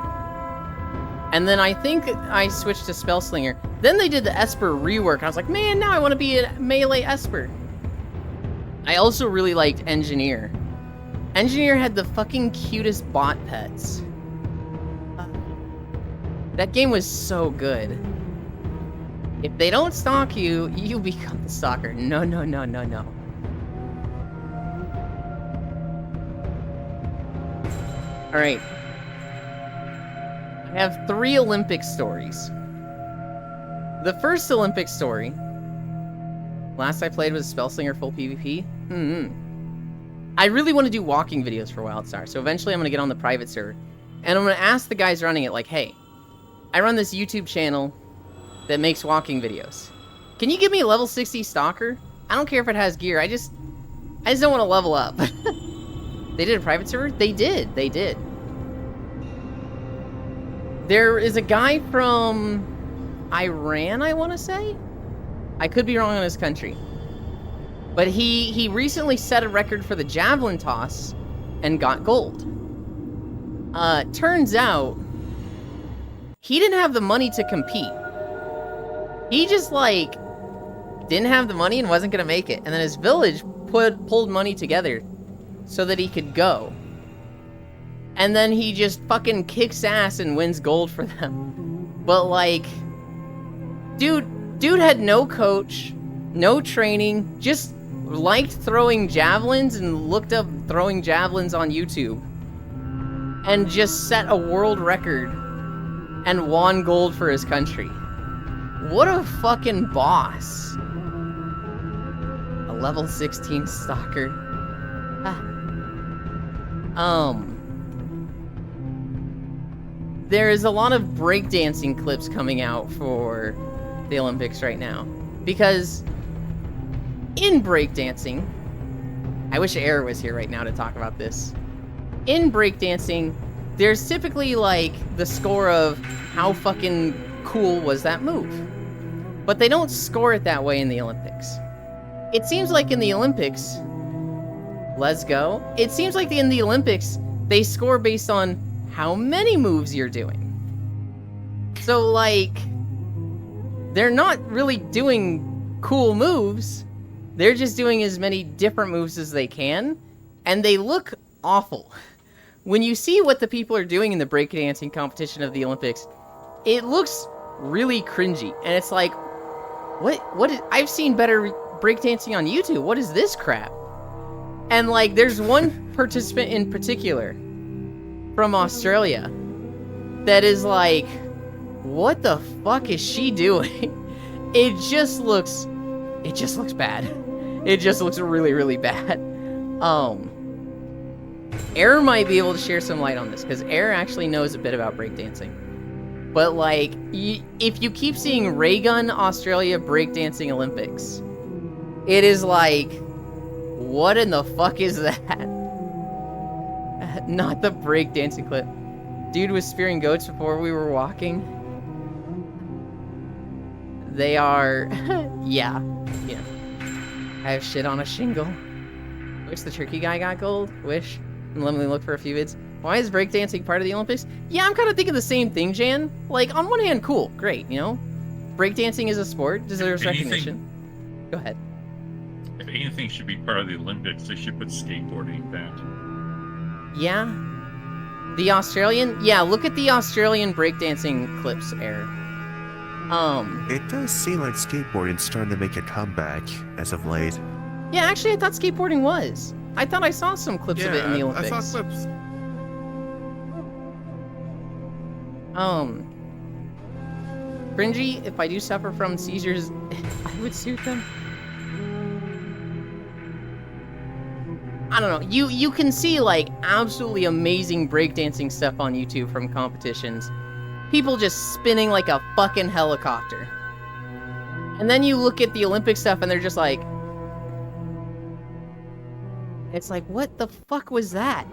And then I think I switched to Spellslinger. Then they did the Esper rework. I was like, man, now I want to be a melee Esper. I also really liked Engineer. Engineer had the fucking cutest bot pets. That game was so good. If they don't stalk you, you become the stalker. No, no, no, no, no. Alright. I have 3 Olympic stories. The first Olympic story, last I played was Spellslinger full PvP. I really want to do walking videos for WildStar, so eventually I'm going to get on the private server. And I'm going to ask the guys running it, like, hey, I run this YouTube channel that makes walking videos. Can you give me a level 60 stalker? I don't care if it has gear, I just don't want to level up. They did a private server? They did. There is a guy from Iran, I want to say? I could be wrong on his country. But he recently set a record for the javelin toss and got gold. Turns out, he didn't have the money to compete. He just, like, didn't have the money and wasn't gonna make it. And then his village pulled money together so that he could go. And then he just fucking kicks ass and wins gold for them. But, like, dude had no coach, no training, just liked throwing javelins and looked up throwing javelins on YouTube. And just set a world record and won gold for his country. What a fucking boss. A level 16 stalker. There is a lot of breakdancing clips coming out for the Olympics right now. Because in breakdancing, I wish Air was here right now to talk about this. In breakdancing, there's typically, like, the score of how fucking cool was that move. But they don't score it that way in the Olympics. It seems like in the Olympics, let's go. It seems like in the Olympics, they score based on how many moves you're doing. So, like, they're not really doing cool moves. They're just doing as many different moves as they can, and they look awful. When you see what the people are doing in the breakdancing competition of the Olympics, it looks really cringy, and it's like, I've seen better breakdancing on YouTube. What is this crap? And, like, there's one participant in particular from Australia that is like, what the fuck is she doing? It just looks bad. It just looks really, really bad. Air might be able to share some light on this, because Air actually knows a bit about breakdancing. But, like, if you keep seeing Raygun Australia Breakdancing Olympics, it is like, what in the fuck is that? Not the breakdancing clip. Dude was spearing goats before we were walking. They are... yeah. I have shit on a shingle. Wish the turkey guy got gold. Wish. Let me look for a few vids. Why is breakdancing part of the Olympics? Yeah, I'm kind of thinking the same thing, Jan. Like, on one hand, cool, great, you know? Breakdancing is a sport, deserves recognition. Go ahead. If anything should be part of the Olympics, they should put skateboarding in that. Yeah. The Australian... yeah, look at the Australian breakdancing clips, Air. It does seem like skateboarding's starting to make a comeback as of late. Yeah, actually, I thought skateboarding was. I thought I saw some clips of it in the Olympics. I saw clips. Cringy, if I do suffer from seizures, I would suit them. I don't know. You can see, like, absolutely amazing breakdancing stuff on YouTube from competitions. People just spinning like a fucking helicopter. And then you look at the Olympic stuff and they're just like... it's like, what the fuck was that?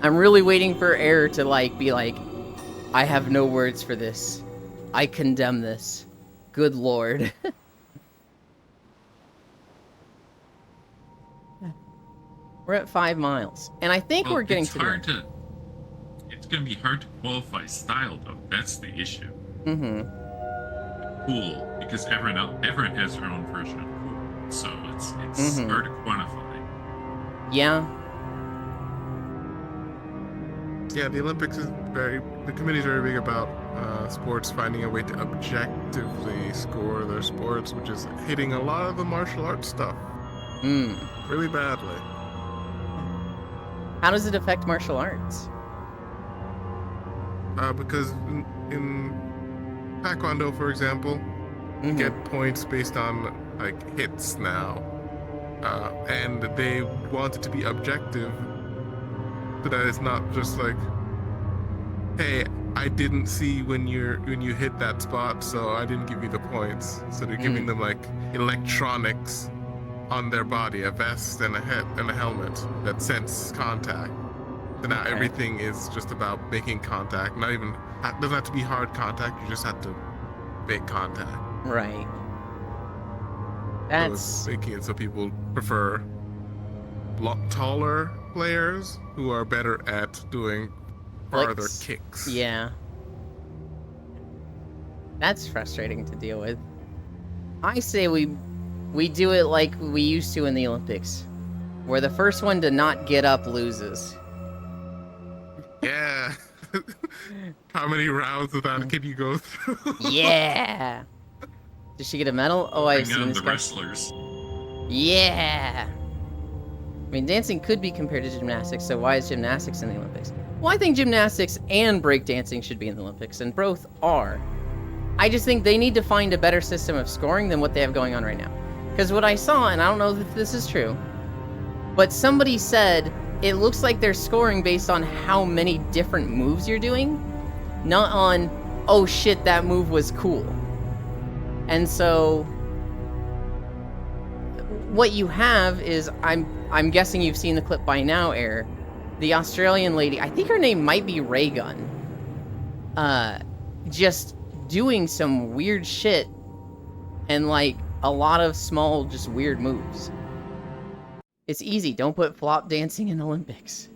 I'm really waiting for Air to, like, be like, I have no words for this. I condemn this. Good lord. We're at 5 miles. And I think we're getting to... It's going to be hard to qualify style, though. That's the issue. Mm-hmm. Cool, because everyone has their own version of cool, so it's Mhm. hard to quantify. Yeah. Yeah, the Olympics is the committee's very big about sports finding a way to objectively score their sports, which is hitting a lot of the martial arts stuff Mm. really badly. How does it affect martial arts? Because in Taekwondo, for example, you Mhm. get points based on like hits now, and they want it to be objective, so that it's not just like, hey, I didn't see when you hit that spot, so I didn't give you the points. So they're giving them like electronics on their body, a vest and a head and a helmet that sense contact. So now Okay. everything is just about making contact. Not even doesn't have to be hard contact. You just have to make contact. Right. So That's it's making it so people prefer taller players who are better at doing farther Flicks. kicks. yeah. That's frustrating to deal with. I say we do it like we used to in the Olympics, where the first one to not get up loses. Yeah. How many rounds of that can you go through? Yeah. Did she get a medal? Oh, I've Bring seen on this the guy. wrestlers. Yeah. I mean, dancing could be compared to gymnastics, so why is gymnastics in the Olympics? Well, I think gymnastics and breakdancing should be in the Olympics, and both are. I just think they need to find a better system of scoring than what they have going on right now. Because what I saw, and I don't know if this is true, but somebody said it looks like they're scoring based on how many different moves you're doing, not on, oh shit, that move was cool. And so what you have is, I'm guessing you've seen the clip by now, Air. The Australian lady, I think her name might be Raygun, just doing some weird shit and like a lot of small, just weird moves. It's easy. Don't put flop dancing in Olympics.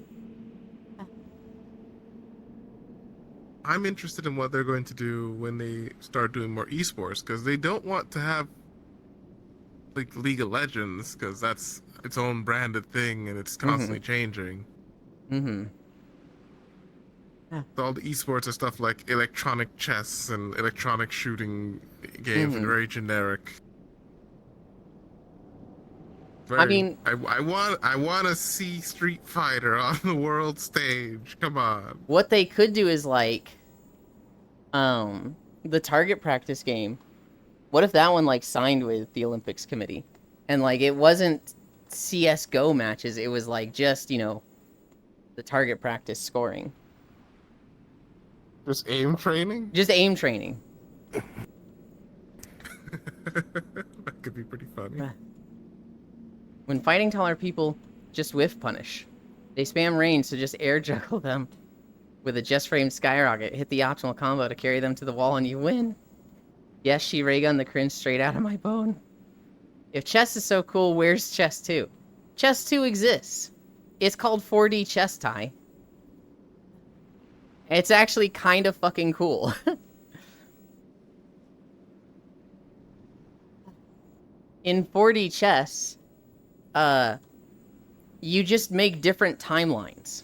I'm interested in what they're going to do when they start doing more esports, because they don't want to have like League of Legends, because that's its own branded thing and it's constantly changing. Mm-hmm. So all the esports are stuff like electronic chess and electronic shooting games, and very generic. I mean, I want to see Street Fighter on the world stage. Come on. what they could do is like, the target practice game. What if that one like signed with the Olympics committee, and like it wasn't CS:GO matches? It was like just, you know, the target practice scoring. Just aim training? Just aim training. That could be pretty funny. When fighting taller people, just whiff punish. They spam range, so just air juggle them with a just framed skyrocket. Hit the optional combo to carry them to the wall and you win. Yes, she raygun the cringe straight out of my bone. If chess is so cool, where's chess 2? Chess 2 exists. It's called 4D chess tie. It's actually kind of fucking cool. In 4D chess, you just make different timelines.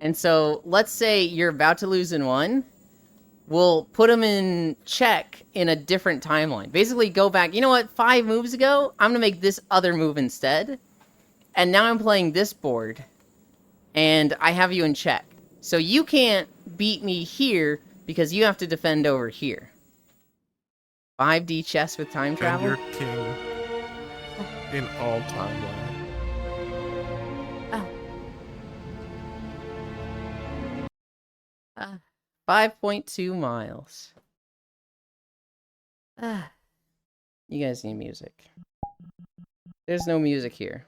And so, let's say you're about to lose in one, we'll put them in check in a different timeline. Basically, go back, you know what, 5 moves ago, I'm gonna make this other move instead. And now I'm playing this board, and I have you in check. So you can't beat me here, because you have to defend over here. 5D chess with time And travel? you're king in all timelines. 5.2 miles. You guys need music. There's no music here.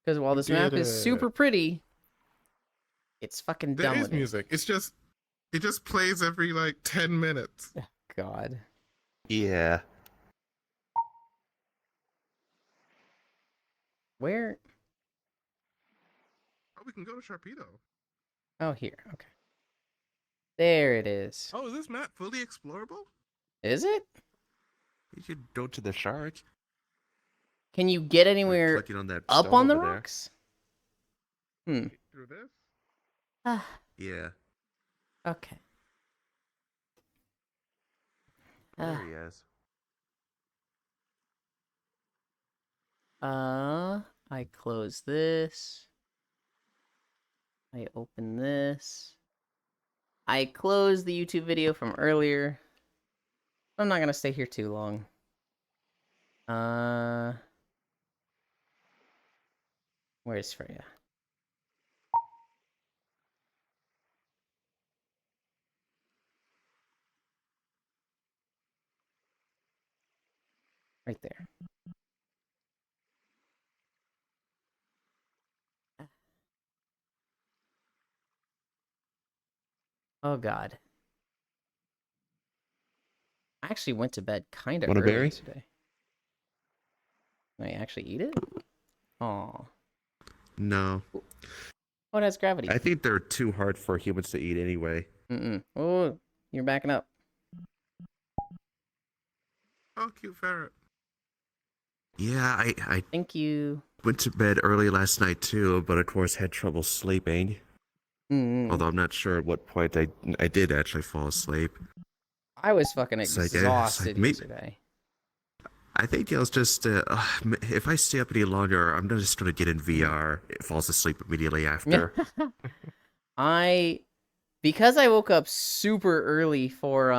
Because while this map is super pretty, it's fucking There dumb. is music. It just plays every like 10 minutes. God. Yeah. Where? Oh, we can go to Sharpedo. Oh, here. Okay. There it is. Oh, is this map fully explorable? Is it? You should go to the shark. Can you get by anywhere clicking on that up stone on the over there. rocks? Hmm. Through this? Ah, Yeah. okay. There Ah. he is. I close this. I open this. I close the YouTube video from earlier. I'm not gonna stay here too long. Where's Freya? Right there. Oh God. I actually went to bed kind of Want a early berry? yesterday. Can I actually eat it? Oh. No. Oh, it has gravity. I think they're too hard for humans to eat anyway. Mm-mm. Oh, you're backing up. Oh, cute ferret. Yeah, I Thank you. went to bed early last night too, but of course had trouble sleeping. Mm-mm. Although I'm not sure at what point I did actually fall asleep. I was fucking So I guess, exhausted maybe- yesterday. I think I was just if I stay up any longer, I'm just gonna get in VR. It falls asleep immediately after. Because I woke up super early for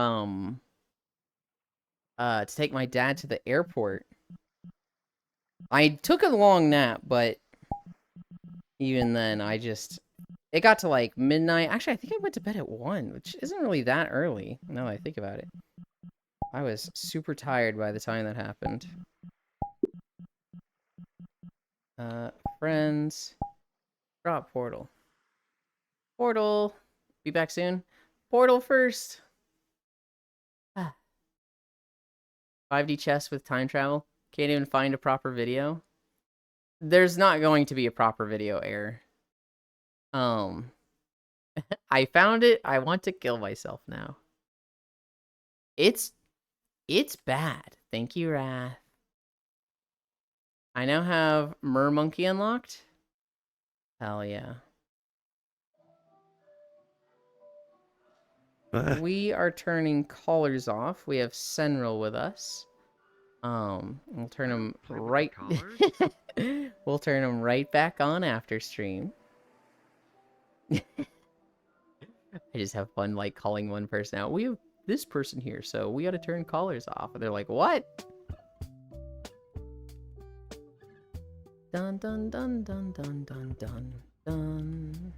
to take my dad to the airport. I took a long nap, but even then it got to like midnight. Actually, I think I went to bed at 1, which isn't really that early now that I think about it. I was super tired by the time that happened. Friends. Drop portal. Portal. Be back soon. Portal first. 5D chess with time travel. Can't even find a proper video. There's not going to be a proper video error. I found it. I want to kill myself now. It's bad. Thank you, Wrath. I now have Mermonkey unlocked. Hell yeah. We are turning collars off. We have Senril with us. We'll turn him right. We'll turn him right back on after stream. I just have fun like calling one person out. We have this person here, so we got to turn collars off. And they're like, "What?" Dun dun dun dun dun dun dun dun.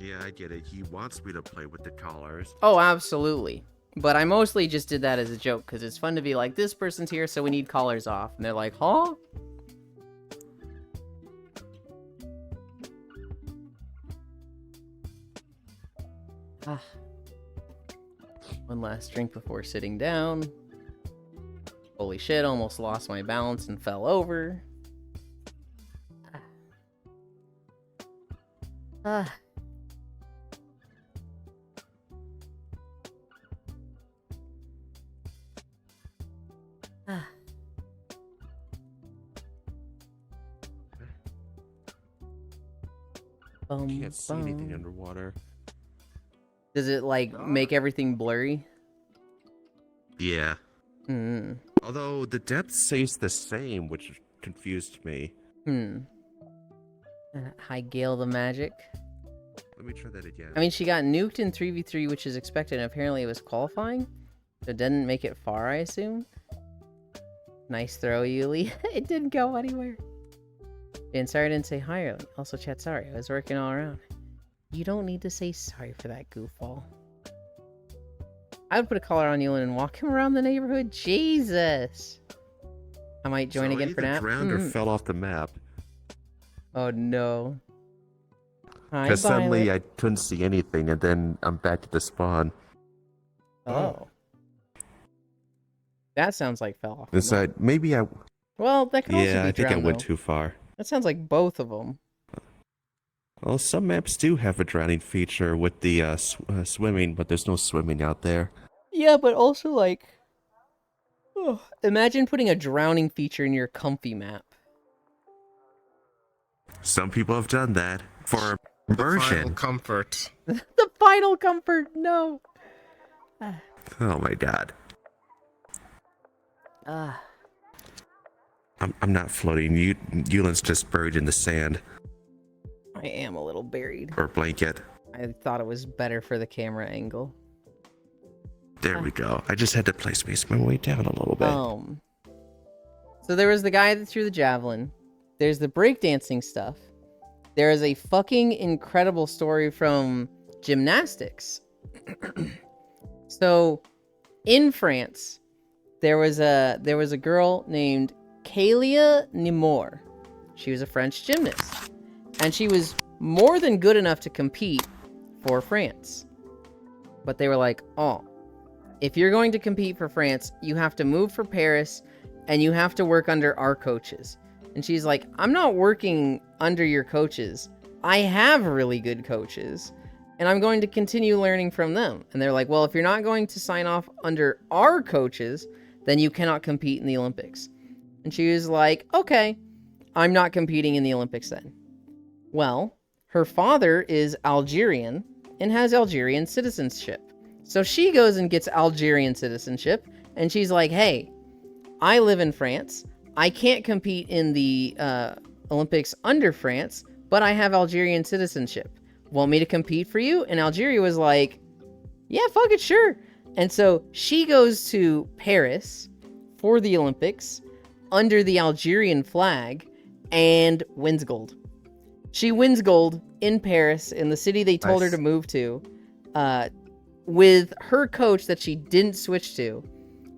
Yeah, I get it. He wants me to play with the collars. Oh, absolutely. But I mostly just did that as a joke because it's fun to be like, this person's here, so we need collars off. And they're like, huh? Ah. One last drink before sitting down. Holy shit, almost lost my balance and fell over. Ah. Can't see anything underwater. Does it like make everything blurry? Yeah. Hmm. Although the depth stays the same, which confused me. Hi, Gale the Magic. Let me try that again. I mean, she got nuked in 3v3, which is expected, and apparently it was qualifying. So it didn't make it far, I assume. Nice throw, Yuli. It didn't go anywhere. And sorry I didn't say hi early. Also, chat, sorry. I was working all around. You don't need to say sorry for that, goofball. I would put a collar on Yulin and walk him around the neighborhood. Jesus! I might join So again for either nap. drowned or fell off the map. Oh, no. Hi, Because suddenly Violet. I couldn't see anything, and then I'm back at the spawn. Oh. That sounds like fell off. It's like, maybe I... Well, that could also Yeah, be I think I drowned, went though. too far. That sounds like both of them. Well, some maps do have a drowning feature with the swimming, but there's no swimming out there. Yeah, but also like, imagine putting a drowning feature in your comfy map. Some people have done that for The final immersion. comfort. The final comfort, no. Oh my god. Ah. I'm not floating. Yulin's just buried in the sand I am a little buried. or blanket. I thought it was better for the camera angle. There we go. I just had to place my way down a little bit. So there was the guy that threw the javelin. There's the breakdancing stuff. There is a fucking incredible story from gymnastics. So, in France, there was a girl named Kalia Nemours. She was a French gymnast, and she was more than good enough to compete for France. But they were like, "Oh, if you're going to compete for France, you have to move for Paris, and you have to work under our coaches." And she's like, "I'm not working under your coaches. I have really good coaches, and I'm going to continue learning from them." And they're like, "Well, if you're not going to sign off under our coaches, then you cannot compete in the Olympics." And she was like, "Okay, I'm not competing in the Olympics then." Well, her father is Algerian and has Algerian citizenship. So she goes and gets Algerian citizenship, and she's like, "Hey, I live in France. I can't compete in the Olympics under France, but I have Algerian citizenship. Want me to compete for you?" And Algeria was like, "Yeah, fuck it, sure." And so she goes to Paris for the Olympics under the Algerian flag and wins gold. She wins gold in Paris, in the city they told her Nice. to move to, with her coach that she didn't switch to.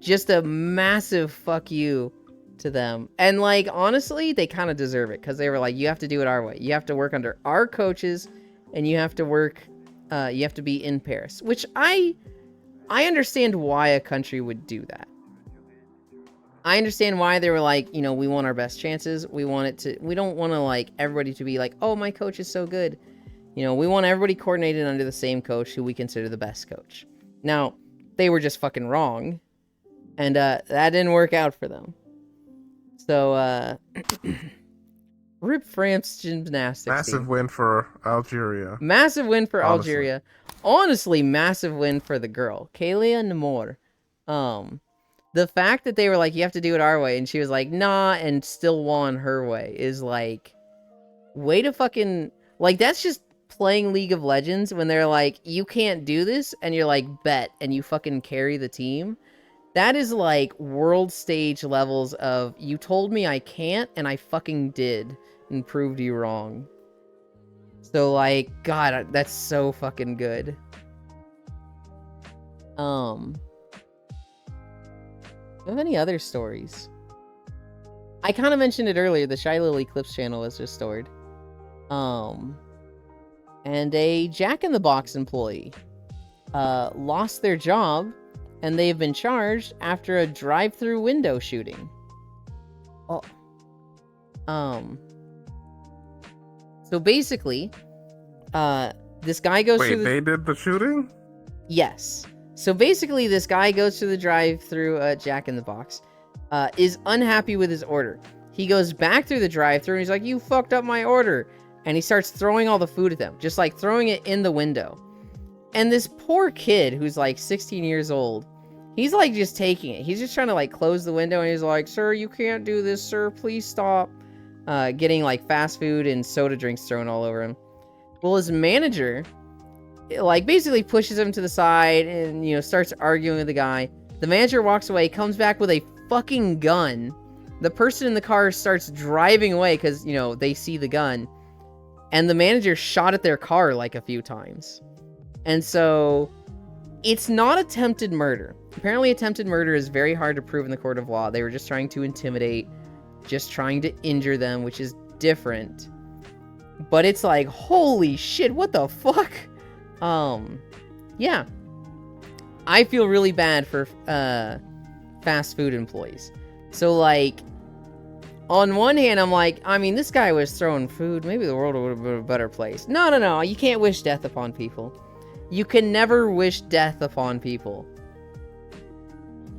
Just a massive fuck you to them. And like, honestly, they kind of deserve it, because they were like, "You have to do it our way. You have to work under our coaches, and you have to work, you have to be in Paris." Which I understand why a country would do that. I understand why they were like, you know, we want our best chances. We don't want to like everybody to be like, "Oh, my coach is so good." You know, we want everybody coordinated under the same coach who we consider the best coach. Now, they were just fucking wrong. And that didn't work out for them. So, rip France gymnastics Massive team. win for Algeria. Massive win for Honestly. Algeria. Honestly, massive win for the girl, Kalia Nemours. The fact that they were like, "You have to do it our way," and she was like, "Nah," and still won her way is like, way to fucking, like, that's just playing League of Legends when they're like, "You can't do this," and you're like, "Bet," and you fucking carry the team. That is like world stage levels of, you told me I can't, and I fucking did, and proved you wrong. So like, God, that's so fucking good. Do you have any other stories? I kind of mentioned it earlier. The Shy Lily Clips channel was restored. And a Jack in the Box employee lost their job, and they've been charged after a drive-through window shooting. Oh. So basically, this guy goes Wait, through the... they did the shooting? Yes. So basically, this guy goes through the drive-through Jack in the Box, is unhappy with his order. He goes back through the drive-through, and he's like, "You fucked up my order." And he starts throwing all the food at them, just like throwing it in the window. And this poor kid, who's like 16 years old, he's like just taking it. He's just trying to like close the window, and he's like, "Sir, you can't do this, sir. Please stop." Getting like fast food and soda drinks thrown all over him. Well, his manager, like, basically pushes him to the side and, you know, starts arguing with the guy. The manager walks away, comes back with a fucking gun. The person in the car starts driving away because, you know, they see the gun. And the manager shot at their car like a few times. And so, it's not attempted murder. Apparently, attempted murder is very hard to prove in the court of law. They were just trying to intimidate, just trying to injure them, which is different. But it's like, holy shit, what the fuck? Yeah. I feel really bad for fast food employees. So, like, On one hand, I'm like, I mean, this guy was throwing food. Maybe the world would have been a better place. No. You can't wish death upon people. You can never wish death upon people.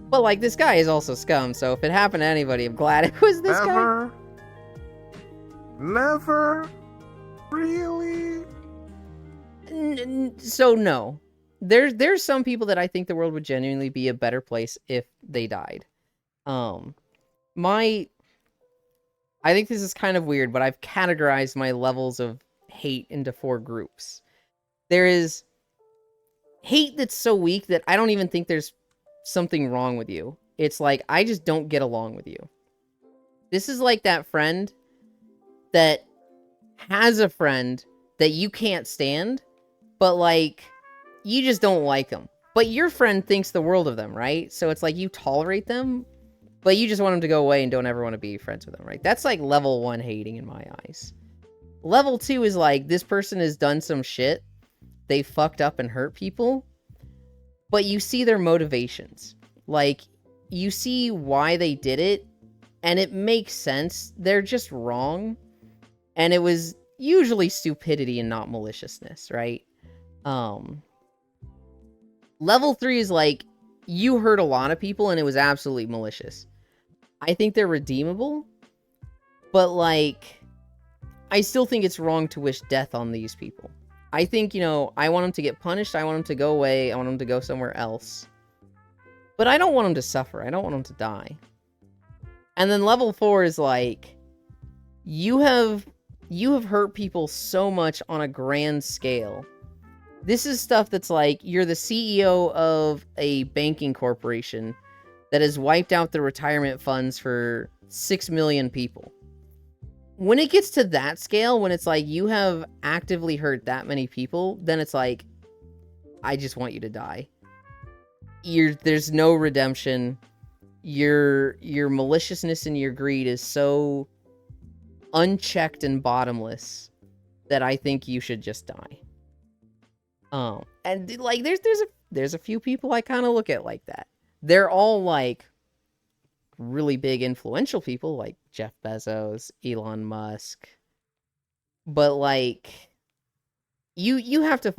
But, like, this guy is also scum, so if it happened to anybody, I'm glad it was this guy. Never? Really? So, no. There's some people that I think the world would genuinely be a better place if they died. I think this is kind of weird, but I've categorized my levels of hate into 4 groups. There is hate that's so weak that I don't even think there's something wrong with you. It's like, I just don't get along with you. This is like that friend that has a friend that you can't stand, but like, you just don't like them. But your friend thinks the world of them, right? So it's like you tolerate them, but you just want them to go away and don't ever want to be friends with them, right? That's like level 1 hating in my eyes. Level 2 is like, this person has done some shit. They fucked up and hurt people. But you see their motivations. Like, you see why they did it, and it makes sense. They're just wrong. And it was usually stupidity and not maliciousness, right? Level 3 is like, you hurt a lot of people and it was absolutely malicious. I think they're redeemable, but like, I still think it's wrong to wish death on these people. I think, I want them to get punished, I want them to go away, I want them to go somewhere else. But I don't want them to suffer, I don't want them to die. And then level 4 is like, you have hurt people so much on a grand scale. This is stuff that's like, you're the CEO of a banking corporation that has wiped out the retirement funds for 6 million people. When it gets to that scale, when it's like, you have actively hurt that many people, then it's like, I just want you to die. There's no redemption. Your maliciousness and your greed is so unchecked and bottomless that I think you should just die. And like, there's a few people I kind of look at like that. They're all like really big influential people like Jeff Bezos, Elon Musk. But like, you have to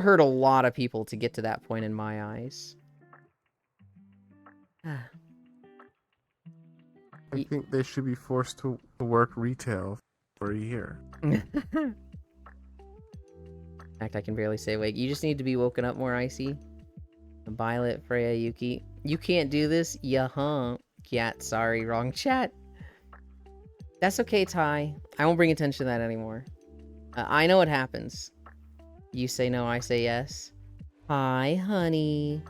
hurt a lot of people to get to that point in my eyes. I think they should be forced to work retail for a year. In fact, I can barely say wake. You just need to be woken up more, Icy. Violet, Freya, Yuki. You can't do this? Yeah, Cat, sorry, wrong chat. That's okay, Ty. I won't bring attention to that anymore. I know what happens. You say no, I say yes. Hi, honey.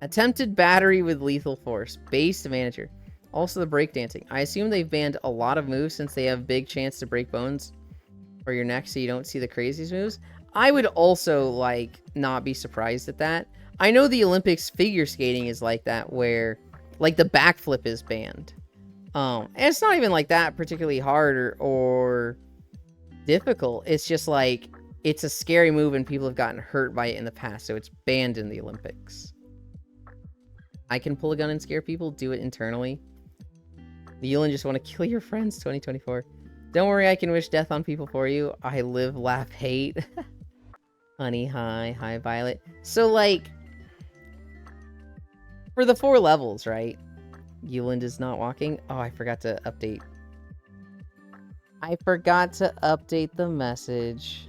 Attempted battery with lethal force. Base manager. Also the breakdancing. I assume they've banned a lot of moves since they have big chance to break bones or your neck so you don't see the craziest moves. I would also, like, not be surprised at that. I know the Olympics figure skating is like that, where, like, the backflip is banned. And it's not even, like, that particularly hard or difficult. It's just, like, it's a scary move and people have gotten hurt by it in the past, so it's banned in the Olympics. I can pull a gun and scare people, do it internally. Yulin just want to kill your friends, 2024. Don't worry, I can wish death on people for you. I live, laugh, hate. Honey, hi, Violet. So, like, for the 4 levels, right? Yuland is not walking. Oh, I forgot to update. I forgot to update the message.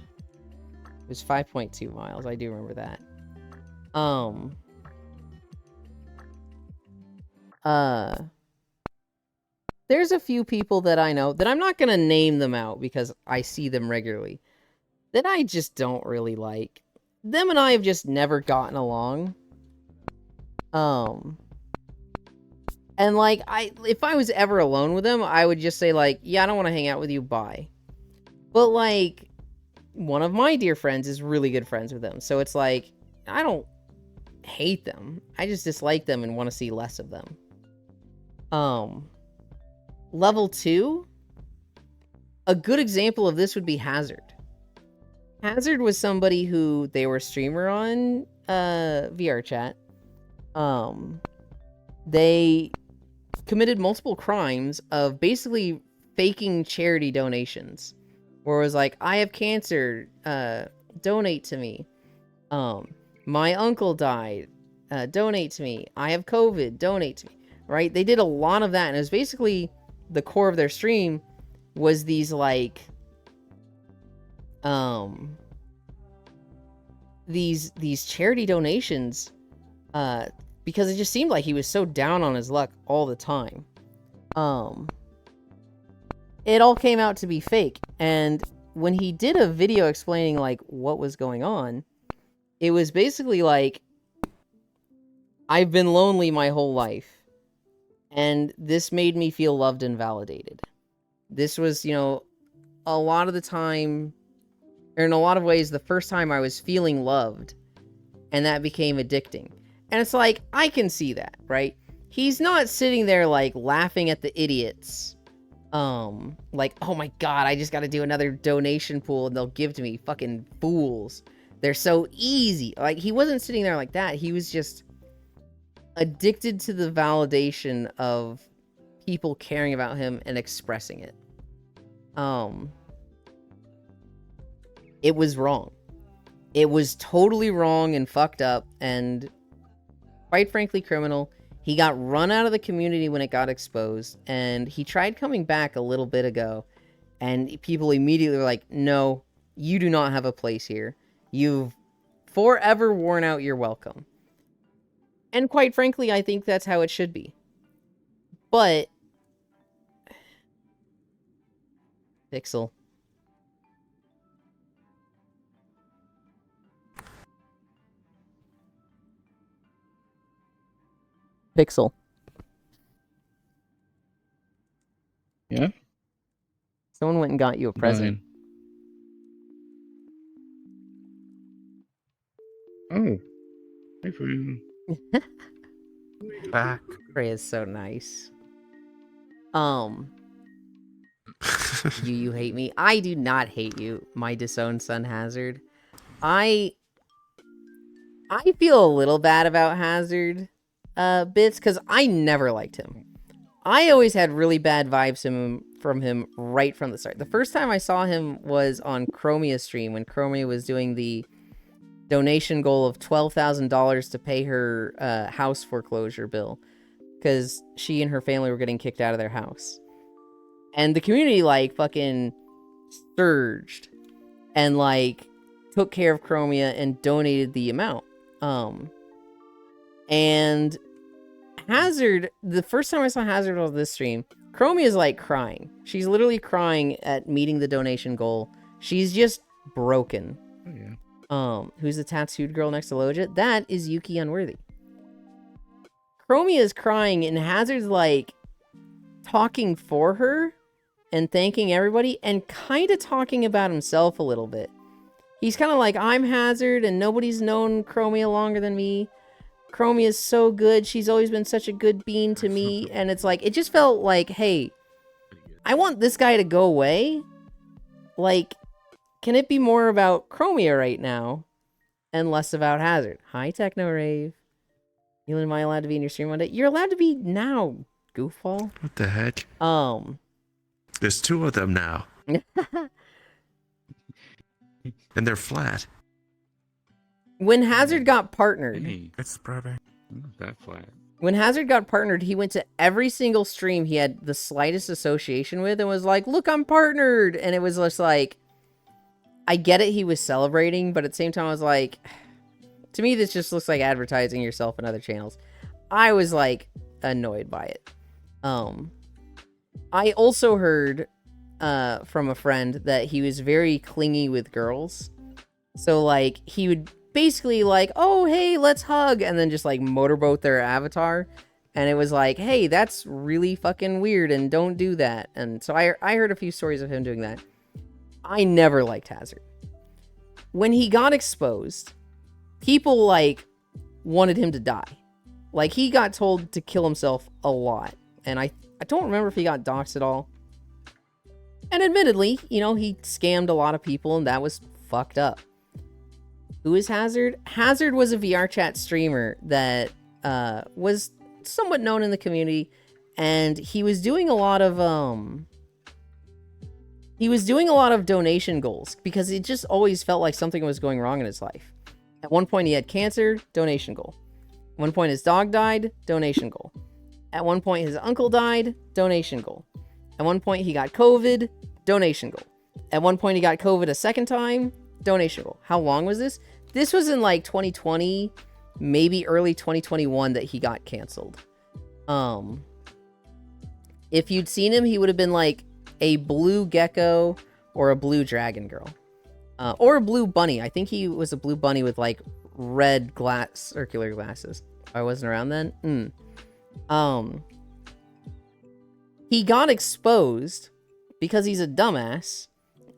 It was 5.2 miles. I do remember that. There's a few people that I know that I'm not going to name them out because I see them regularly that I just don't really like. Them and I have just never gotten along. And like, if I was ever alone with them, I would just say like, yeah, I don't want to hang out with you, bye. But like, one of my dear friends is really good friends with them. So it's like, I don't hate them. I just dislike them and want to see less of them. Level 2, a good example of this would be Hazard. Hazard was somebody who they were a streamer on VR chat. They committed multiple crimes of basically faking charity donations, where it was like, I have cancer, donate to me. My uncle died, donate to me. I have COVID, donate to me. Right? They did a lot of that, and it was basically the core of their stream was these like these charity donations, because it just seemed like he was so down on his luck all the time. It all came out to be fake, and when he did a video explaining like what was going on, it was basically like, I've been lonely my whole life, and this made me feel loved and validated. This was, you know, a lot of the time, or in a lot of ways, the first time I was feeling loved, and that became addicting. And it's like, I can see that, right? He's not sitting there like laughing at the idiots. Like, oh my god, I just gotta do another donation pool and they'll give to me. Fucking fools. They're so easy. Like, he wasn't sitting there like that. He was just addicted to the validation of people caring about him and expressing it. It was wrong. It was totally wrong and fucked up and quite frankly criminal. He got run out of the community when it got exposed, and he tried coming back a little bit ago, and people immediately were like, no, you do not have a place here. You've forever worn out your welcome. And quite frankly, I think that's how it should be. But Pixel. Pixel. Yeah? Someone went and got you a present. Oh. Hey, friend. Back. Trey is so nice. You hate me. I do not hate you, my disowned son Hazard. I feel a little bad about Hazard bits, because I never liked him. I always had really bad vibes from him right from the start. The first time I saw him was on Chromia's stream, when Chromia was doing the donation goal of $12,000 to pay her house foreclosure bill, because she and her family were getting kicked out of their house. And the community, like, fucking surged and, like, took care of Chromia and donated the amount. And Hazard, the first time I saw Hazard on this stream, Chromia is, like, crying. She's literally crying at meeting the donation goal. She's just broken. Oh, yeah. Who's the tattooed girl next to Loja? That is Yuki Unworthy. Chromia is crying, and Hazard's, like, talking for her and thanking everybody and kind of talking about himself a little bit. He's kind of like, I'm Hazard, and nobody's known Chromia longer than me. Chromia is so good. She's always been such a good bean to me. And it's like, it just felt like, hey, I want this guy to go away. Like, can it be more about Chromia right now and less about Hazard? Hi, Techno Rave. Am I allowed to be in your stream one day? You're allowed to be now, goofball. What the heck? There's two of them now. And they're flat. When Hazard got partnered, Hey, It's spreading. not that flat. when Hazard got partnered, he went to every single stream he had the slightest association with and was like, look, I'm partnered. And it was just like, I get it, he was celebrating, but at the same time, I was like, to me, this just looks like advertising yourself in other channels. I was like annoyed by it. I also heard from a friend that he was very clingy with girls. So like he would basically like, oh, hey, let's hug, and then just like motorboat their avatar. And it was like, hey, that's really fucking weird and don't do that. And so I heard a few stories of him doing that. I never liked Hazard. When he got exposed, people like wanted him to die. Like he got told to kill himself a lot. And I don't remember if he got doxxed at all. And admittedly, you know, he scammed a lot of people and that was fucked up. Who is Hazard? Hazard was a VR chat streamer that was somewhat known in the community and he was doing a lot of donation goals because it just always felt like something was going wrong in his life. At one point he had cancer, donation goal. At one point his dog died, donation goal. At one point his uncle died, donation goal. At one point he got COVID, donation goal. At one point he got COVID a second time, donation goal. How long was this? This was in like 2020, maybe early 2021 that he got canceled. If you'd seen him, he would have been like a blue gecko or a blue dragon girl. Or a blue bunny. I think he was a blue bunny with like red circular glasses. I wasn't around then. He got exposed because he's a dumbass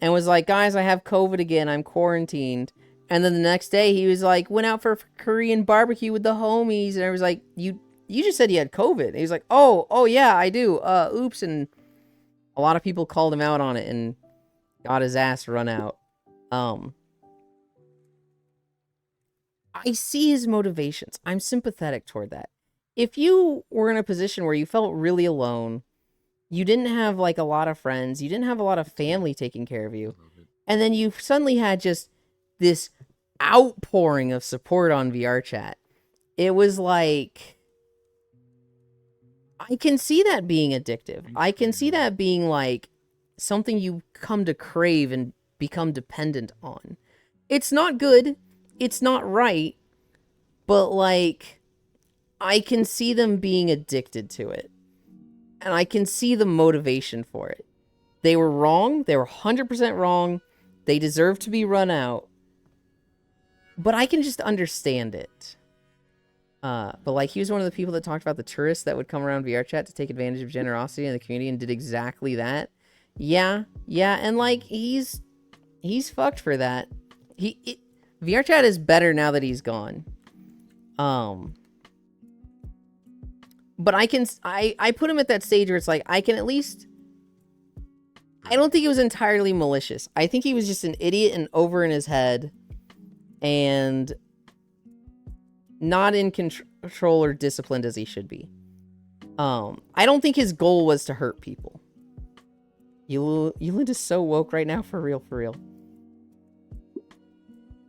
and was like, guys, I have COVID again. I'm quarantined. And then the next day he was like, went out for Korean barbecue with the homies. And I was like, you just said you had COVID. And he was like, oh yeah, I do. Oops. And a lot of people called him out on it and got his ass run out. I see his motivations. I'm sympathetic toward that. If you were in a position where you felt really alone, you didn't have like a lot of friends, you didn't have a lot of family taking care of you, and then you suddenly had just this outpouring of support on VRChat, it was like, I can see that being addictive. I can see that being like something you come to crave and become dependent on. It's not good. It's not right. But like, I can see them being addicted to it. And I can see the motivation for it. They were wrong. They were 100% wrong. They deserve to be run out. But I can just understand it. But like, he was one of the people that talked about the tourists that would come around VRChat to take advantage of generosity in the community and did exactly that. Yeah, and like, he's fucked for that. VRChat is better now that he's gone. But I put him at that stage where it's like, I can at least, I don't think it was entirely malicious. I think he was just an idiot and over in his head and not in control or disciplined as he should be. I don't think his goal was to hurt people. Euland is so woke right now, for real.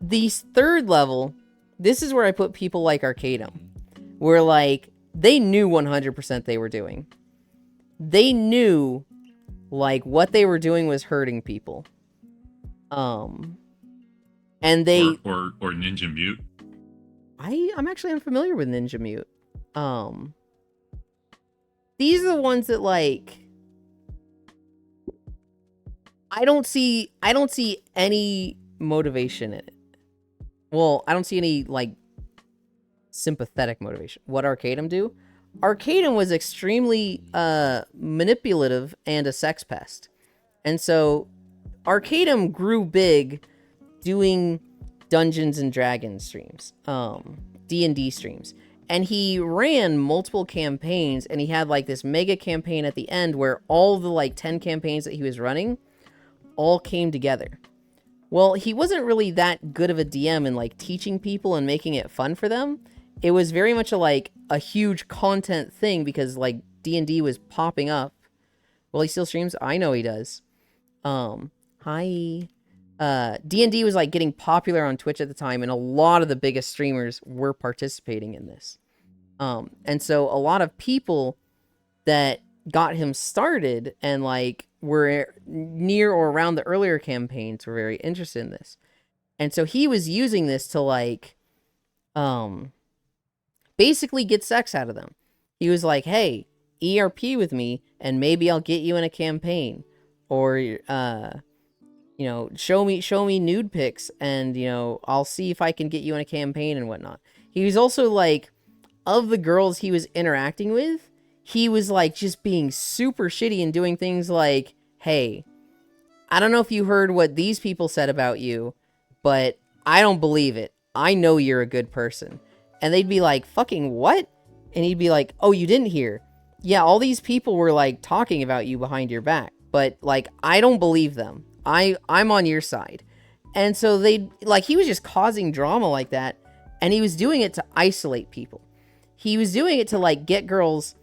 The third level, this is where I put people like Arcadum, where like, they knew 100% they were doing. They knew like what they were doing was hurting people. And they or Ninja Mute. I'm actually unfamiliar with Ninja Mute. These are the ones that like, I don't see any motivation in it. Well, I don't see any like sympathetic motivation. What Arcadum do? Arcadum was extremely manipulative and a sex pest. And so Arcadum grew big doing Dungeons and Dragons streams, D&D streams. And he ran multiple campaigns, and he had like this mega campaign at the end where all the like 10 campaigns that he was running all came together. Well, he wasn't really that good of a DM in like teaching people and making it fun for them. It was very much a huge content thing because like D&D was popping up. Well, he still streams. I know he does. Hi. D&D was like getting popular on Twitch at the time, and a lot of the biggest streamers were participating in this. And so a lot of people that got him started and like were near or around the earlier campaigns were very interested in this. And so he was using this to like, basically get sex out of them. He was like, hey, ERP with me and maybe I'll get you in a campaign, or, show me nude pics and, I'll see if I can get you in a campaign and whatnot. He was also like, of the girls he was interacting with, he was like just being super shitty and doing things like, hey, I don't know if you heard what these people said about you, but I don't believe it. I know you're a good person. And they'd be like, fucking what? And he'd be like, oh, you didn't hear? Yeah, all these people were like talking about you behind your back, but like, I don't believe them. I'm on your side. And so he was just causing drama like that. And he was doing it to isolate people. He was doing it to like get girls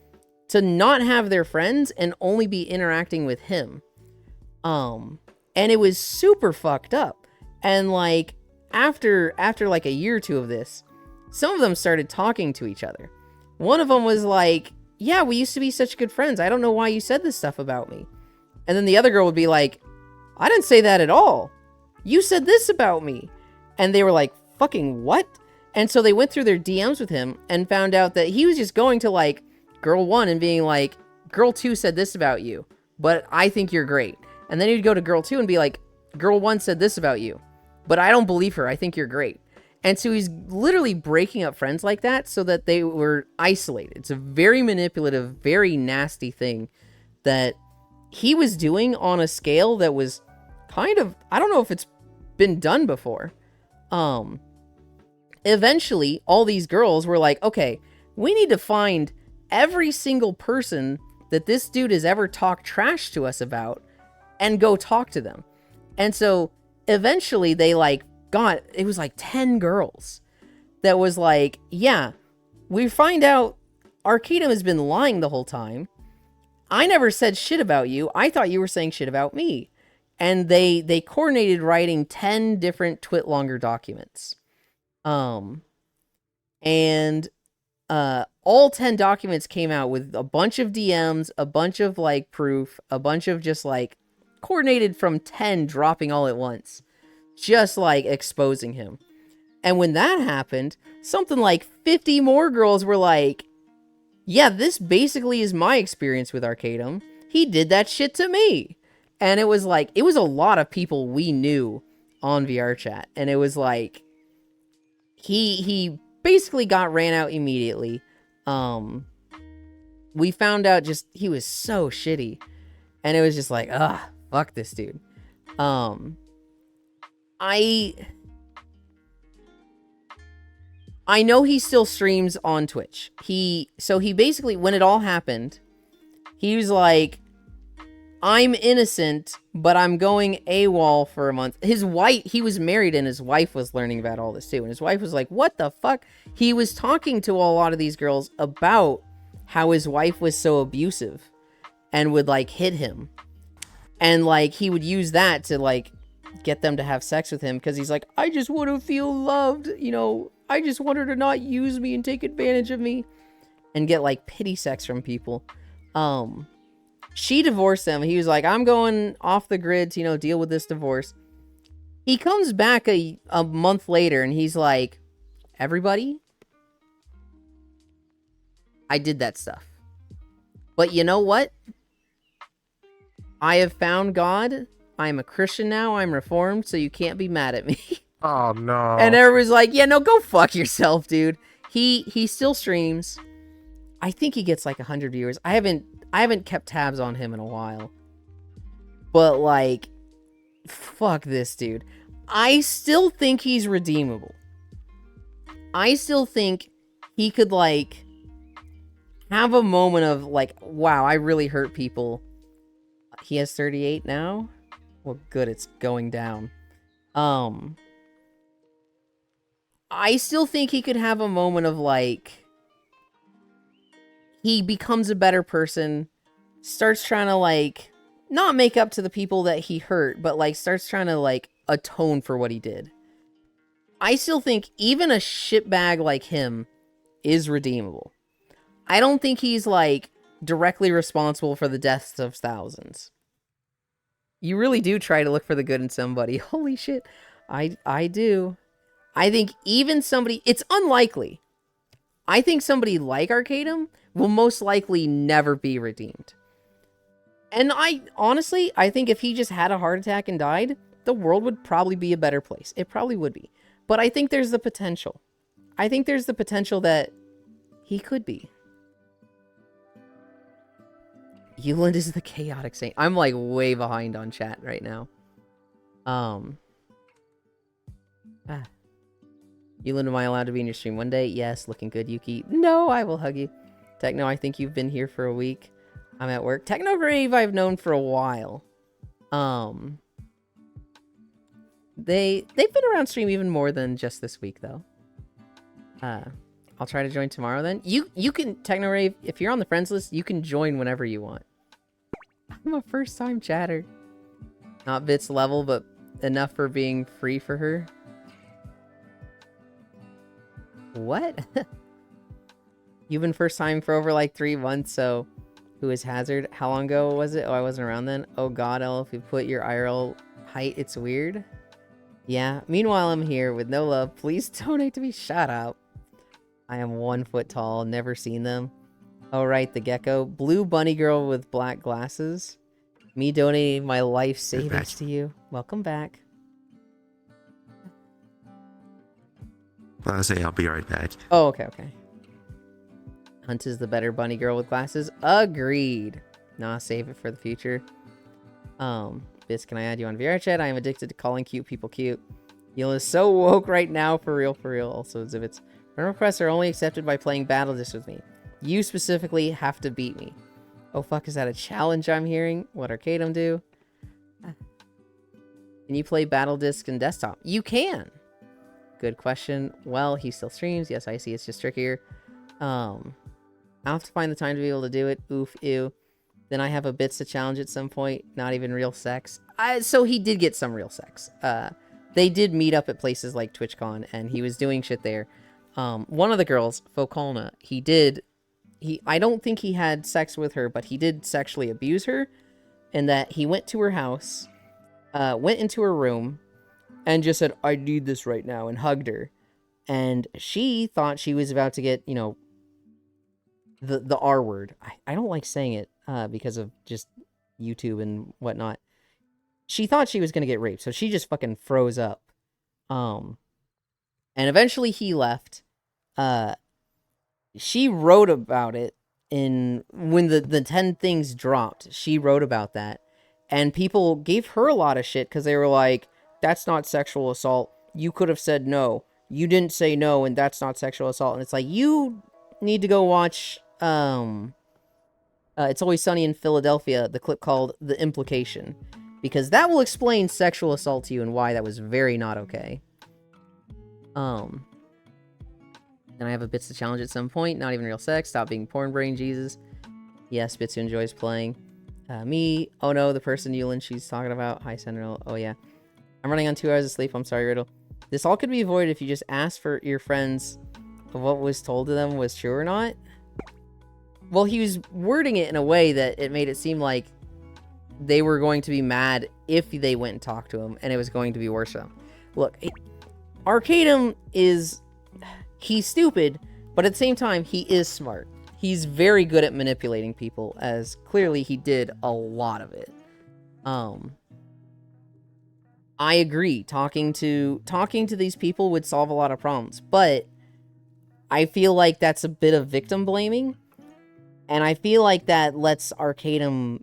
to not have their friends and only be interacting with him. And it was super fucked up. And like after like a year or two of this, some of them started talking to each other. One of them was like, yeah, we used to be such good friends. I don't know why you said this stuff about me. And then the other girl would be like, I didn't say that at all. You said this about me. And they were like, fucking what? And so they went through their DMs with him and found out that he was just going to like girl 1 and being like, girl 2 said this about you, but I think you're great. And then he'd go to girl 2 and be like, girl 1 said this about you, but I don't believe her. I think you're great. And so he's literally breaking up friends like that so that they were isolated. It's a very manipulative, very nasty thing that he was doing on a scale that was kind of, I don't know if it's been done before. Eventually, all these girls were like, okay, we need to find every single person that this dude has ever talked trash to us about and go talk to them. And so eventually they like it was like 10 girls that was like, yeah, we find out Arcanum has been lying the whole time. I never said shit about you. I thought you were saying shit about me. And they coordinated writing 10 different TwitLonger documents. All 10 documents came out with a bunch of DMs, a bunch of like proof, a bunch of just like coordinated from 10 dropping all at once, just like exposing him. And when that happened, something like 50 more girls were like, yeah, this basically is my experience with Arcanum. He did that shit to me. And it was like, it was a lot of people we knew on VRChat. And it was like, he basically got ran out immediately. We found out just, he was so shitty. And it was just like, fuck this dude. I know he still streams on Twitch. So he basically, when it all happened, he was like, I'm innocent, but I'm going AWOL for a month. His wife, he was married and his wife was learning about all this too. And his wife was like, what the fuck? He was talking to a lot of these girls about how his wife was so abusive and would like hit him. And like, he would use that to like get them to have sex with him. Cause he's like, I just want to feel loved. You know, I just want her to not use me and take advantage of me and get like pity sex from people. She divorced him. He was like, I'm going off the grid to, you know, deal with this divorce. He comes back a month later and he's like, everybody, I did that stuff. But you know what? I have found God. I'm a Christian now. I'm reformed, so you can't be mad at me. Oh, no. And everyone's like, yeah, no, go fuck yourself, dude. He still streams. I think he gets like 100 viewers. I haven't kept tabs on him in a while. But like, fuck this dude. I still think he's redeemable. I still think he could like have a moment of like, wow, I really hurt people. He has 38 now? Well, good, it's going down. I still think he could have a moment of like, he becomes a better person, starts trying to like, not make up to the people that he hurt, but like starts trying to like atone for what he did. I still think even a shitbag like him is redeemable. I don't think he's like directly responsible for the deaths of thousands. You really do try to look for the good in somebody. Holy shit. I do. I think even somebody, it's unlikely. I think somebody like Arcanum will most likely never be redeemed. And I think if he just had a heart attack and died, the world would probably be a better place. It probably would be. But I think there's the potential. I think there's the potential that he could be. Euland is the chaotic saint. I'm like way behind on chat right now. Euland, am I allowed to be in your stream one day? Yes, looking good, Yuki. No, I will hug you. Techno, I think you've been here for a week. I'm at work. Technograve I've known for a while. They've been around stream even more than just this week though. I'll try to join tomorrow then. You can, Technorave, if you're on the friends list, you can join whenever you want. I'm a first-time chatter. Not Bit's level, but enough for being free for her. What? You've been first time for over like 3 months, so who is Hazard? How long ago was it? Oh, I wasn't around then. Oh god, El, if you put your IRL height, it's weird. Yeah, meanwhile I'm here with no love. Please donate to me. Shut up. I am 1 foot tall, never seen them. Oh right, the gecko. Blue bunny girl with black glasses. Me donating my life savings to you. Welcome back. I'll say I'll be right back. Oh, okay. Hunt is the better bunny girl with glasses. Agreed. Nah, save it for the future. Biz, can I add you on VR chat? I am addicted to calling cute people cute. Yul is so woke right now, for real. Also, exhibits. Friend requests are only accepted by playing Battle Disc with me. You specifically have to beat me. Oh fuck, is that a challenge I'm hearing? What Arcadum do? Can you play Battle Disc and desktop? You can! Good question. Well, he still streams. Yes, I see. It's just trickier. I'll have to find the time to be able to do it. Oof, ew. Then I have a bits to challenge at some point. Not even real sex. So he did get some real sex. They did meet up at places like TwitchCon, and he was doing shit there. One of the girls, Focolna, I don't think he had sex with her, but he did sexually abuse her, in that he went to her house, went into her room, and just said, I need this right now, and hugged her. And she thought she was about to get, the R word. I don't like saying it because of just YouTube and whatnot. She thought she was going to get raped, so she just fucking froze up. And eventually he left. She wrote about it when the 10 things dropped. She wrote about that. And people gave her a lot of shit because they were like, that's not sexual assault. You could have said no. You didn't say no, and that's not sexual assault. And it's like, you need to go watch It's Always Sunny in Philadelphia, the clip called The Implication. Because that will explain sexual assault to you and why that was very not okay. Then I have a Bits to challenge at some point. Not even real sex. Stop being porn brain, Jesus. Yes, Bitsu enjoys playing. Me. Oh no, the person Yulin she's talking about. Hi, Sentinel. Oh yeah. I'm running on 2 hours of sleep. I'm sorry, Riddle. This all could be avoided if you just asked for your friends what was told to them was true or not. Well, he was wording it in a way that it made it seem like they were going to be mad if they went and talked to him, and it was going to be worse for them. Look, Arcadum he's stupid, but at the same time, he is smart. He's very good at manipulating people, as clearly he did a lot of it. I agree. Talking to these people would solve a lot of problems, but I feel like that's a bit of victim blaming, and I feel like that lets Arcadum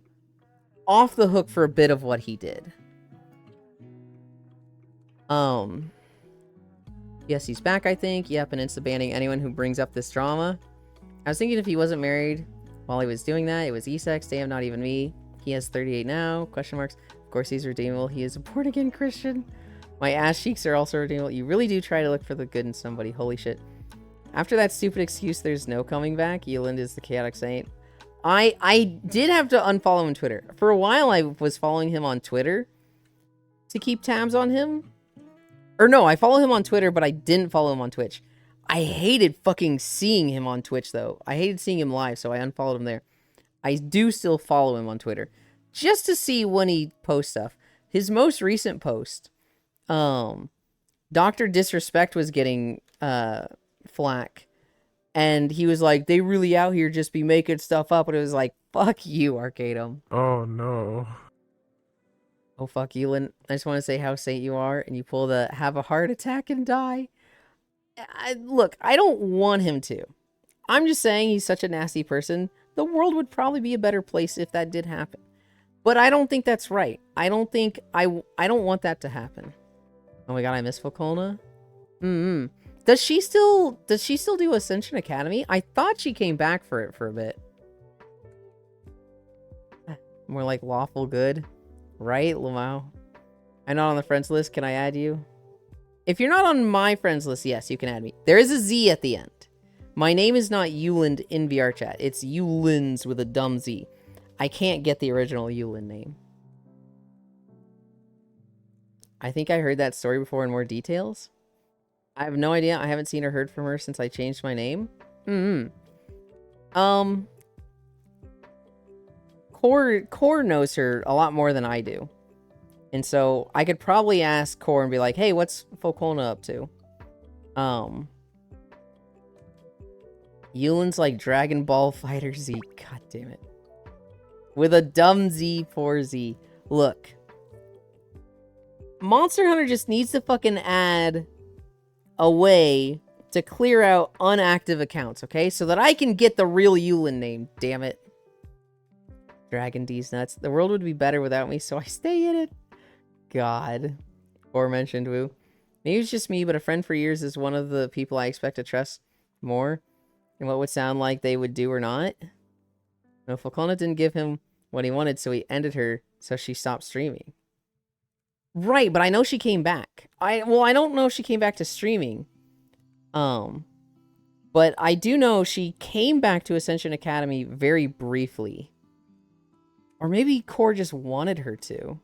off the hook for a bit of what he did. Yes, he's back, I think. Yep, and insta-banning anyone who brings up this drama. I was thinking if he wasn't married while he was doing that, it was E-sex. Damn, not even me. He has 38 now, question marks. Of course, he's redeemable. He is a born-again Christian. My ass cheeks are also redeemable. You really do try to look for the good in somebody. Holy shit. After that stupid excuse, there's no coming back. Yeland is the chaotic saint. I did have to unfollow him on Twitter. For a while, I was following him on Twitter to keep tabs on him. Or no, I follow him on Twitter, but I didn't follow him on Twitch. I hated fucking seeing him on Twitch, though. I hated seeing him live, so I unfollowed him there. I do still follow him on Twitter, just to see when he posts stuff. His most recent post, Dr. Disrespect was getting flack, and he was like, they really out here just be making stuff up, and it was like, fuck you, Arcadum. Oh no. Oh fuck you, Lynn. I just want to say how saint you are, and you pull the have a heart attack and die. Look, I don't want him to. I'm just saying he's such a nasty person. The world would probably be a better place if that did happen. But I don't think that's right. I don't want that to happen. Oh my god, I miss Focolna. Does she still do Ascension Academy? I thought she came back for it for a bit. More like lawful good. Right, Lamau? I'm not on the friends list. Can I add you? If you're not on my friends list, yes, you can add me. There is a Z at the end. My name is not Yuland in VR chat. It's Yulins with a dumb Z. I can't get the original Yulin name. I think I heard that story before in more details. I have no idea. I haven't seen or heard from her since I changed my name. Core knows her a lot more than I do. And so I could probably ask Core and be like, hey, what's Folkona up to? Yulin's like Dragon Ball Fighter Z. God damn it. With a dumb Z for Z. Look. Monster Hunter just needs to fucking add a way to clear out unactive accounts, okay? So that I can get the real Yulin name, damn it. Dragon D's nuts. The world would be better without me, so I stay in it. God. Aforementioned woo. Maybe it's just me, but a friend for years is one of the people I expect to trust more in what would sound like they would do or not. No, Falcona didn't give him what he wanted, so he ended her, so she stopped streaming. Right, but I know she came back. I don't know if she came back to streaming. But I do know she came back to Ascension Academy very briefly. Or maybe Core just wanted her to.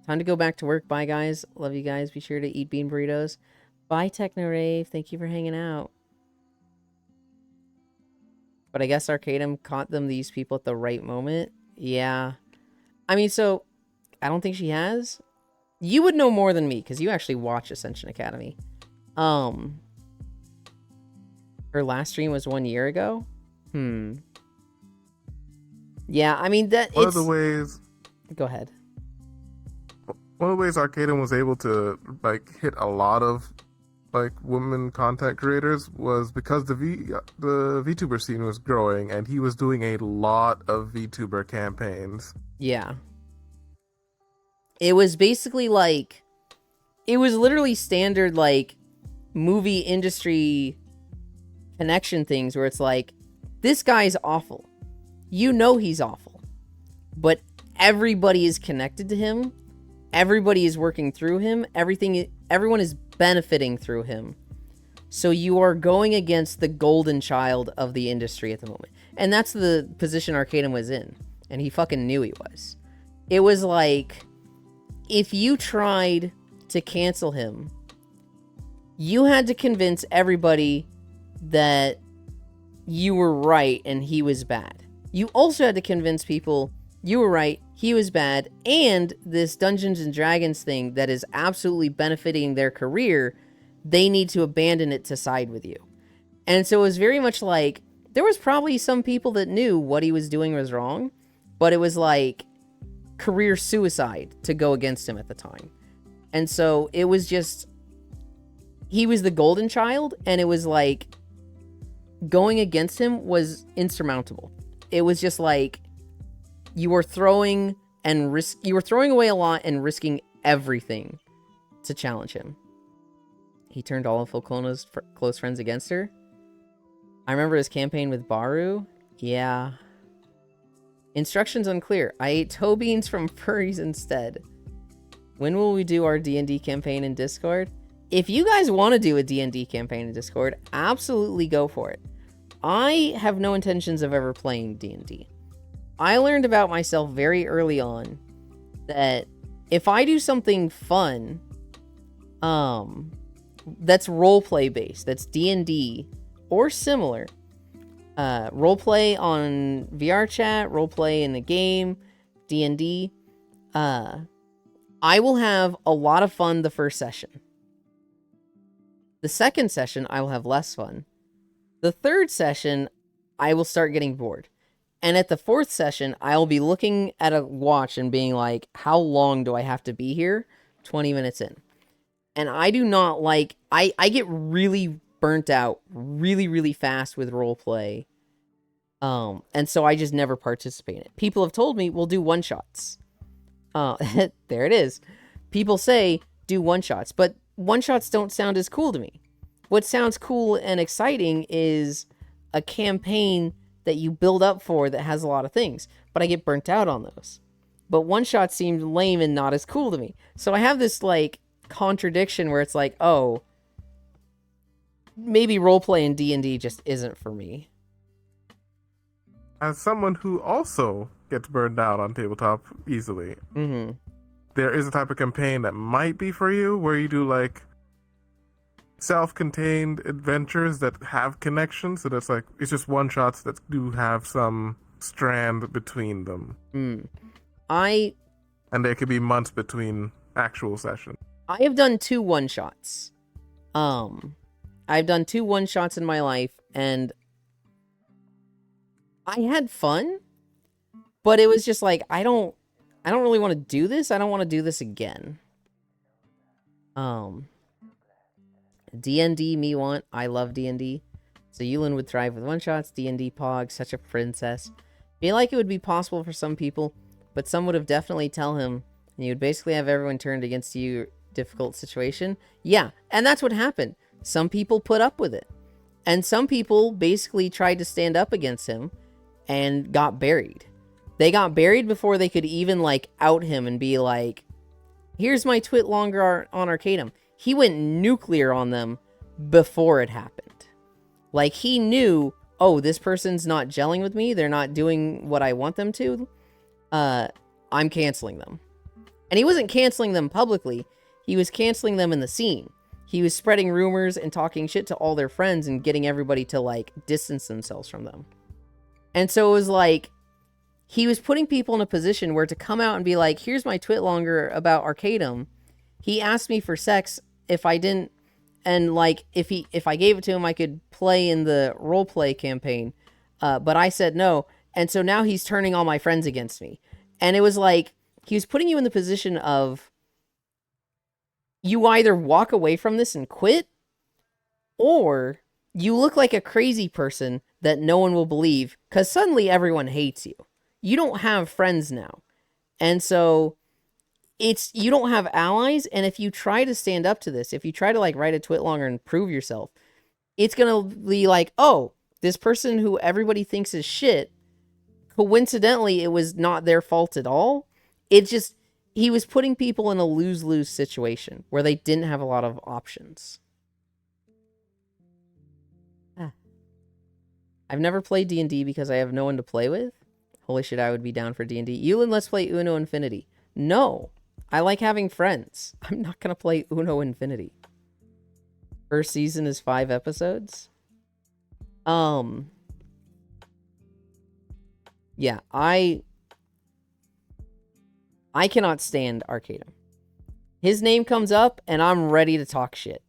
Time to go back to work. Bye, guys. Love you guys. Be sure to eat bean burritos. Bye, Technorave. Thank you for hanging out. But I guess Arcadum caught these people at the right moment. Yeah. I mean, so, I don't think she has. You would know more than me, because you actually watch Ascension Academy. Her last stream was 1 year ago? Yeah, I mean, One of the ways... Go ahead. One of the ways Arcadum was able to, like, hit a lot of, like, women content creators was because the VTuber scene was growing, and he was doing a lot of VTuber campaigns. Yeah. It was basically like... It was literally standard, like, movie industry connection things where it's like, this guy's awful. You know he's awful. But everybody is connected to him. Everybody is working through him. Everyone is benefiting through him. So you are going against the golden child of the industry at the moment. And that's the position Arcadum was in. And he fucking knew he was. It was like, if you tried to cancel him, you had to convince everybody that you were right and he was bad. You also had to convince people you were right, he was bad, and this Dungeons and Dragons thing that is absolutely benefiting their career, they need to abandon it to side with you. And so it was very much like, there was probably some people that knew what he was doing was wrong, but it was like career suicide to go against him at the time. And so it was just, he was the golden child, and it was like, going against him was insurmountable. It was just like, you were throwing away a lot and risking everything to challenge him. He turned all of Falcona's close friends against her. I remember his campaign with Baru. Yeah. Instructions unclear. I ate toe beans from furries instead. When will we do our D&D campaign in Discord? If you guys want to do a D&D campaign in Discord, absolutely go for it. I have no intentions of ever playing D&D. I learned about myself very early on that if I do something fun, that's roleplay based, that's D&D or similar, roleplay on VR chat, roleplay in the game, D&D, I will have a lot of fun the first session. The second session, I will have less fun. The third session, I will start getting bored. And at the fourth session, I'll be looking at a watch and being like, how long do I have to be here? 20 minutes in. And I do not like... I get really burnt out really, really fast with roleplay. And so I just never participate in it. People have told me, we'll do one-shots. There it is. People say, do one-shots. But one-shots don't sound as cool to me. What sounds cool and exciting is a campaign that you build up for that has a lot of things. But I get burnt out on those. But one-shots seem lame and not as cool to me. So I have this, like, contradiction where it's like, oh, maybe roleplay in D&D just isn't for me. As someone who also gets burned out on tabletop easily, Mm-hmm. there is a type of campaign that might be for you where you do like self-contained adventures that have connections. So that's like, it's just one shots that do have some strand between them. And there could be months between actual sessions. I have done 2 one-shots. I've done 2 one-shots in my life, and I had fun, but it was just like, I don't really want to do this. I don't want to do this again. D&D me want. I love D&D. So Yulin would thrive with one-shots. D&D Pog, such a princess. Feel like it would be possible for some people, but some would have definitely tell him, and you would basically have everyone turned against you. Difficult situation. Yeah, and that's what happened. Some people put up with it. And some people basically tried to stand up against him and got buried. They got buried before they could even, like, out him and be like, here's my twit longer on Arcanum. He went nuclear on them before it happened. Like, he knew, oh, this person's not gelling with me. They're not doing what I want them to. I'm canceling them. And he wasn't canceling them publicly. He was canceling them in the scene. He was spreading rumors and talking shit to all their friends and getting everybody to, like, distance themselves from them. And so it was like, he was putting people in a position where to come out and be like, here's my twit longer about Arcanum. He asked me for sex if I didn't, and like, if I gave it to him, I could play in the roleplay campaign. But I said no. And so now he's turning all my friends against me. And it was like, he was putting you in the position of, you either walk away from this and quit, or you look like a crazy person that no one will believe, because suddenly everyone hates you. You don't have friends now. And so you don't have allies, and if you try to stand up to this, if you try to like write a twit longer and prove yourself, it's going to be like, oh, this person who everybody thinks is shit, coincidentally, it was not their fault at all. He was putting people in a lose-lose situation where they didn't have a lot of options. I've never played D&D because I have no one to play with. Holy shit, I would be down for D&D. Yulin, let's play Uno Infinity. No, I like having friends. I'm not going to play Uno Infinity. First season is 5 episodes. Yeah, I cannot stand Arcanum. His name comes up and I'm ready to talk shit.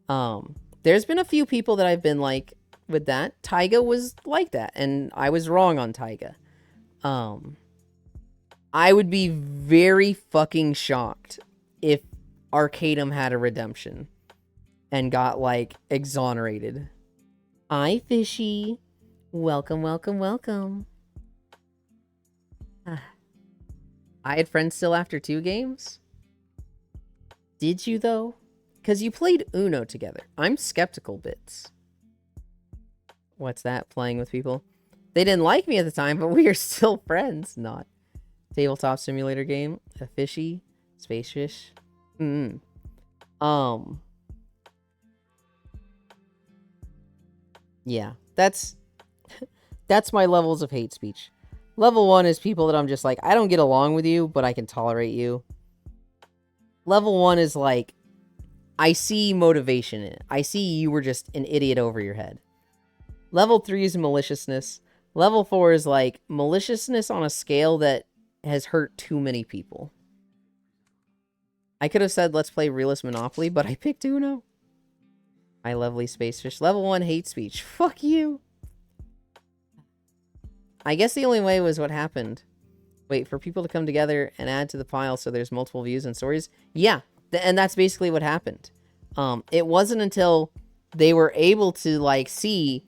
There's been a few people that I've been like with that. Taiga was like that, and I was wrong on Taiga. I would be very fucking shocked if Arcanum had a redemption and got like exonerated. Hi, Fishy. Welcome, welcome, welcome. I had friends still after 2 games? Did you, though? Because you played Uno together. I'm skeptical, Bits. What's that? Playing with people? They didn't like me at the time, but we are still friends. Not. Tabletop simulator game. A fishy. Space fish. Yeah. That's my levels of hate speech. Level 1 is people that I'm just like, I don't get along with you, but I can tolerate you. Level 1 is like, I see motivation in it. I see you were just an idiot over your head. Level 3 is maliciousness. Level 4 is like maliciousness on a scale that has hurt too many people. I could have said, let's play Realist Monopoly, but I picked Uno. My lovely space fish. Level 1 hate speech. Fuck you. I guess the only way was what happened. Wait, for people to come together and add to the pile so there's multiple views and stories? Yeah, and that's basically what happened. It wasn't until they were able to, like, see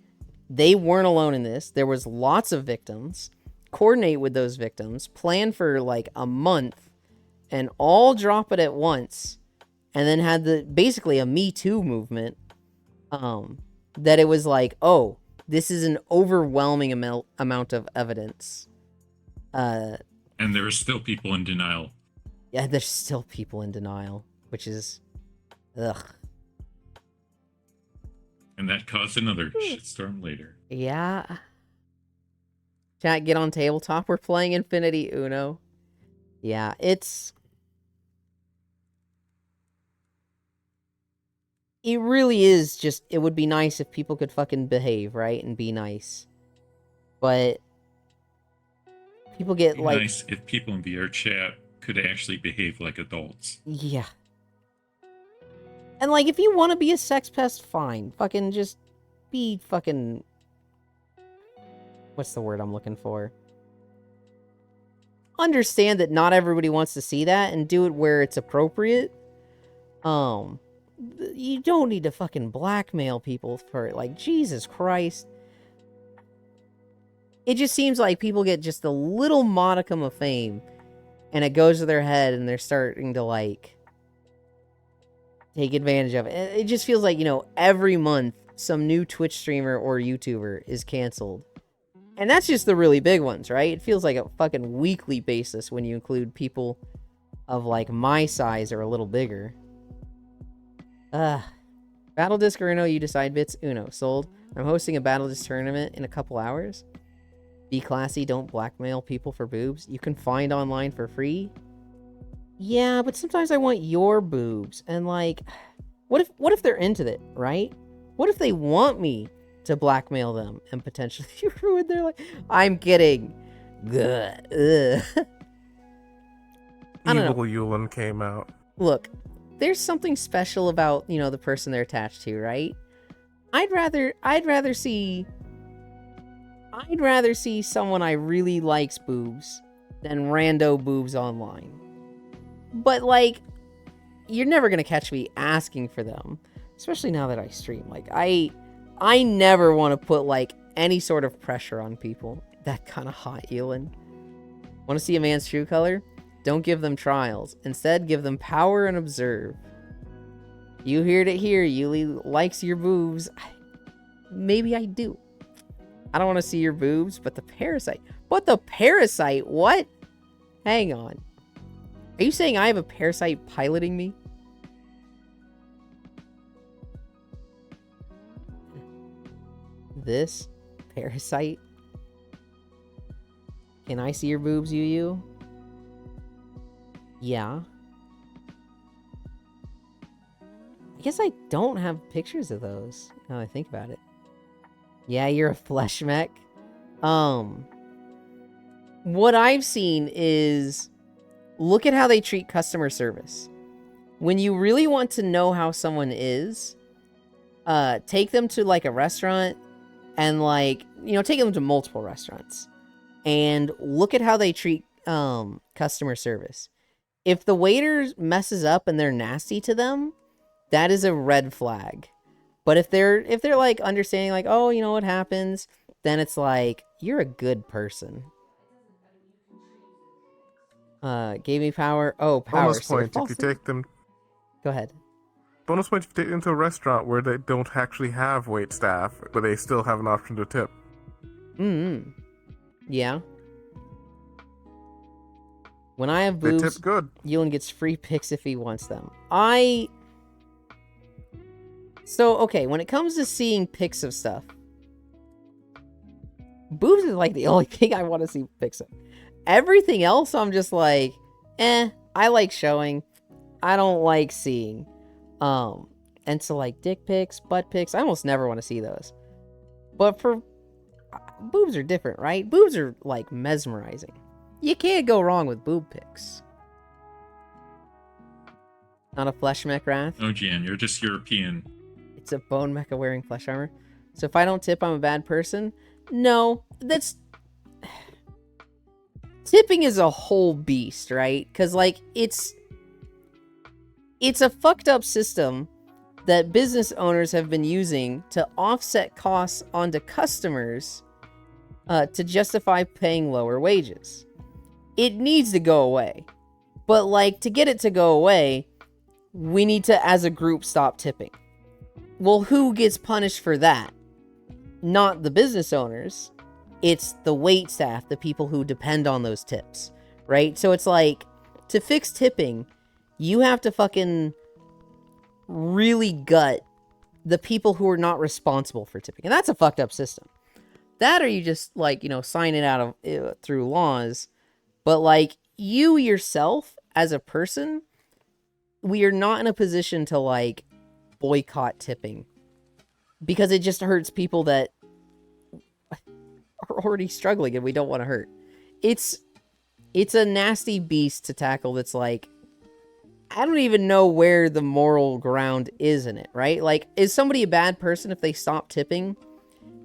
they weren't alone in this. There was lots of victims. Coordinate with those victims. Plan for, like, a month. And all drop it at once. And then had basically a Me Too movement. That it was like, oh, this is an overwhelming amount of evidence. And there are still people in denial. Yeah, there's still people in denial, which is Ugh. And that caused another shitstorm later. Yeah. Chat, get on tabletop. We're playing Infinity Uno. Yeah, it's... It really is just... It would be nice if people could fucking behave, right? And be nice. But... People get, It'd be like... nice if people in VR chat could actually behave like adults. Yeah. And, like, if you want to be a sex pest, fine. Fucking just be fucking... What's the word I'm looking for? Understand that not everybody wants to see that and do it where it's appropriate. You don't need to fucking blackmail people for it. Like, Jesus Christ. It just seems like people get just a little modicum of fame and it goes to their head and they're starting to, like, take advantage of it. It just feels like, you know, every month some new Twitch streamer or YouTuber is canceled. And that's just the really big ones, right? It feels like a fucking weekly basis when you include people of, like, my size or a little bigger. Battle Disc or Uno, you decide. Bits. Uno. Sold. I'm hosting a Battle Disc tournament in a couple hours. Be classy, don't blackmail people for boobs. You can find online for free. Yeah, but sometimes I want your boobs. And, like, what if they're into it, right? What if they want me to blackmail them and potentially ruin their life? I'm kidding. Good. I don't know. Evil Yulin came out. Look, there's something special about, you know, the person they're attached to, right? I'd rather see someone I really likes boobs than rando boobs online. But, like, you're never gonna catch me asking for them, especially now that I stream. Like, I never want to put, like, any sort of pressure on people. That kind of hot, Elin. Want to see a man's true color? Don't give them trials. Instead, give them power and observe. You heard it here. Yuli likes your boobs. Maybe I do. I don't want to see your boobs, but the parasite. But the parasite? What? Hang on. Are you saying I have a parasite piloting me? This parasite? Can I see your boobs, Yu? Yeah. I guess I don't have pictures of those, now that I think about it. Yeah, you're a flesh mech. What I've seen is, look at how they treat customer service. When you really want to know how someone is, take them to, like, a restaurant and, like, you know, take them to multiple restaurants and look at how they treat customer service. If the waiter messes up and they're nasty to them, that is a red flag. But if they're like understanding, like, oh, you know what happens, then it's like, you're a good person. Gave me power. Oh, power. Bonus point if you take them. Go ahead. Bonus point if you take them to a restaurant where they don't actually have wait staff, but they still have an option to tip. Yeah. When I have boobs, they tip good. Ewan gets free pics if he wants them. So, okay, when it comes to seeing pics of stuff, boobs is like the only thing I want to see pics of. Everything else, I'm just like, I like showing. I don't like seeing. And so, like, dick pics, butt pics, I almost never want to see those. But for boobs are different, right? Boobs are, like, mesmerizing. You can't go wrong with boob pics. Not a flesh mech, Wrath? Oh, Jan, you're just European. It's a bone mecha wearing flesh armor. So if I don't tip, I'm a bad person? No, that's... Tipping is a whole beast, right? Because, like, it's a fucked up system that business owners have been using to offset costs onto customers to justify paying lower wages. It needs to go away. But, like, to get it to go away, we need to, as a group, stop tipping. Well, who gets punished for that? Not the business owners. It's the wait staff, the people who depend on those tips, right? So it's like, to fix tipping, you have to fucking really gut the people who are not responsible for tipping. And that's a fucked up system. That, or you just, like, you know, sign it out of through laws. But, like, you yourself as a person, we are not in a position to, like, boycott tipping. Because it just hurts people that are already struggling and we don't want to hurt. It's a nasty beast to tackle that's like, I don't even know where the moral ground is in it, right? Like, is somebody a bad person if they stop tipping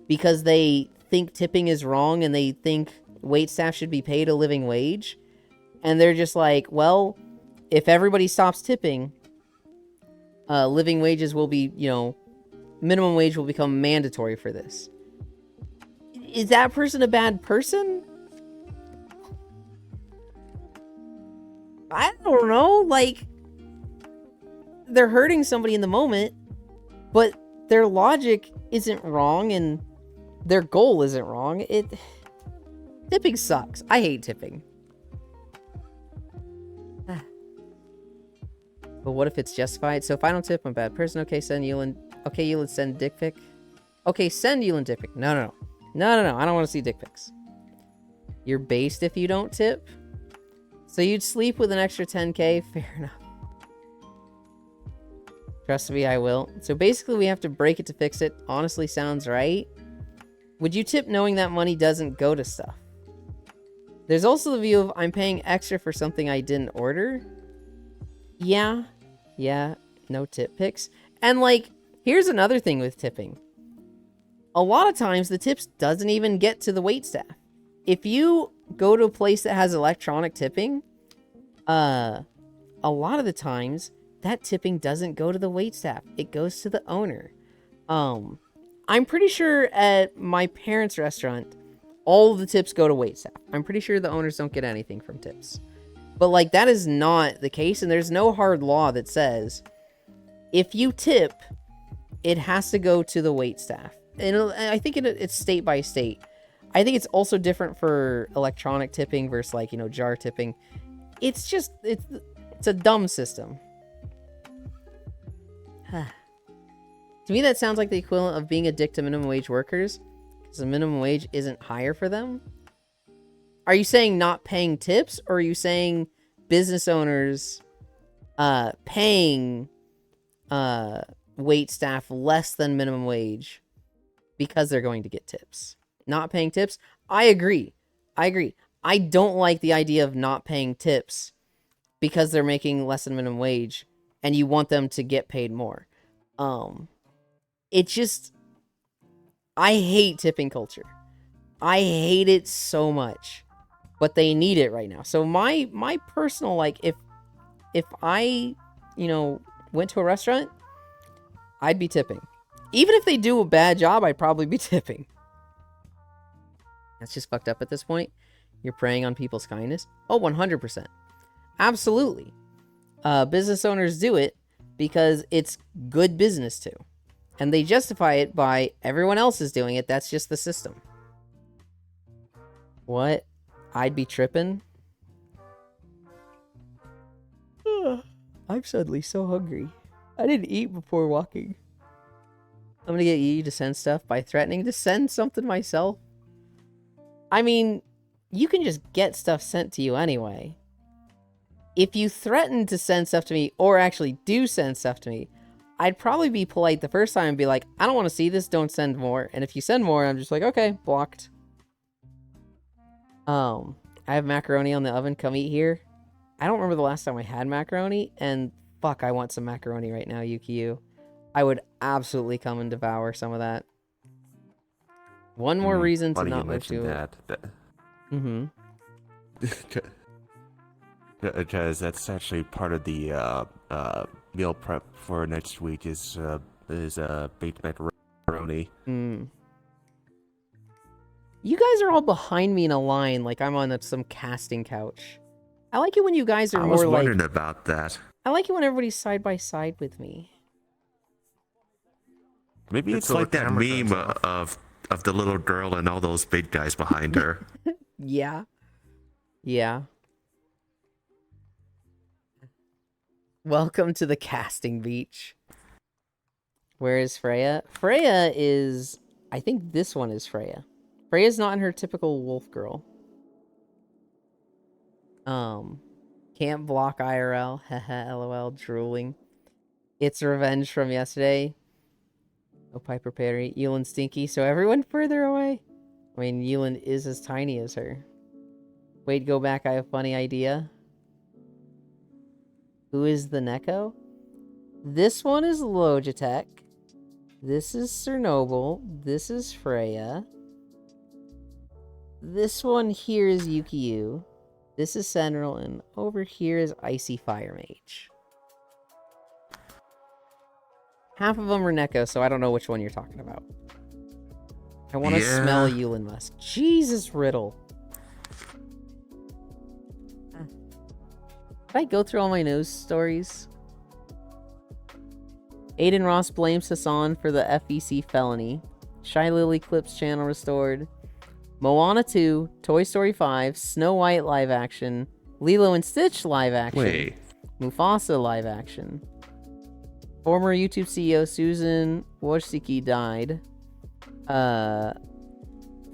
because they think tipping is wrong and they think waitstaff should be paid a living wage? And they're just like, well, if everybody stops tipping, living wages will be, you know, minimum wage will become mandatory for this. Is that person a bad person? I don't know. Like, they're hurting somebody in the moment, but their logic isn't wrong and their goal isn't wrong. Tipping sucks. I hate tipping. But what if it's justified? So if I don't tip, I'm a bad person. Okay, send Yulin. Okay, Yulin, send dick pic. Okay, send Yulin dick pic. No. I don't want to see dick pics. You're based if you don't tip. So you'd sleep with an extra 10K? Fair enough. Trust me, I will. So basically we have to break it to fix it. Honestly, sounds right. Would you tip knowing that money doesn't go to stuff? There's also the view of I'm paying extra for something I didn't order. Yeah, no tip pics. And, like, here's another thing with tipping. A lot of times the tips doesn't even get to the waitstaff. If you go to a place that has electronic tipping, a lot of the times that tipping doesn't go to the waitstaff. It goes to the owner. I'm pretty sure at my parents' restaurant, all of the tips go to waitstaff. I'm pretty sure the owners don't get anything from tips. But, like, that is not the case, and there's no hard law that says if you tip, it has to go to the waitstaff. And I think it's state by state. I think it's also different for electronic tipping versus, like, you know, jar tipping. It's just, it's a dumb system. To me, that sounds like the equivalent of being a dick to minimum wage workers, because the minimum wage isn't higher for them. Are you saying not paying tips, or are you saying business owners paying wait staff less than minimum wage because they're going to get tips? Not paying tips? I agree. I don't like the idea of not paying tips because they're making less than minimum wage and you want them to get paid more. It just, I hate tipping culture. I hate it so much, but they need it right now. So my personal, like, if I, you know, went to a restaurant, I'd be tipping. Even if they do a bad job, I'd probably be tipping. That's just fucked up at this point. You're preying on people's kindness. Oh, 100%. Absolutely. Business owners do it because it's good business to. And they justify it by everyone else is doing it. That's just the system. What? I'd be tripping? I'm suddenly so hungry. I didn't eat before walking. I'm gonna get you to send stuff by threatening to send something myself. I mean, you can just get stuff sent to you anyway. If you threaten to send stuff to me, or actually do send stuff to me, I'd probably be polite the first time and be like, I don't want to see this, don't send more. And if you send more, I'm just like, okay, blocked. I have macaroni on the oven, come eat here. I don't remember the last time I had macaroni, and fuck, I want some macaroni right now, Yukiyu. I would absolutely come and devour some of that. One more reason to not move to it. Mm-hmm. Because that's actually part of the meal prep for next week is baked macaroni. You guys are all behind me in a line like I'm on some casting couch. I like it when you guys are more like... I was wondering about that. I like it when everybody's side by side with me. Maybe it's like that meme of the little girl and all those big guys behind her. Yeah. Welcome to the casting beach. Where is Freya? Freya is... I think this one is Freya. Freya's not in her typical wolf girl. Can't block IRL. Haha, lol, drooling. It's revenge from yesterday. Oh, Piper Perry. Yulin Stinky, so everyone further away. I mean, Yulin is as tiny as her. Wait, go back, I have a funny idea. Who is the Neko? This one is Logitech. This is Chernobyl. This is Freya. This one here is Yukiyu. This is Sentinel, and over here is Icy Fire Mage. Half of them are Neko, so I don't know which one you're talking about. I want to smell Yulin Musk. Jesus, Riddle. Did I go through all my news stories? Aiden Ross blames Hassan for the FEC felony. Shy Lily Clips channel restored. Moana 2, Toy Story 5, Snow White live action, Lilo and Stitch live action, Wait. Mufasa live action. Former YouTube CEO Susan Wojcicki died.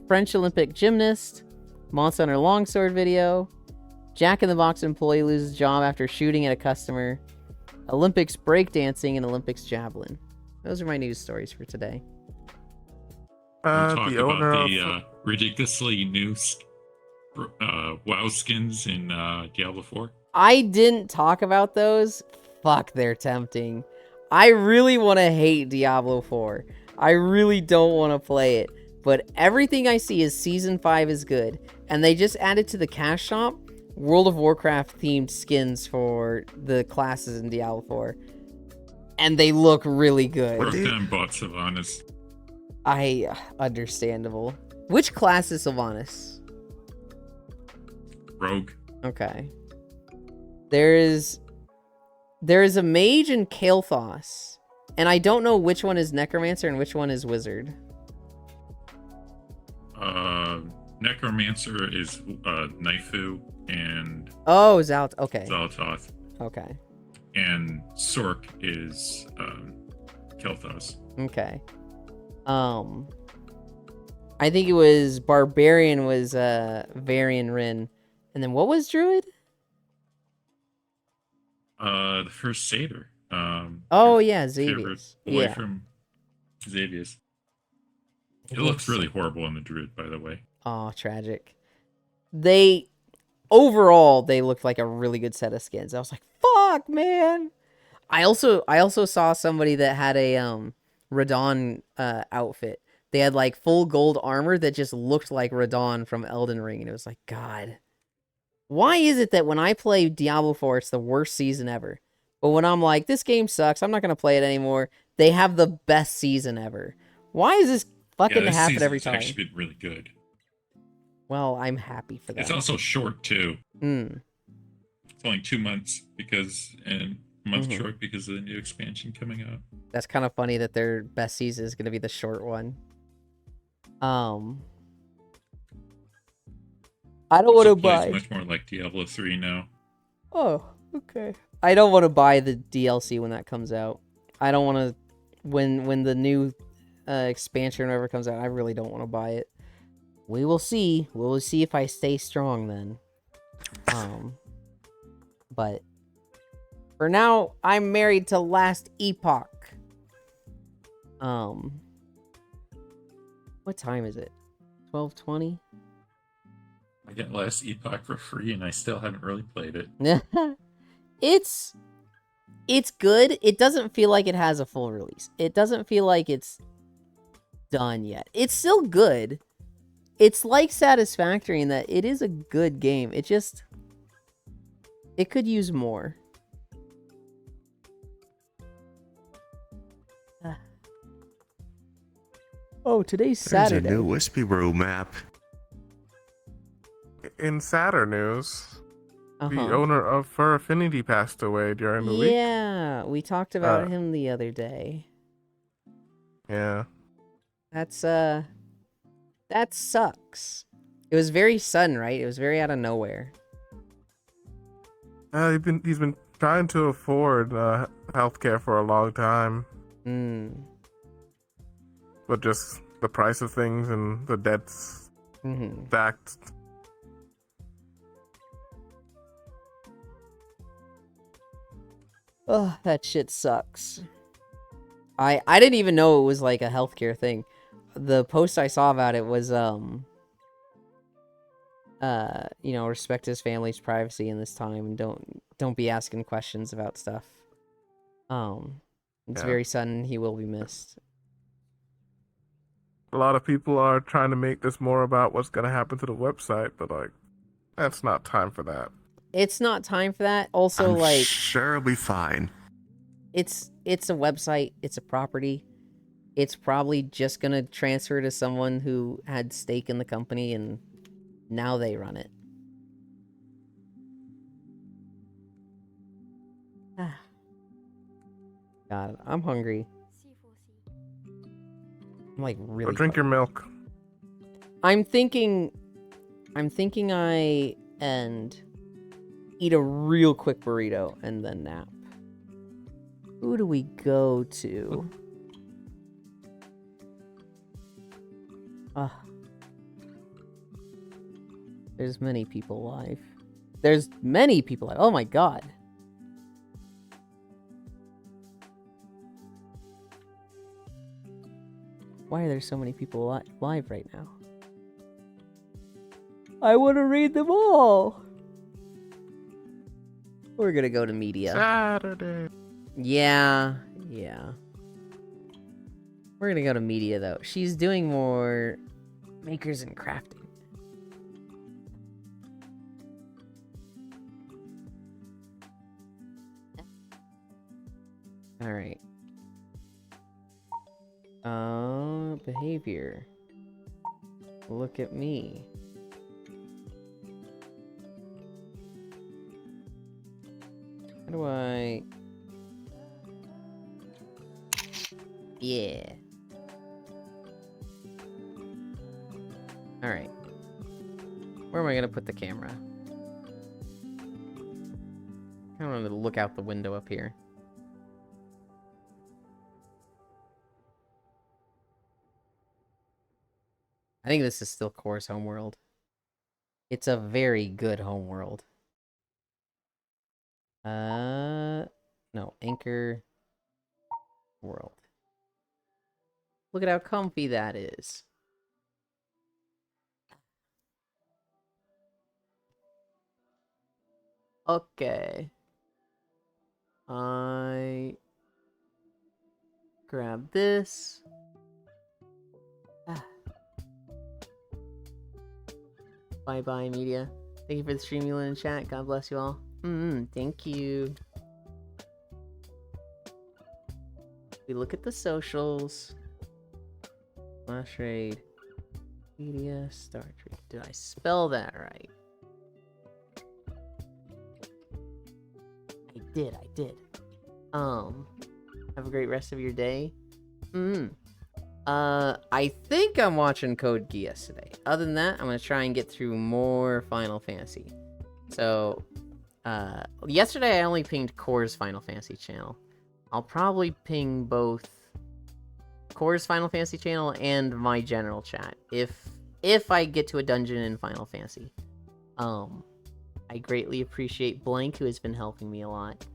French Olympic gymnast, Monster Hunter Longsword video, Jack in the Box employee loses job after shooting at a customer, Olympics breakdancing, and Olympics javelin. Those are my news stories for today. Talk The owner about of the ridiculously new WoW skins in Diablo 4. I didn't talk about those. Fuck, they're tempting. I really want to hate Diablo 4. I really don't want to play it. But everything I see is Season 5 is good. And they just added to the cash shop World of Warcraft themed skins for the classes in Diablo 4. And they look really good. Broke down bought Sylvanas. Understandable. Which class is Sylvanas? Rogue. Okay. There is a mage in Kael'thas, and I don't know which one is Necromancer and which one is Wizard. Necromancer is Naifu and Oh, Zalt. Okay. Zalatoth. Okay. And Sork is Kel'Thas. Okay. I think it was Barbarian was Varian Rin, and then what was Druid? The first Satyr. Oh yeah, favorite Xavius. boy Yeah. from Xavius. It looks really horrible on the Druid, by the way. Oh, tragic. Overall, they looked like a really good set of skins. I was like, fuck, man. I also saw somebody that had a Radon outfit. They had like full gold armor that just looked like Radon from Elden Ring, and it was like, God. Why is it that when I play Diablo 4, it's the worst season ever? But when I'm like, this game sucks, I'm not going to play it anymore, they have the best season ever. Why is this fucking this happen every season's time? actually been really good. Well, I'm happy for that. It's also short, too. Mm. It's only 2 months and a month Mhm. short because of the new expansion coming out. That's kind of funny that their best season is going to be the short one. I don't want to Also plays buy. much more like Diablo 3 now. Oh, okay. I don't want to buy the DLC when that comes out. I don't want to when the new expansion or whatever comes out. I really don't want to buy it. We will see. We will see if I stay strong then. But for now, I'm married to Last Epoch. What time is it? 12:20. I get Last Epoch for free, and I still haven't really played it. It's good. It doesn't feel like it has a full release. It doesn't feel like it's done yet. It's still good. It's like Satisfactory in that it is a good game. It could use more. Oh, today's There's Saturday. a new Wispy Room map. In sadder news, the Uh-huh. owner of Fur Affinity passed away during the week. Yeah, we talked about Uh, him the other day. Yeah. That sucks. It was very sudden, right? It was very out of nowhere. He's been trying to afford healthcare for a long time. but just the price of things and the debts Mm-hmm. stacked. Oh, that shit sucks. I didn't even know it was like a healthcare thing. The post I saw about it was respect his family's privacy in this time and don't be asking questions about stuff. It's Yeah. very sudden, he will be missed. A lot of people are trying to make this more about what's going to happen to the website, but like, that's not time for that. It's not time for that. Also, I'm like, sure it'll be fine. it's a website, it's a property. It's probably just gonna transfer to someone who had stake in the company and now they run it. God, I'm hungry. I'm like Go really drink your milk. I'm thinking I and eat a real quick burrito and then nap. Who do we go to? There's many people alive. There's many people alive. Oh my god. Why are there so many people live right now? I want to read them all. We're gonna go to media. Saturday. Yeah. We're gonna go to media though. She's doing more makers and crafting. Alright. Behavior. Look at me. How do I... Yeah. Alright. Where am I gonna put the camera? I want to look out the window up here. I think this is still Core's homeworld. It's a very good homeworld. No, Anchor World. Look at how comfy that is. Okay. I grab this. Bye-bye, media. Thank you for the stream, you in chat. God bless you all. Thank you. We look at the socials. Flash raid. Media, Star Trek. Did I spell that right? I did. Have a great rest of your day. I think I'm watching Code Geass today. Other than that, I'm gonna try and get through more Final Fantasy. So, yesterday I only pinged Core's Final Fantasy channel. I'll probably ping both Core's Final Fantasy channel and my general chat if I get to a dungeon in Final Fantasy. I greatly appreciate Blank, who has been helping me a lot.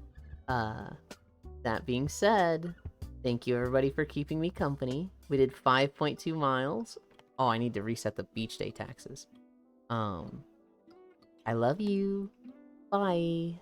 That being said, thank you everybody for keeping me company. We did 5.2 miles. Oh, I need to reset the beach day taxes. I love you. Bye.